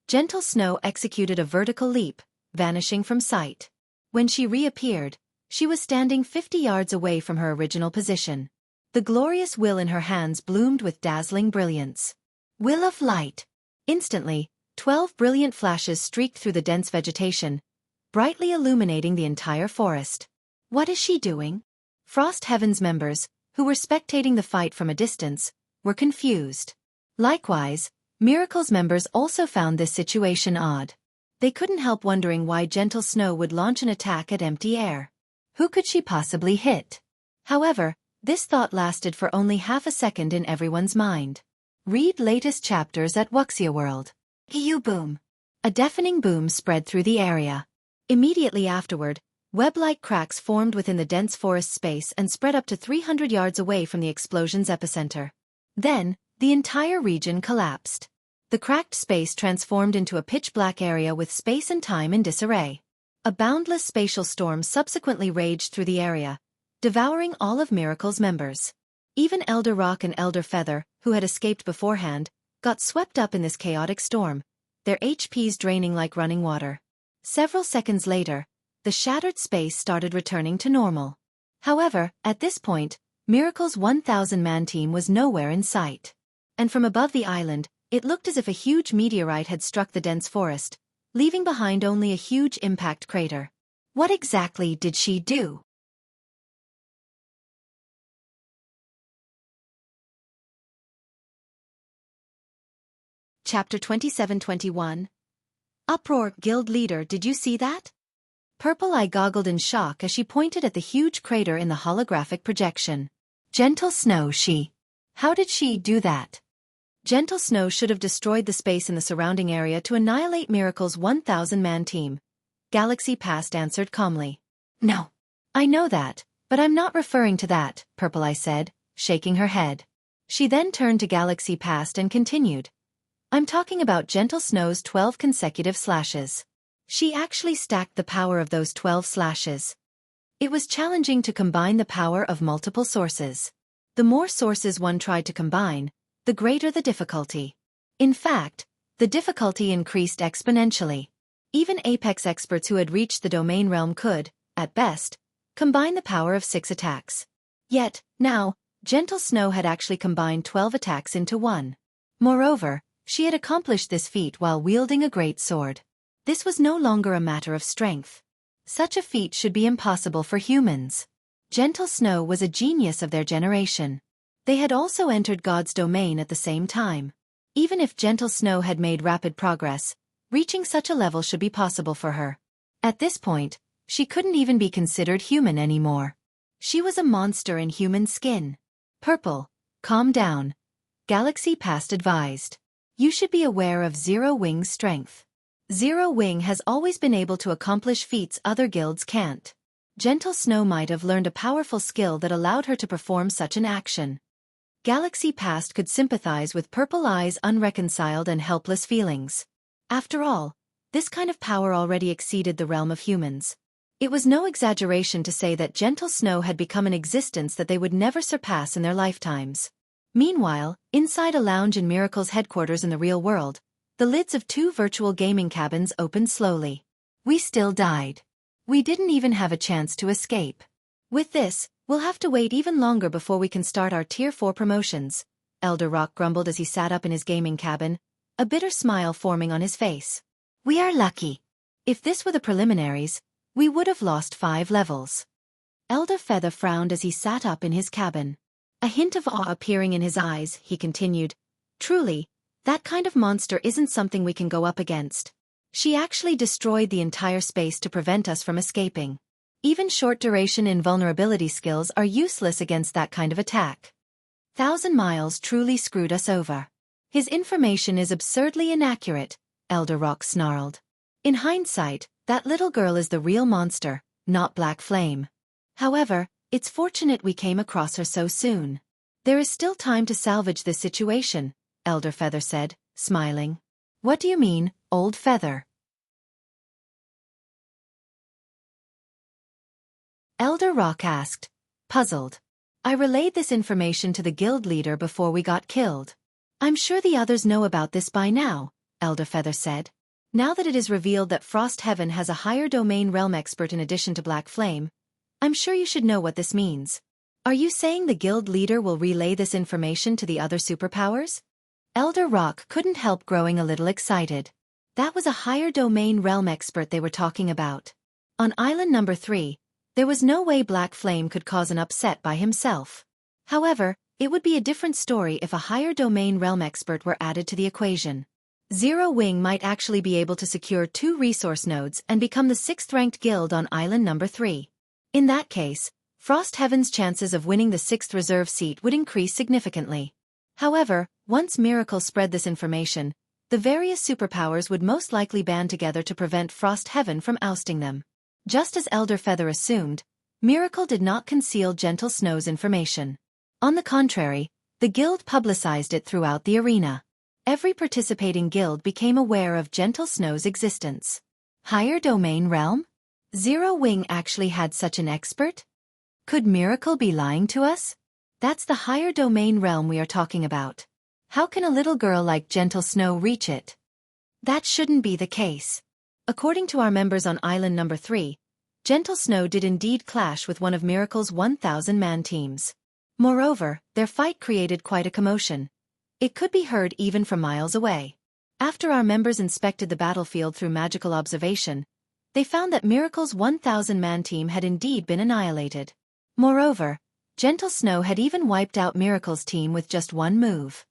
Gentle Snow executed a vertical leap, vanishing from sight. When she reappeared, she was standing 50 yards away from her original position. The glorious will in her hands bloomed with dazzling brilliance. Will of light. Instantly, 12 brilliant flashes streaked through the dense vegetation, brightly illuminating the entire forest. What is she doing? Frost Heaven's members, who were spectating the fight from a distance, were confused. Likewise, Miracle's members also found this situation odd. They couldn't help wondering why Gentle Snow would launch an attack at empty air. Who could she possibly hit? However, this thought lasted for only half a second in everyone's mind. Read latest chapters at Wuxia World. EU boom. A deafening boom spread through the area. Immediately afterward, web-like cracks formed within the dense forest space and spread up to 300 yards away from the explosion's epicenter. Then, the entire region collapsed. The cracked space transformed into a pitch-black area with space and time in disarray. A boundless spatial storm subsequently raged through the area, devouring all of Miracle's members. Even Elder Rock and Elder Feather, who had escaped beforehand, got swept up in this chaotic storm, their HPs draining like running water. Several seconds later, the shattered space started returning to normal. However, at this point, Miracle's 1,000-man team was nowhere in sight. And from above the island, it looked as if a huge meteorite had struck the dense forest, leaving behind only a huge impact crater. What exactly did she do? Chapter 27-21. Uproar. Guild leader, did you see that? Purple Eye goggled in shock as she pointed at the huge crater in the holographic projection. Gentle Snow, How did she do that? Gentle Snow should have destroyed the space in the surrounding area to annihilate Miracle's 1,000-man team. Galaxy Past answered calmly. No. I know that, but I'm not referring to that, Purple Eye said, shaking her head. She then turned to Galaxy Past and continued. I'm talking about Gentle Snow's 12 consecutive slashes. She actually stacked the power of those 12 slashes. It was challenging to combine the power of multiple sources. The more sources one tried to combine, the greater the difficulty. In fact, the difficulty increased exponentially. Even Apex experts who had reached the domain realm could, at best, combine the power of 6 attacks. Yet, now, Gentle Snow had actually combined 12 attacks into one. Moreover, she had accomplished this feat while wielding a great sword. This was no longer a matter of strength. Such a feat should be impossible for humans. Gentle Snow was a genius of their generation. They had also entered God's domain at the same time. Even if Gentle Snow had made rapid progress, reaching such a level should be possible for her. At this point, she couldn't even be considered human anymore. She was a monster in human skin. Purple, calm down. Galaxy Past advised. You should be aware of Zero Wing's strength. Zero Wing has always been able to accomplish feats other guilds can't. Gentle Snow might have learned a powerful skill that allowed her to perform such an action. Galaxy Past could sympathize with Purple Eye's unreconciled and helpless feelings. After all, this kind of power already exceeded the realm of humans. It was no exaggeration to say that Gentle Snow had become an existence that they would never surpass in their lifetimes. Meanwhile, inside a lounge in Miracle's headquarters in the real world, the lids of 2 virtual gaming cabins opened slowly. We still died. We didn't even have a chance to escape. With this, we'll have to wait even longer before we can start our Tier 4 promotions, Elder Rock grumbled as he sat up in his gaming cabin, a bitter smile forming on his face. We are lucky. If this were the preliminaries, we would have lost 5 levels. Elder Feather frowned as he sat up in his cabin. A hint of awe appearing in his eyes, he continued. Truly, that kind of monster isn't something we can go up against. She actually destroyed the entire space to prevent us from escaping. Even short-duration invulnerability skills are useless against that kind of attack. 1,000 miles truly screwed us over. His information is absurdly inaccurate, Elder Rock snarled. In hindsight, that little girl is the real monster, not Black Flame. However, it's fortunate we came across her so soon. There is still time to salvage this situation, Elder Feather said, smiling. What do you mean, Old Feather? Elder Rock asked, puzzled. I relayed this information to the guild leader before we got killed. I'm sure the others know about this by now, Elder Feather said. Now that it is revealed that Frost Heaven has a higher domain realm expert in addition to Black Flame, I'm sure you should know what this means. Are you saying the guild leader will relay this information to the other superpowers? Elder Rock couldn't help growing a little excited. That was a higher domain realm expert they were talking about. On island number 3, there was no way Black Flame could cause an upset by himself. However, it would be a different story if a higher domain realm expert were added to the equation. Zero Wing might actually be able to secure 2 resource nodes and become the 6th-ranked guild on island number 3. In that case, Frost Heaven's chances of winning the 6th reserve seat would increase significantly. However, once Miracle spread this information, the various superpowers would most likely band together to prevent Frost Heaven from ousting them. Just as Elder Feather assumed, Miracle did not conceal Gentle Snow's information. On the contrary, the guild publicized it throughout the arena. Every participating guild became aware of Gentle Snow's existence. Higher domain realm? Zero Wing actually had such an expert? Could Miracle be lying to us? That's the higher domain realm we are talking about. How can a little girl like Gentle Snow reach it? That shouldn't be the case. According to our members on island number 3, Gentle Snow did indeed clash with one of Miracle's 1,000-man teams. Moreover, their fight created quite a commotion. It could be heard even from miles away. After our members inspected the battlefield through magical observation, they found that Miracle's 1,000-man team had indeed been annihilated. Moreover, Gentle Snow had even wiped out Miracle's team with just one move.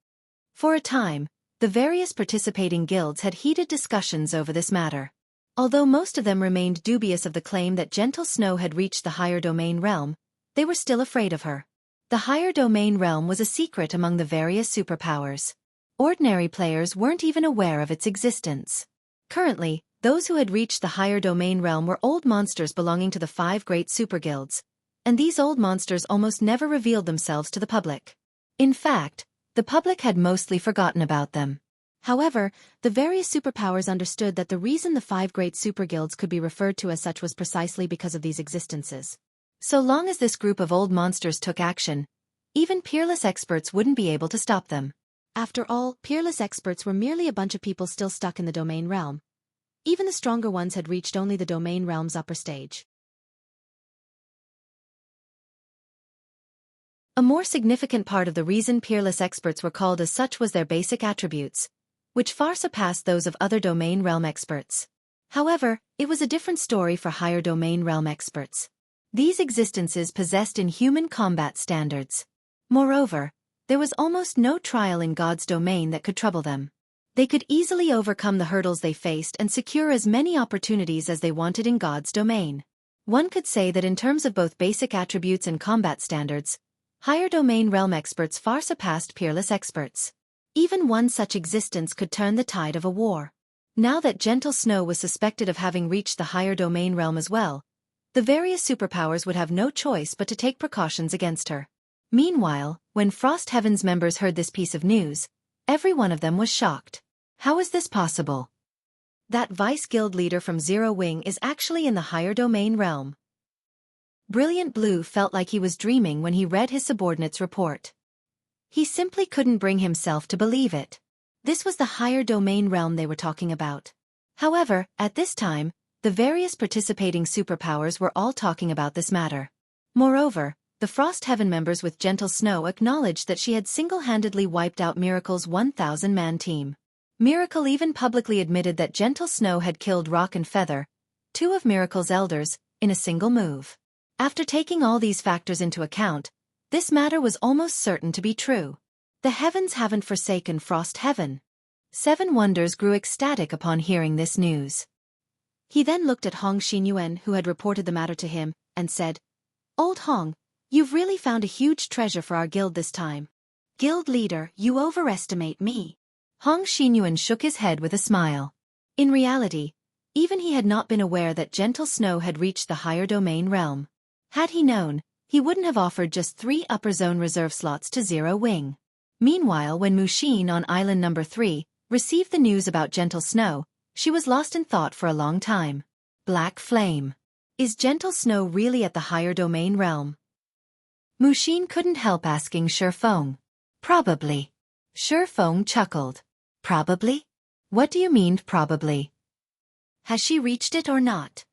For a time, the various participating guilds had heated discussions over this matter. Although most of them remained dubious of the claim that Gentle Snow had reached the higher domain realm, they were still afraid of her. The higher domain realm was a secret among the various superpowers. Ordinary players weren't even aware of its existence. Currently, those who had reached the higher domain realm were old monsters belonging to the 5 great superguilds, and these old monsters almost never revealed themselves to the public. In fact, the public had mostly forgotten about them. However, the various superpowers understood that the reason the 5 great superguilds could be referred to as such was precisely because of these existences. So long as this group of old monsters took action, even peerless experts wouldn't be able to stop them. After all, peerless experts were merely a bunch of people still stuck in the domain realm. Even the stronger ones had reached only the domain realm's upper stage. A more significant part of the reason peerless experts were called as such was their basic attributes, which far surpassed those of other domain realm experts. However, it was a different story for higher domain realm experts. These existences possessed inhuman combat standards. Moreover, there was almost no trial in God's domain that could trouble them. They could easily overcome the hurdles they faced and secure as many opportunities as they wanted in God's domain. One could say that in terms of both basic attributes and combat standards, higher domain realm experts far surpassed peerless experts. Even one such existence could turn the tide of a war. Now that Gentle Snow was suspected of having reached the higher domain realm as well, the various superpowers would have no choice but to take precautions against her. Meanwhile, when Frost Heaven's members heard this piece of news, every one of them was shocked. How is this possible? That vice guild leader from Zero Wing is actually in the higher domain realm. Brilliant Blue felt like he was dreaming when he read his subordinate's report. He simply couldn't bring himself to believe it. This was the higher domain realm they were talking about. However, at this time, the various participating superpowers were all talking about this matter. Moreover, the Frost Heaven members with Gentle Snow acknowledged that she had single-handedly wiped out Miracle's 1,000-man team. Miracle even publicly admitted that Gentle Snow had killed Rock and Feather, 2 of Miracle's elders, in a single move. After taking all these factors into account, this matter was almost certain to be true. The heavens haven't forsaken Frost Heaven. 7 Wonders grew ecstatic upon hearing this news. He then looked at Hong Xinyuan, who had reported the matter to him, and said, "Old Hong, you've really found a huge treasure for our guild this time. Guild leader, you overestimate me." Hong Xinyuan shook his head with a smile. In reality, even he had not been aware that Gentle Snow had reached the higher domain realm. Had he known, he wouldn't have offered just 3 upper zone reserve slots to Zero Wing. Meanwhile, when Mushin on island number 3 received the news about Gentle Snow, she was lost in thought for a long time. Black Flame. Is gentle snow really at the higher domain realm? Mushin couldn't help asking Xuefeng. Probably. Xuefeng chuckled. Probably? What do you mean, probably? Has she reached it or not?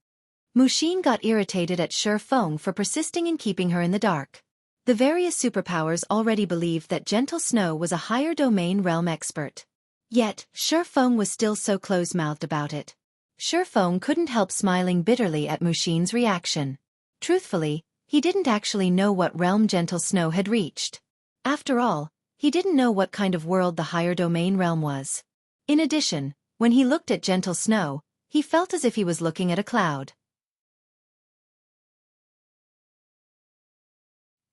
Mushin got irritated at Xuefeng for persisting in keeping her in the dark. The various superpowers already believed that gentle snow was a higher domain realm expert. Yet, Xuefeng was still so close-mouthed about it. Xuefeng couldn't help smiling bitterly at Mushin's reaction. Truthfully, he didn't actually know what realm gentle snow had reached. After all, he didn't know what kind of world the higher domain realm was. In addition, when he looked at gentle snow, he felt as if he was looking at a cloud.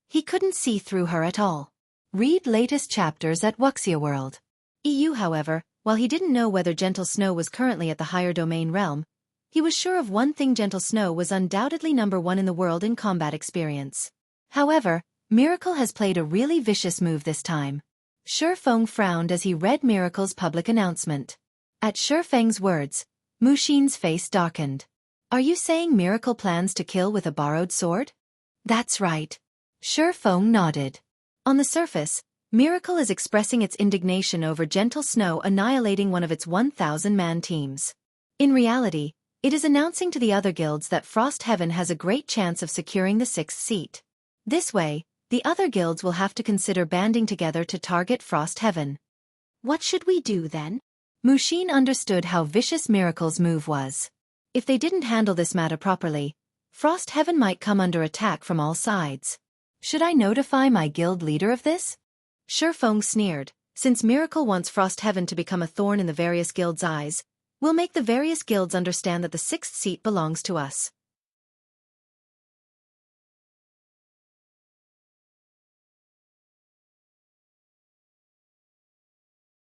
He couldn't see through her at all. Read latest chapters at Wuxia World. EU. However, while he didn't know whether gentle snow was currently at the higher domain realm, he was sure of one thing: gentle snow was undoubtedly #1 in the world in combat experience. However, Miracle has played a really vicious move this time. Xuefeng frowned as he read Miracle's public announcement. At Xuefeng's words, Mushin's face darkened. Are you saying Miracle plans to kill with a borrowed sword? That's right. Xuefeng nodded. On the surface, Miracle is expressing its indignation over gentle snow annihilating one of its 1,000-man teams. In reality, it is announcing to the other guilds that Frost Heaven has a great chance of securing the 6th seat. This way, the other guilds will have to consider banding together to target Frost Heaven. What should we do then? Mushin understood how vicious Miracle's move was. If they didn't handle this matter properly, Frost Heaven might come under attack from all sides. Should I notify my guild leader of this? Xuefeng sneered. Since Miracle wants Frost Heaven to become a thorn in the various guilds' eyes, we'll make the various guilds understand that the 6th seat belongs to us.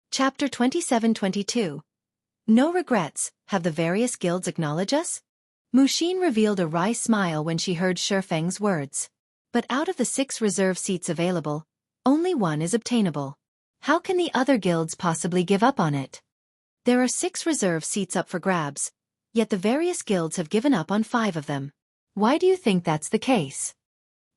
Chapter 27-22. No regrets. Have the various guilds acknowledged us? Mushin revealed a wry smile when she heard Xuefeng's words. But out of the 6 reserve seats available, only 1 is obtainable. How can the other guilds possibly give up on it? There are 6 reserve seats up for grabs, yet the various guilds have given up on 5 of them. Why do you think that's the case?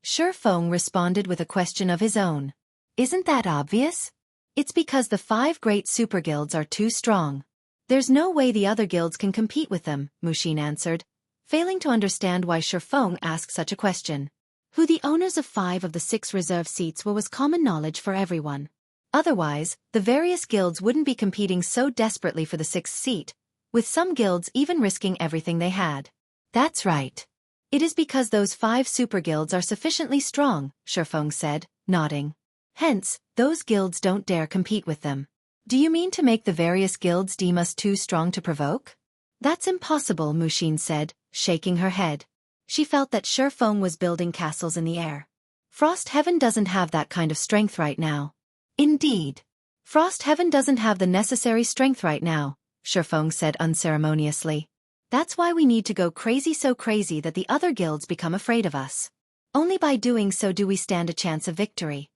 Xuefeng responded with a question of his own. Isn't that obvious? It's because the 5 great super guilds are too strong. There's no way the other guilds can compete with them, Mushin answered, failing to understand why Xuefeng asked such a question. Who the owners of 5 of the 6 reserve seats were was common knowledge for everyone. Otherwise, the various guilds wouldn't be competing so desperately for the 6th seat, with some guilds even risking everything they had. That's right. It is because those 5 super guilds are sufficiently strong, Xuefeng said, nodding. Hence, those guilds don't dare compete with them. Do you mean to make the various guilds deem us too strong to provoke? That's impossible, Mushin said, shaking her head. She felt that Xuefeng was building castles in the air. Frost Heaven doesn't have that kind of strength right now. Indeed. Frost Heaven doesn't have the necessary strength right now, Xuefeng said unceremoniously. That's why we need to go crazy, so crazy that the other guilds become afraid of us. Only by doing so do we stand a chance of victory.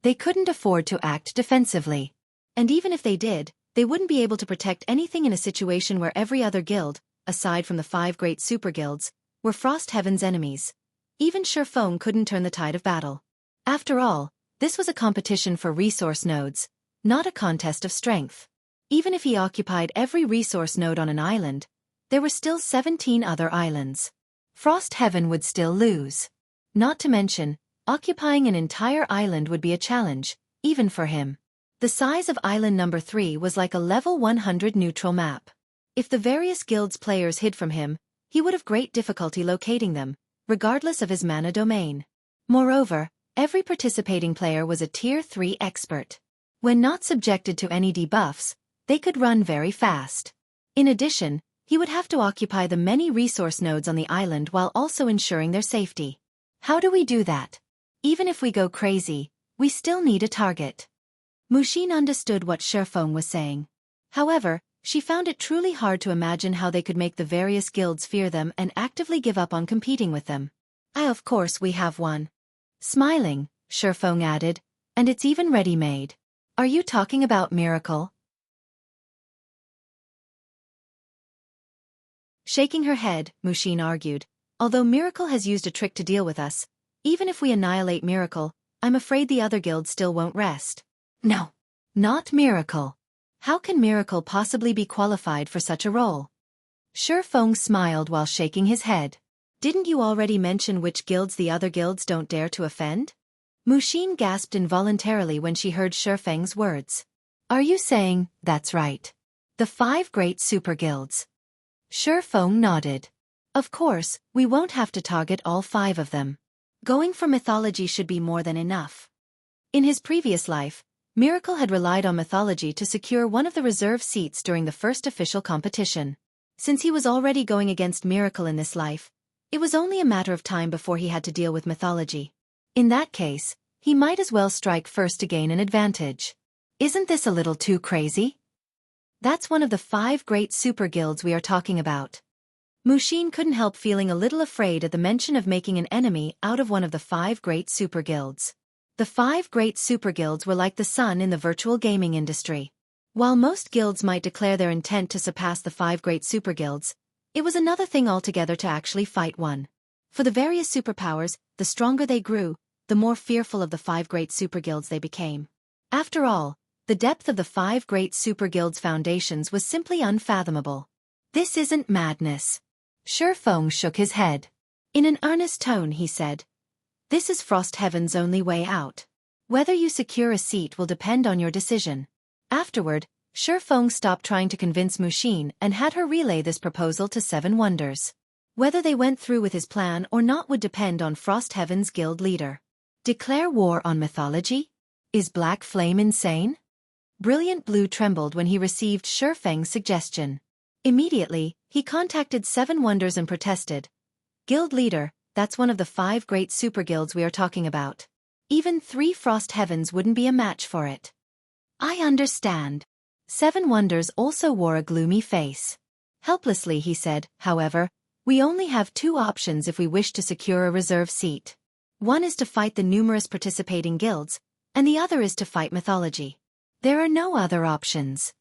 They couldn't afford to act defensively. And even if they did, they wouldn't be able to protect anything in a situation where every other guild, aside from the 5 great super guilds, were Frost Heaven's enemies. Even Xuefeng couldn't turn the tide of battle. After all, this was a competition for resource nodes, not a contest of strength. Even if he occupied every resource node on an island, there were still 17 other islands. Frost Heaven would still lose. Not to mention, occupying an entire island would be a challenge, even for him. The size of island number 3 was like a level 100 neutral map. If the various guilds' players hid from him, he would have great difficulty locating them, regardless of his mana domain. Moreover, every participating player was a Tier 3 expert. When not subjected to any debuffs, they could run very fast. In addition, he would have to occupy the many resource nodes on the island while also ensuring their safety. How do we do that? Even if we go crazy, we still need a target. Mushin understood what Xuefeng was saying. However, she found it truly hard to imagine how they could make the various guilds fear them and actively give up on competing with them. Of course we have one. Smiling, Xuefeng added, and it's even ready-made. Are you talking about Miracle? Shaking her head, Mushin argued, Although Miracle has used a trick to deal with us, even if we annihilate Miracle, I'm afraid the other guilds still won't rest. No. Not Miracle. How can Miracle possibly be qualified for such a role? Xueqi smiled while shaking his head. Didn't you already mention which guilds the other guilds don't dare to offend? Muxin gasped involuntarily when she heard Xueqi's words. Are you saying, that's right? The 5 great super guilds? Xueqi nodded. Of course, we won't have to target all 5 of them. Going for mythology should be more than enough. In his previous life, Miracle had relied on mythology to secure one of the reserve seats during the first official competition. Since he was already going against Miracle in this life, it was only a matter of time before he had to deal with mythology. In that case, he might as well strike first to gain an advantage. Isn't this a little too crazy? That's one of the 5 great super guilds we are talking about. Muxin couldn't help feeling a little afraid at the mention of making an enemy out of one of the 5 great super guilds. The 5 great super guilds were like the sun in the virtual gaming industry. While most guilds might declare their intent to surpass the 5 great super guilds, it was another thing altogether to actually fight one. For the various superpowers, the stronger they grew, the more fearful of the 5 great super guilds they became. After all, the depth of the 5 great super guilds' foundations was simply unfathomable. This isn't madness. Xueqi shook his head. In an earnest tone he said, this is Frost Heaven's only way out. Whether you secure a seat will depend on your decision. Afterward, Xueqi stopped trying to convince Muxin and had her relay this proposal to 7 Wonders. Whether they went through with his plan or not would depend on Frost Heaven's guild leader. Declare war on mythology? Is Black Flame insane? Brilliant Blue trembled when he received Xueqi's suggestion. Immediately, he contacted 7 Wonders and protested. Guild leader, that's one of the 5 great super guilds we are talking about. Even 3 Frost Heavens wouldn't be a match for it. I understand. 7 Wonders also wore a gloomy face. Helplessly he said, however, we only have 2 options if we wish to secure a reserve seat. One is to fight the numerous participating guilds, and the other is to fight mythology. There are no other options.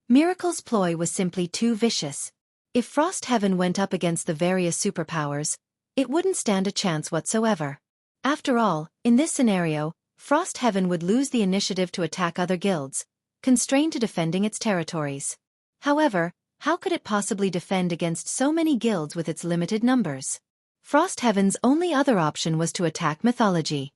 Miracle's ploy was simply too vicious. If Frost Heaven went up against the various superpowers, it wouldn't stand a chance whatsoever. After all, in this scenario, Frost Heaven would lose the initiative to attack other guilds, constrained to defending its territories. However, how could it possibly defend against so many guilds with its limited numbers? Frost Heaven's only other option was to attack mythology.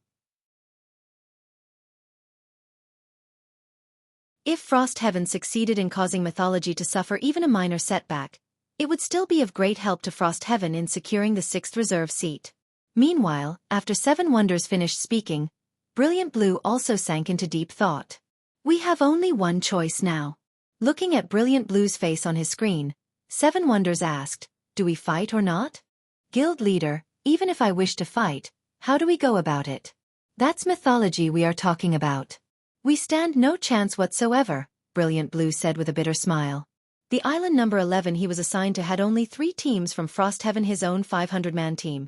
If Frost Heaven succeeded in causing mythology to suffer even a minor setback, it would still be of great help to Frost Heaven in securing the 6th reserve seat. Meanwhile, after 7 Wonders finished speaking, Brilliant Blue also sank into deep thought. We have only one choice now. Looking at Brilliant Blue's face on his screen, 7 Wonders asked, do we fight or not? Guild leader, even if I wish to fight, how do we go about it? That's mythology we are talking about. We stand no chance whatsoever, Brilliant Blue said with a bitter smile. The island number 11 he was assigned to had only 3 teams from Frost Heaven, his own 500-man team,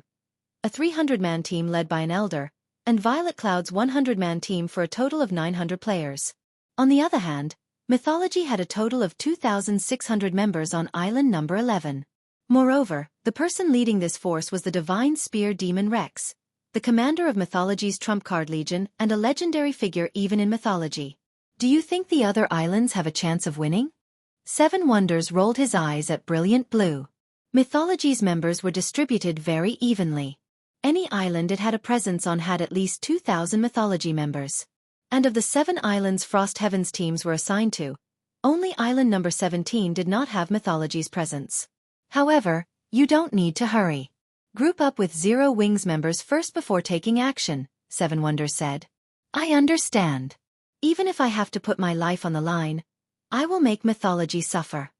a 300-man team led by an elder, and Violet Cloud's 100-man team for a total of 900 players. On the other hand, mythology had a total of 2,600 members on island number 11. Moreover, the person leading this force was the Divine Spear Demon Rex, the commander of mythology's trump card legion and a legendary figure even in mythology. Do you think the other islands have a chance of winning? 7 Wonders rolled his eyes at Brilliant Blue. Mythology's members were distributed very evenly. Any island it had a presence on had at least 2,000 mythology members. And of the 7 islands Frost Heaven's teams were assigned to, only island number 17 did not have mythology's presence. However, you don't need to hurry. Group up with Zero Wings members first before taking action, 7 Wonders said. I understand. Even if I have to put my life on the line, I will make mythology suffer.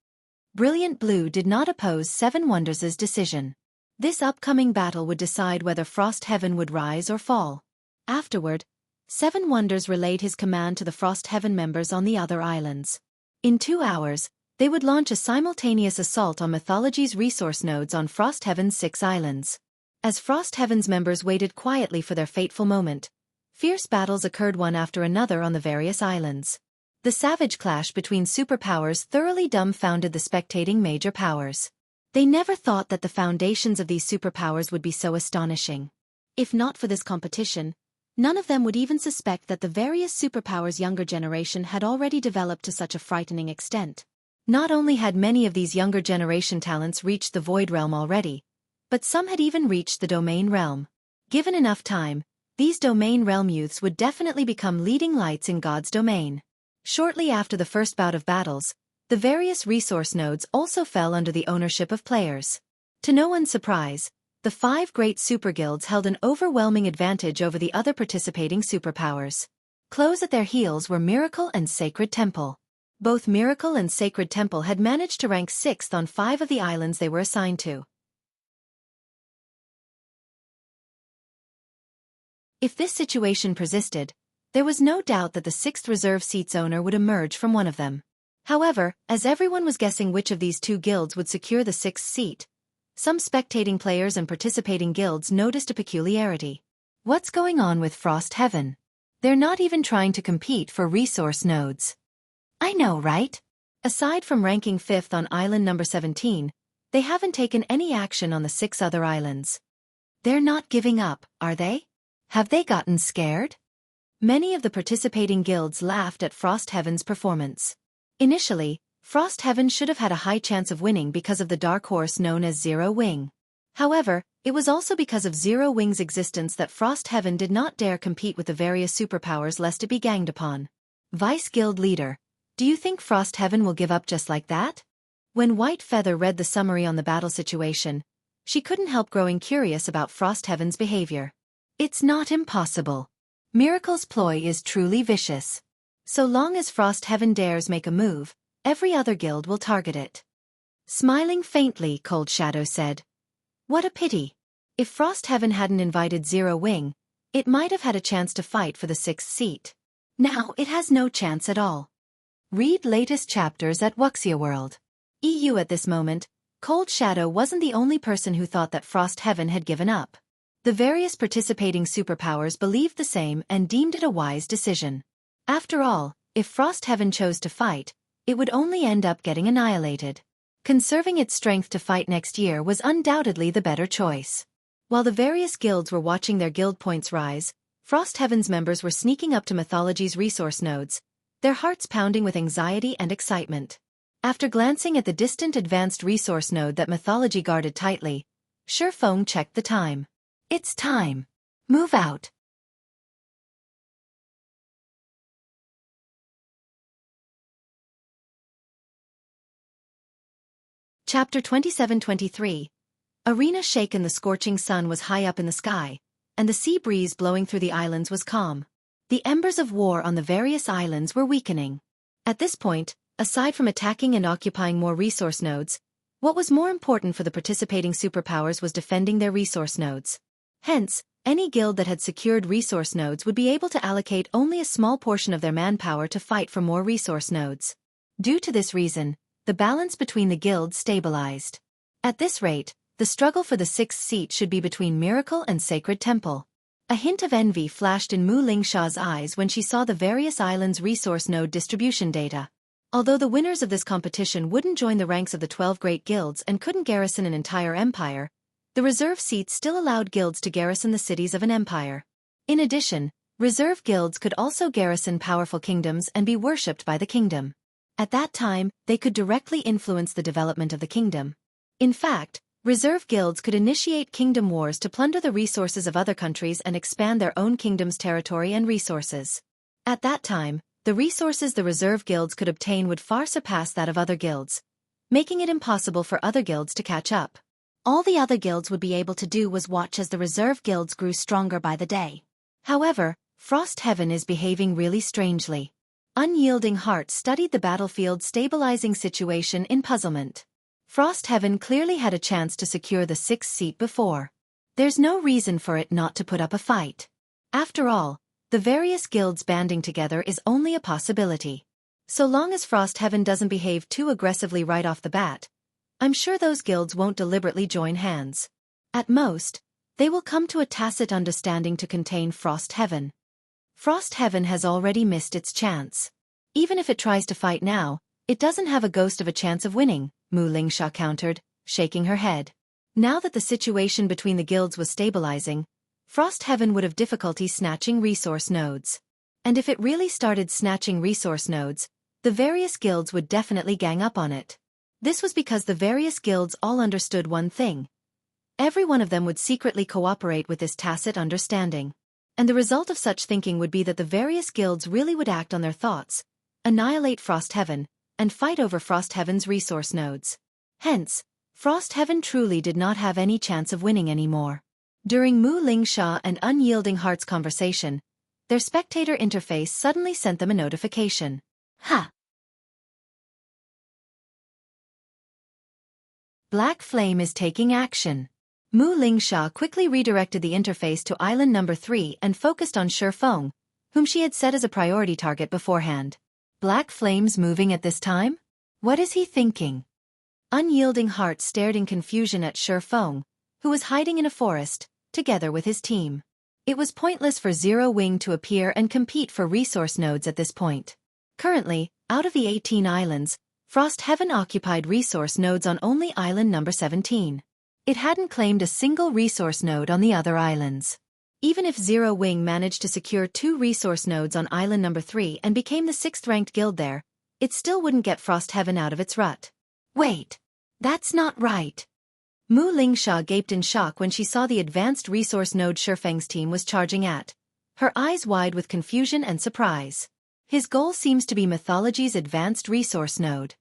Brilliant Blue did not oppose 7 Wonders' decision. This upcoming battle would decide whether Frost Heaven would rise or fall. Afterward, 7 Wonders relayed his command to the Frost Heaven members on the other islands. In 2 hours, they would launch a simultaneous assault on mythology's resource nodes on Frost Heaven's 6 islands. As Frost Heaven's members waited quietly for their fateful moment, fierce battles occurred one after another on the various islands. The savage clash between superpowers thoroughly dumbfounded the spectating major powers. They never thought that the foundations of these superpowers would be so astonishing. If not for this competition, none of them would even suspect that the various superpowers younger generation had already developed to such a frightening extent. Not only had many of these younger generation talents reached the Void Realm already, but some had even reached the Domain Realm. Given enough time, these Domain Realm youths would definitely become leading lights in God's domain. Shortly after the first bout of battles, the various resource nodes also fell under the ownership of players. To no one's surprise, the 5 great super guilds held an overwhelming advantage over the other participating superpowers. Close at their heels were Miracle and Sacred Temple. Both Miracle and Sacred Temple had managed to rank 6th on 5 of the islands they were assigned to. If this situation persisted, there was no doubt that the 6th reserve seat's owner would emerge from one of them. However, as everyone was guessing which of these 2 guilds would secure the 6th seat, some spectating players and participating guilds noticed a peculiarity. What's going on with Frost Heaven? They're not even trying to compete for resource nodes. I know, right? Aside from ranking 5th on island number 17, they haven't taken any action on the 6 other islands. They're not giving up, are they? Have they gotten scared? Many of the participating guilds laughed at Frost Heaven's performance. Initially, Frost Heaven should have had a high chance of winning because of the dark horse known as Zero Wing. However, it was also because of Zero Wing's existence that Frost Heaven did not dare compete with the various superpowers lest it be ganged upon. Vice Guild Leader, do you think Frost Heaven will give up just like that? When White Feather read the summary on the battle situation, she couldn't help growing curious about Frost Heaven's behavior. It's not impossible. Miracle's ploy is truly vicious. So long as Frost Heaven dares make a move, every other guild will target it. Smiling faintly, Cold Shadow said. What a pity. If Frost Heaven hadn't invited Zero Wing, it might have had a chance to fight for the 6th seat. Now it has no chance at all. Read latest chapters at Wuxia World. EU. At this moment, Cold Shadow wasn't the only person who thought that Frost Heaven had given up. The various participating superpowers believed the same and deemed it a wise decision. After all, if Frost Heaven chose to fight, it would only end up getting annihilated. Conserving its strength to fight next year was undoubtedly the better choice. While the various guilds were watching their guild points rise, Frost Heaven's members were sneaking up to Mythology's resource nodes, their hearts pounding with anxiety and excitement. After glancing at the distant advanced resource node that Mythology guarded tightly, Xueqi checked the time. It's time. Move out. Chapter 27-23. Arena shaken. The scorching sun was high up in the sky, and the sea breeze blowing through the islands was calm. The embers of war on the various islands were weakening. At this point, aside from attacking and occupying more resource nodes, what was more important for the participating superpowers was defending their resource nodes. Hence, any guild that had secured resource nodes would be able to allocate only a small portion of their manpower to fight for more resource nodes. Due to this reason, the balance between the guilds stabilized. At this rate, the struggle for the 6th seat should be between Miracle and Sacred Temple. A hint of envy flashed in Mu Lingsha's eyes when she saw the various islands' resource node distribution data. Although the winners of this competition wouldn't join the ranks of the 12 great guilds and couldn't garrison an entire empire, the reserve seats still allowed guilds to garrison the cities of an empire. In addition, reserve guilds could also garrison powerful kingdoms and be worshipped by the kingdom. At that time, they could directly influence the development of the kingdom. In fact, reserve guilds could initiate kingdom wars to plunder the resources of other countries and expand their own kingdom's territory and resources. At that time, the resources the reserve guilds could obtain would far surpass that of other guilds, making it impossible for other guilds to catch up. All the other guilds would be able to do was watch as the reserve guilds grew stronger by the day. However, Frost Heaven is behaving really strangely. Unyielding Heart studied the battlefield's stabilizing situation in puzzlement. Frost Heaven clearly had a chance to secure the 6th seat before. There's no reason for it not to put up a fight. After all, the various guilds banding together is only a possibility. So long as Frost Heaven doesn't behave too aggressively right off the bat, I'm sure those guilds won't deliberately join hands. At most, they will come to a tacit understanding to contain Frost Heaven. Frost Heaven has already missed its chance. Even if it tries to fight now, it doesn't have a ghost of a chance of winning, Mu Lingsha countered, shaking her head. Now that the situation between the guilds was stabilizing, Frost Heaven would have difficulty snatching resource nodes. And if it really started snatching resource nodes, the various guilds would definitely gang up on it. This was because the various guilds all understood one thing. Every one of them would secretly cooperate with this tacit understanding. And the result of such thinking would be that the various guilds really would act on their thoughts, annihilate Frost Heaven, and fight over Frost Heaven's resource nodes. Hence, Frost Heaven truly did not have any chance of winning anymore. During Mu Lingsha and Unyielding Heart's conversation, their spectator interface suddenly sent them a notification. Ha! Black Flame is taking action. Mu Lingsha quickly redirected the interface to Island number 3 and focused on Xueqi, whom she had set as a priority target beforehand. Black Flame's moving at this time? What is he thinking? Unyielding Heart stared in confusion at Xueqi, who was hiding in a forest, together with his team. It was pointless for Zero Wing to appear and compete for resource nodes at this point. Currently, out of the 18 islands, Frost Heaven occupied resource nodes on only island number 17. It hadn't claimed a single resource node on the other islands. Even if Zero Wing managed to secure 2 resource nodes on island number 3 and became the 6th-ranked guild there, it still wouldn't get Frost Heaven out of its rut. Wait! That's not right! Mu Lingsha gaped in shock when she saw the advanced resource node Xueqi's team was charging at, her eyes wide with confusion and surprise. His goal seems to be Mythology's advanced resource node.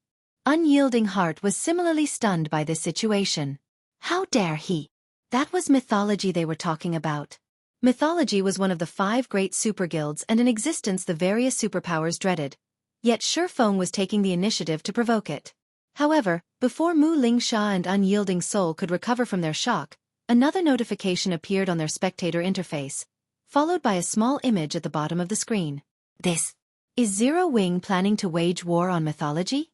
Unyielding Heart was similarly stunned by this situation. How dare he? That was Mythology they were talking about. Mythology was one of the 5 great super guilds and in existence the various superpowers dreaded. Yet Xueqi was taking the initiative to provoke it. However, before Mu Lingsha and Unyielding Soul could recover from their shock, another notification appeared on their spectator interface, followed by a small image at the bottom of the screen. This. Is Zero Wing planning to wage war on Mythology?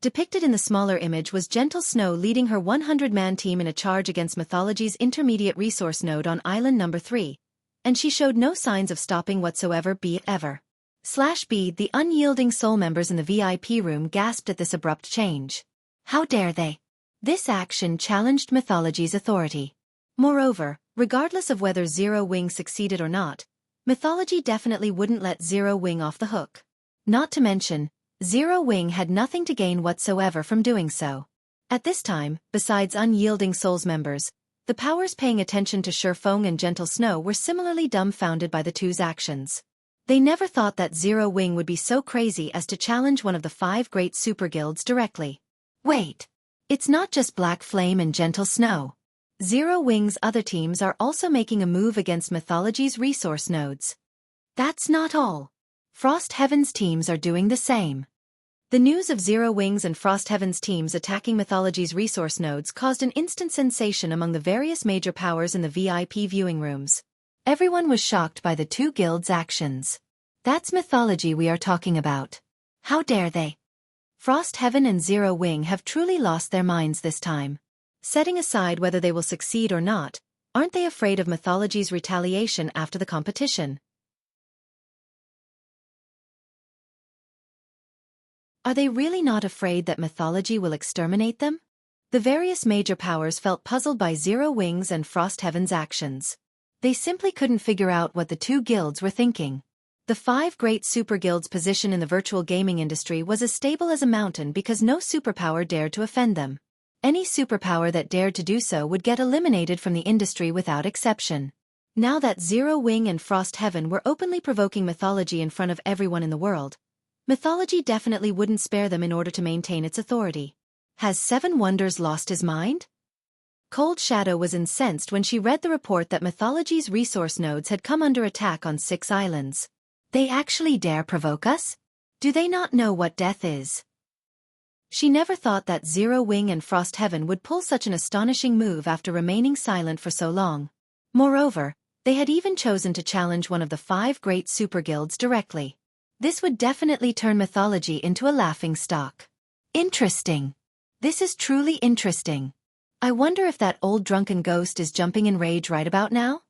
Depicted in the smaller image was Gentle Snow leading her 100-man team in a charge against Mythology's intermediate resource node on island number 3, and she showed no signs of stopping whatsoever, be it ever. /B The Unyielding Soul members in the VIP room gasped at this abrupt change. How dare they? This action challenged Mythology's authority. Moreover, regardless of whether Zero Wing succeeded or not, Mythology definitely wouldn't let Zero Wing off the hook. Not to mention, Zero Wing had nothing to gain whatsoever from doing so. At this time, besides Unyielding Soul's members, the powers paying attention to Xueqi and Gentle Snow were similarly dumbfounded by the two's actions. They never thought that Zero Wing would be so crazy as to challenge one of the 5 great super guilds directly. Wait! It's not just Black Flame and Gentle Snow. Zero Wing's other teams are also making a move against Mythology's resource nodes. That's not all. Frost Heaven's teams are doing the same. The news of Zero Wing's and Frost Heaven's teams attacking Mythology's resource nodes caused an instant sensation among the various major powers in the VIP viewing rooms. Everyone was shocked by the 2 guilds' actions. That's Mythology we are talking about. How dare they? Frost Heaven and Zero Wing have truly lost their minds this time. Setting aside whether they will succeed or not, aren't they afraid of Mythology's retaliation after the competition? Are they really not afraid that Mythology will exterminate them? The various major powers felt puzzled by Zero Wing's and Frost Heaven's actions. They simply couldn't figure out what the 2 guilds were thinking. The 5 great super guilds' position in the virtual gaming industry was as stable as a mountain because no superpower dared to offend them. Any superpower that dared to do so would get eliminated from the industry without exception. Now that Zero Wing and Frost Heaven were openly provoking Mythology in front of everyone in the world, Mythology definitely wouldn't spare them in order to maintain its authority. Has Seven Wonders lost his mind? Cold Shadow was incensed when she read the report that Mythology's resource nodes had come under attack on 6 islands. They actually dare provoke us? Do they not know what death is? She never thought that Zero Wing and Frost Heaven would pull such an astonishing move after remaining silent for so long. Moreover, they had even chosen to challenge one of the 5 great super guilds directly. This would definitely turn Mythology into a laughingstock. Interesting. This is truly interesting. I wonder if that old drunken ghost is jumping in rage right about now?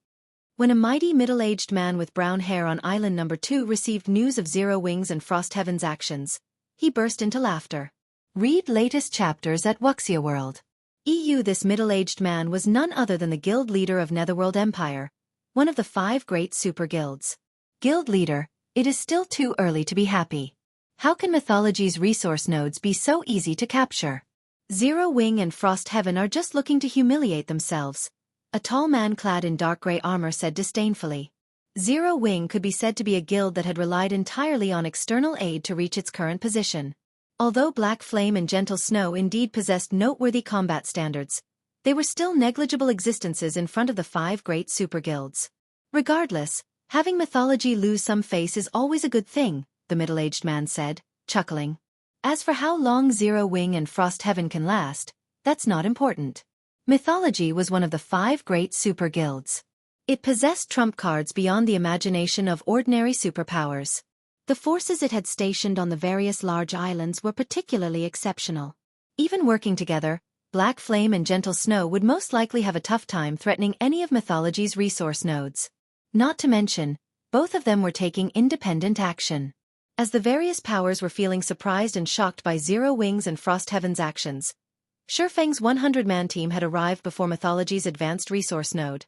When a mighty middle-aged man with brown hair on island number 2 received news of Zero Wing's and Frost Heaven's actions, he burst into laughter. Read latest chapters at Wuxia World. This middle-aged man was none other than the guild leader of Netherworld Empire, one of the 5 great super guilds. Guild leader, it is still too early to be happy. How can mythology's resource nodes be so easy to capture? Zero Wing and Frost Heaven are just looking to humiliate themselves, a tall man clad in dark gray armor said disdainfully. Zero Wing could be said to be a guild that had relied entirely on external aid to reach its current position. Although Black Flame and Gentle Snow indeed possessed noteworthy combat standards, they were still negligible existences in front of the 5 great super guilds. Regardless, having mythology lose some face is always a good thing, the middle-aged man said, chuckling. As for how long Zero Wing and Frost Heaven can last, that's not important. Mythology was one of the 5 great super guilds. It possessed trump cards beyond the imagination of ordinary superpowers. The forces it had stationed on the various large islands were particularly exceptional. Even working together, Black Flame and Gentle Snow would most likely have a tough time threatening any of mythology's resource nodes. Not to mention, both of them were taking independent action. As the various powers were feeling surprised and shocked by Zero Wings and Frost Heaven's actions, Xueqi's 100-man team had arrived before mythology's advanced resource node.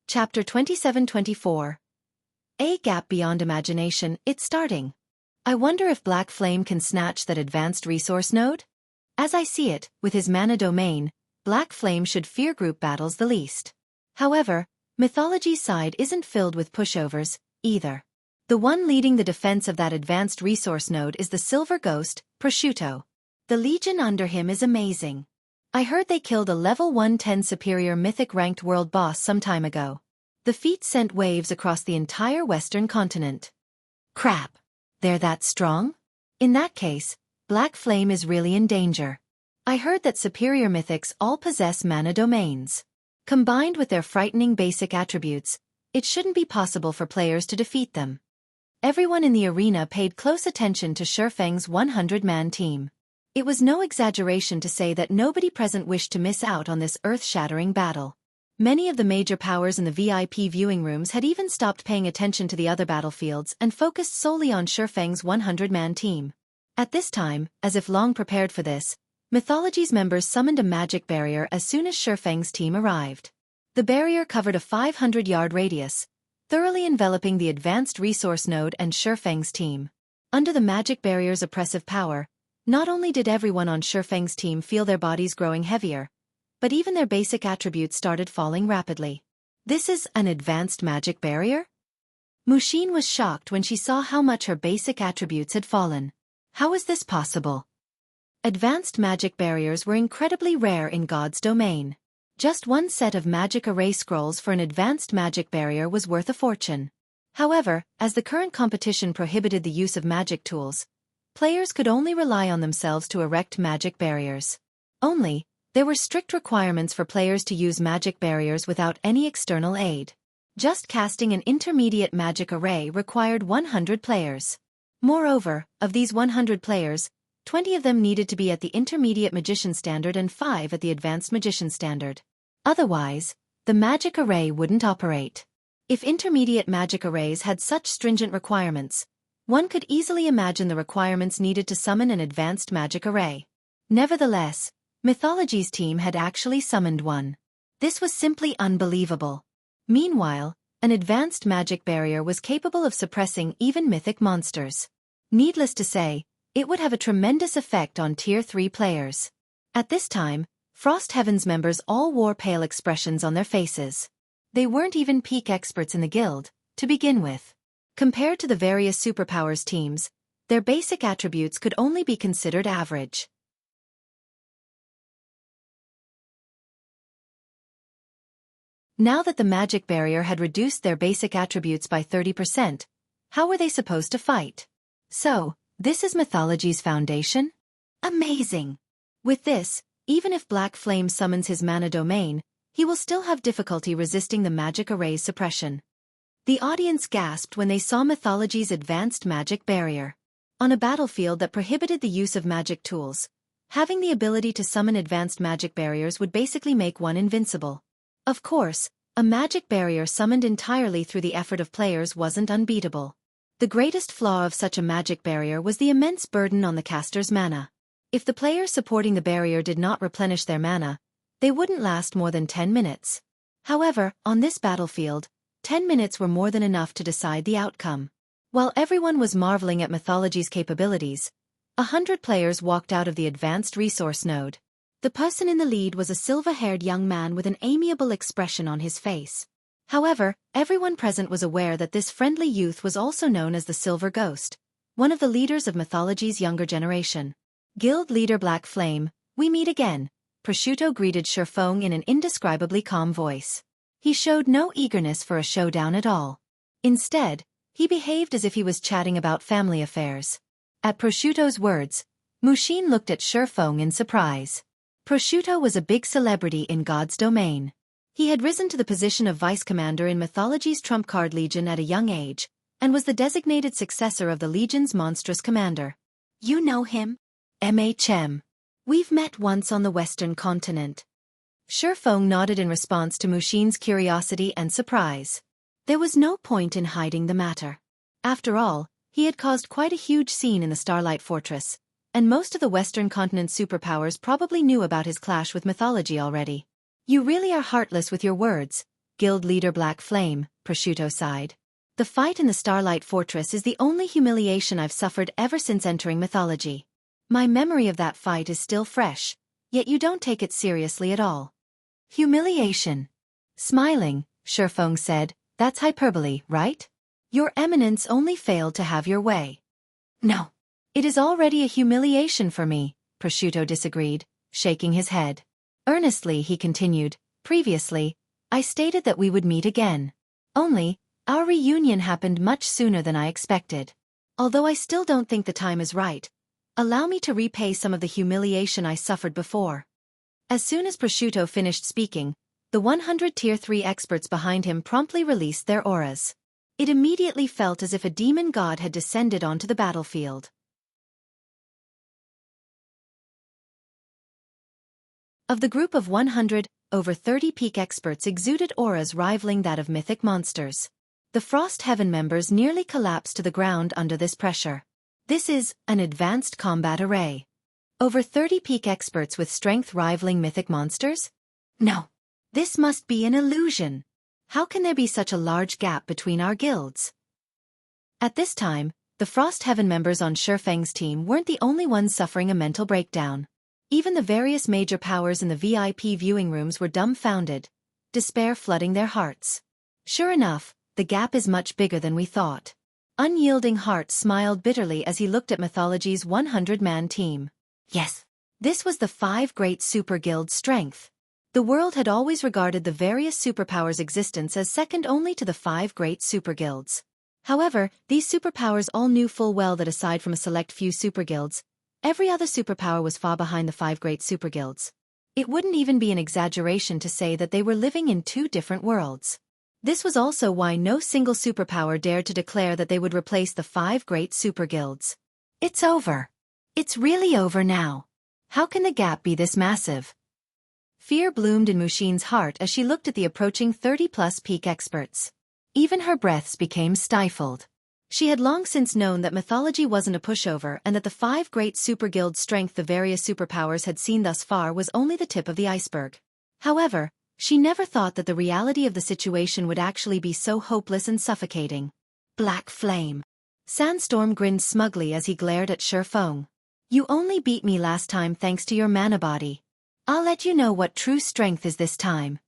Chapter 27-24. A gap beyond imagination, it's starting. I wonder if Black Flame can snatch that advanced resource node? As I see it, with his mana domain, Black Flame should fear group battles the least. However, mythology's side isn't filled with pushovers, either. The one leading the defense of that advanced resource node is the Silver Ghost, Prosciutto. The legion under him is amazing. I heard they killed a level 110 superior mythic-ranked world boss some time ago. The feat sent waves across the entire western continent. Crap. They're that strong? In that case, Black Flame is really in danger. I heard that superior mythics all possess mana domains. Combined with their frightening basic attributes, it shouldn't be possible for players to defeat them. Everyone in the arena paid close attention to Xueqi's 100-man team. It was no exaggeration to say that nobody present wished to miss out on this earth-shattering battle. Many of the major powers in the VIP viewing rooms had even stopped paying attention to the other battlefields and focused solely on Xueqi's 100-man team. At this time, as if long prepared for this, mythology's members summoned a magic barrier as soon as Xueqi's team arrived. The barrier covered a 500-yard radius, thoroughly enveloping the advanced resource node and Xueqi's team. Under the magic barrier's oppressive power, not only did everyone on Xueqi's team feel their bodies growing heavier, but even their basic attributes started falling rapidly. This is an advanced magic barrier? Mushin was shocked when she saw how much her basic attributes had fallen. How is this possible? Advanced magic barriers were incredibly rare in God's domain. Just one set of magic array scrolls for an advanced magic barrier was worth a fortune. However, as the current competition prohibited the use of magic tools, players could only rely on themselves to erect magic barriers. There were strict requirements for players to use magic barriers without any external aid. Just casting an intermediate magic array required 100 players. Moreover, of these 100 players, 20 of them needed to be at the intermediate magician standard and 5 at the advanced magician standard. Otherwise, the magic array wouldn't operate. If intermediate magic arrays had such stringent requirements, one could easily imagine the requirements needed to summon an advanced magic array. Nevertheless, mythology's team had actually summoned one. This was simply unbelievable. Meanwhile, an advanced magic barrier was capable of suppressing even mythic monsters. Needless to say, it would have a tremendous effect on Tier 3 players. At this time, Frost Heaven's members all wore pale expressions on their faces. They weren't even peak experts in the guild, to begin with. Compared to the various superpowers teams, their basic attributes could only be considered average. Now that the magic barrier had reduced their basic attributes by 30%, how were they supposed to fight? So, this is mythology's foundation? Amazing! With this, even if Black Flame summons his mana domain, he will still have difficulty resisting the magic array's suppression. The audience gasped when they saw mythology's advanced magic barrier. On a battlefield that prohibited the use of magic tools, having the ability to summon advanced magic barriers would basically make one invincible. Of course, A magic barrier summoned entirely through the effort of players wasn't unbeatable. The greatest flaw of such a magic barrier was the immense burden on the caster's mana. If the players supporting the barrier did not replenish their mana, they wouldn't last more than 10 minutes. However, on this battlefield, 10 minutes were more than enough to decide the outcome. While everyone was marveling at Mythology's capabilities, 100 players walked out of the advanced resource node. The person in the lead was a silver-haired young man with an amiable expression on his face. However, everyone present was aware that this friendly youth was also known as the Silver Ghost, one of the leaders of Mythology's younger generation. Guild leader Black Flame, we meet again, Prosciutto greeted Xueqi in an indescribably calm voice. He showed no eagerness for a showdown at all. Instead, he behaved as if he was chatting about family affairs. At Prosciutto's words, Mushin looked at Xueqi in surprise. Prosciutto was a big celebrity in God's domain. He had risen to the position of vice-commander in Mythology's trump card legion at a young age, and was the designated successor of the legion's monstrous commander. You know him? MHM. We've met once on the Western continent. Xueqi nodded in response to Mushin's curiosity and surprise. There was no point in hiding the matter. After all, he had caused quite a huge scene in the Starlight Fortress, and most of the Western continent superpowers probably knew about his clash with Mythology already. You really are heartless with your words, Guild leader Black Flame, Prosciutto sighed. The fight in the Starlight Fortress is the only humiliation I've suffered ever since entering Mythology. My memory of that fight is still fresh, yet you don't take it seriously at all. Humiliation. Smiling, Xueqi said, that's hyperbole, right? Your Eminence only failed to have your way. No. It is already a humiliation for me, Prosciutto disagreed, shaking his head. Earnestly he continued, previously, I stated that we would meet again. Only, our reunion happened much sooner than I expected. Although I still don't think the time is right, allow me to repay some of the humiliation I suffered before. As soon as Prosciutto finished speaking, the 100 Tier 3 experts behind him promptly released their auras. It immediately felt as if a demon god had descended onto the battlefield. Of the group of 100, over 30 peak experts exuded auras rivaling that of mythic monsters. The Frost Heaven members nearly collapsed to the ground under this pressure. This is an advanced combat array. Over 30 peak experts with strength rivaling mythic monsters? No. This must be an illusion. How can there be such a large gap between our guilds? At this time, the Frost Heaven members on Xueqi's team weren't the only ones suffering a mental breakdown. Even the various major powers in the VIP viewing rooms were dumbfounded, despair flooding their hearts. Sure enough, the gap is much bigger than we thought. Unyielding Heart smiled bitterly as he looked at Mythology's 100-man team. Yes, this was the 5 great super guilds' strength. The world had always regarded the various superpowers' existence as second only to the 5 great super guilds. However, these superpowers all knew full well that aside from a select few super guilds, every other superpower was far behind the 5 great super guilds. It wouldn't even be an exaggeration to say that they were living in 2 different worlds. This was also why no single superpower dared to declare that they would replace the 5 great super guilds. It's over. It's really over now. How can the gap be this massive? Fear bloomed in Mushin's heart as she looked at the approaching 30-plus peak experts. Even her breaths became stifled. She had long since known that Mythology wasn't a pushover and that the 5 great super guilds' strength the various superpowers had seen thus far was only the tip of the iceberg. However, she never thought that the reality of the situation would actually be so hopeless and suffocating. Black Flame. Sandstorm grinned smugly as he glared at Xueqi. You only beat me last time thanks to your mana body. I'll let you know what true strength is this time.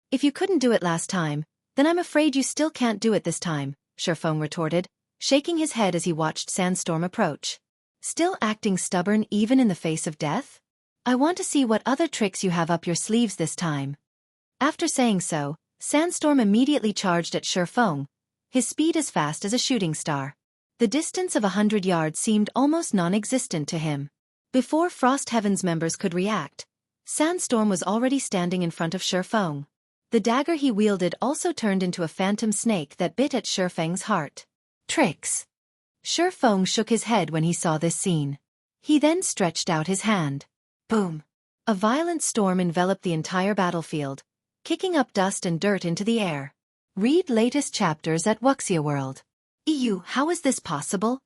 If you couldn't do it last time, then I'm afraid you still can't do it this time, Xueqi retorted, shaking his head as he watched Sandstorm approach. Still acting stubborn even in the face of death? I want to see what other tricks you have up your sleeves this time. After saying so, Sandstorm immediately charged at Xueqi, his speed as fast as a shooting star. The distance of 100 yards seemed almost non-existent to him. Before Frost Heaven's members could react, Sandstorm was already standing in front of Xueqi. The dagger he wielded also turned into a phantom snake that bit at Xueqi's heart. Tricks. Xueqi shook his head when he saw this scene. He then stretched out his hand. Boom. A violent storm enveloped the entire battlefield, kicking up dust and dirt into the air. Read latest chapters at Wuxia World. EU, how is this possible?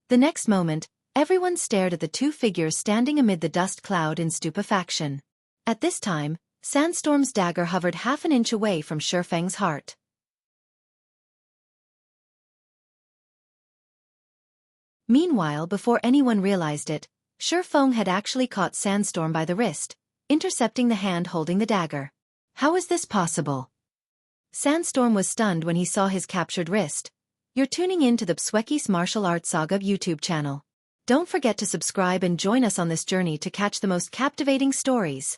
The next moment, everyone stared at the two figures standing amid the dust cloud in stupefaction. At this time, Sandstorm's dagger hovered half an inch away from Shifeng's heart. Meanwhile, before anyone realized it, Shifeng had actually caught Sandstorm by the wrist, intercepting the hand holding the dagger. How is this possible? Sandstorm was stunned when he saw his captured wrist. You're tuning in to the Xueqi's Martial Arts Saga YouTube channel. Don't forget to subscribe and join us on this journey to catch the most captivating stories.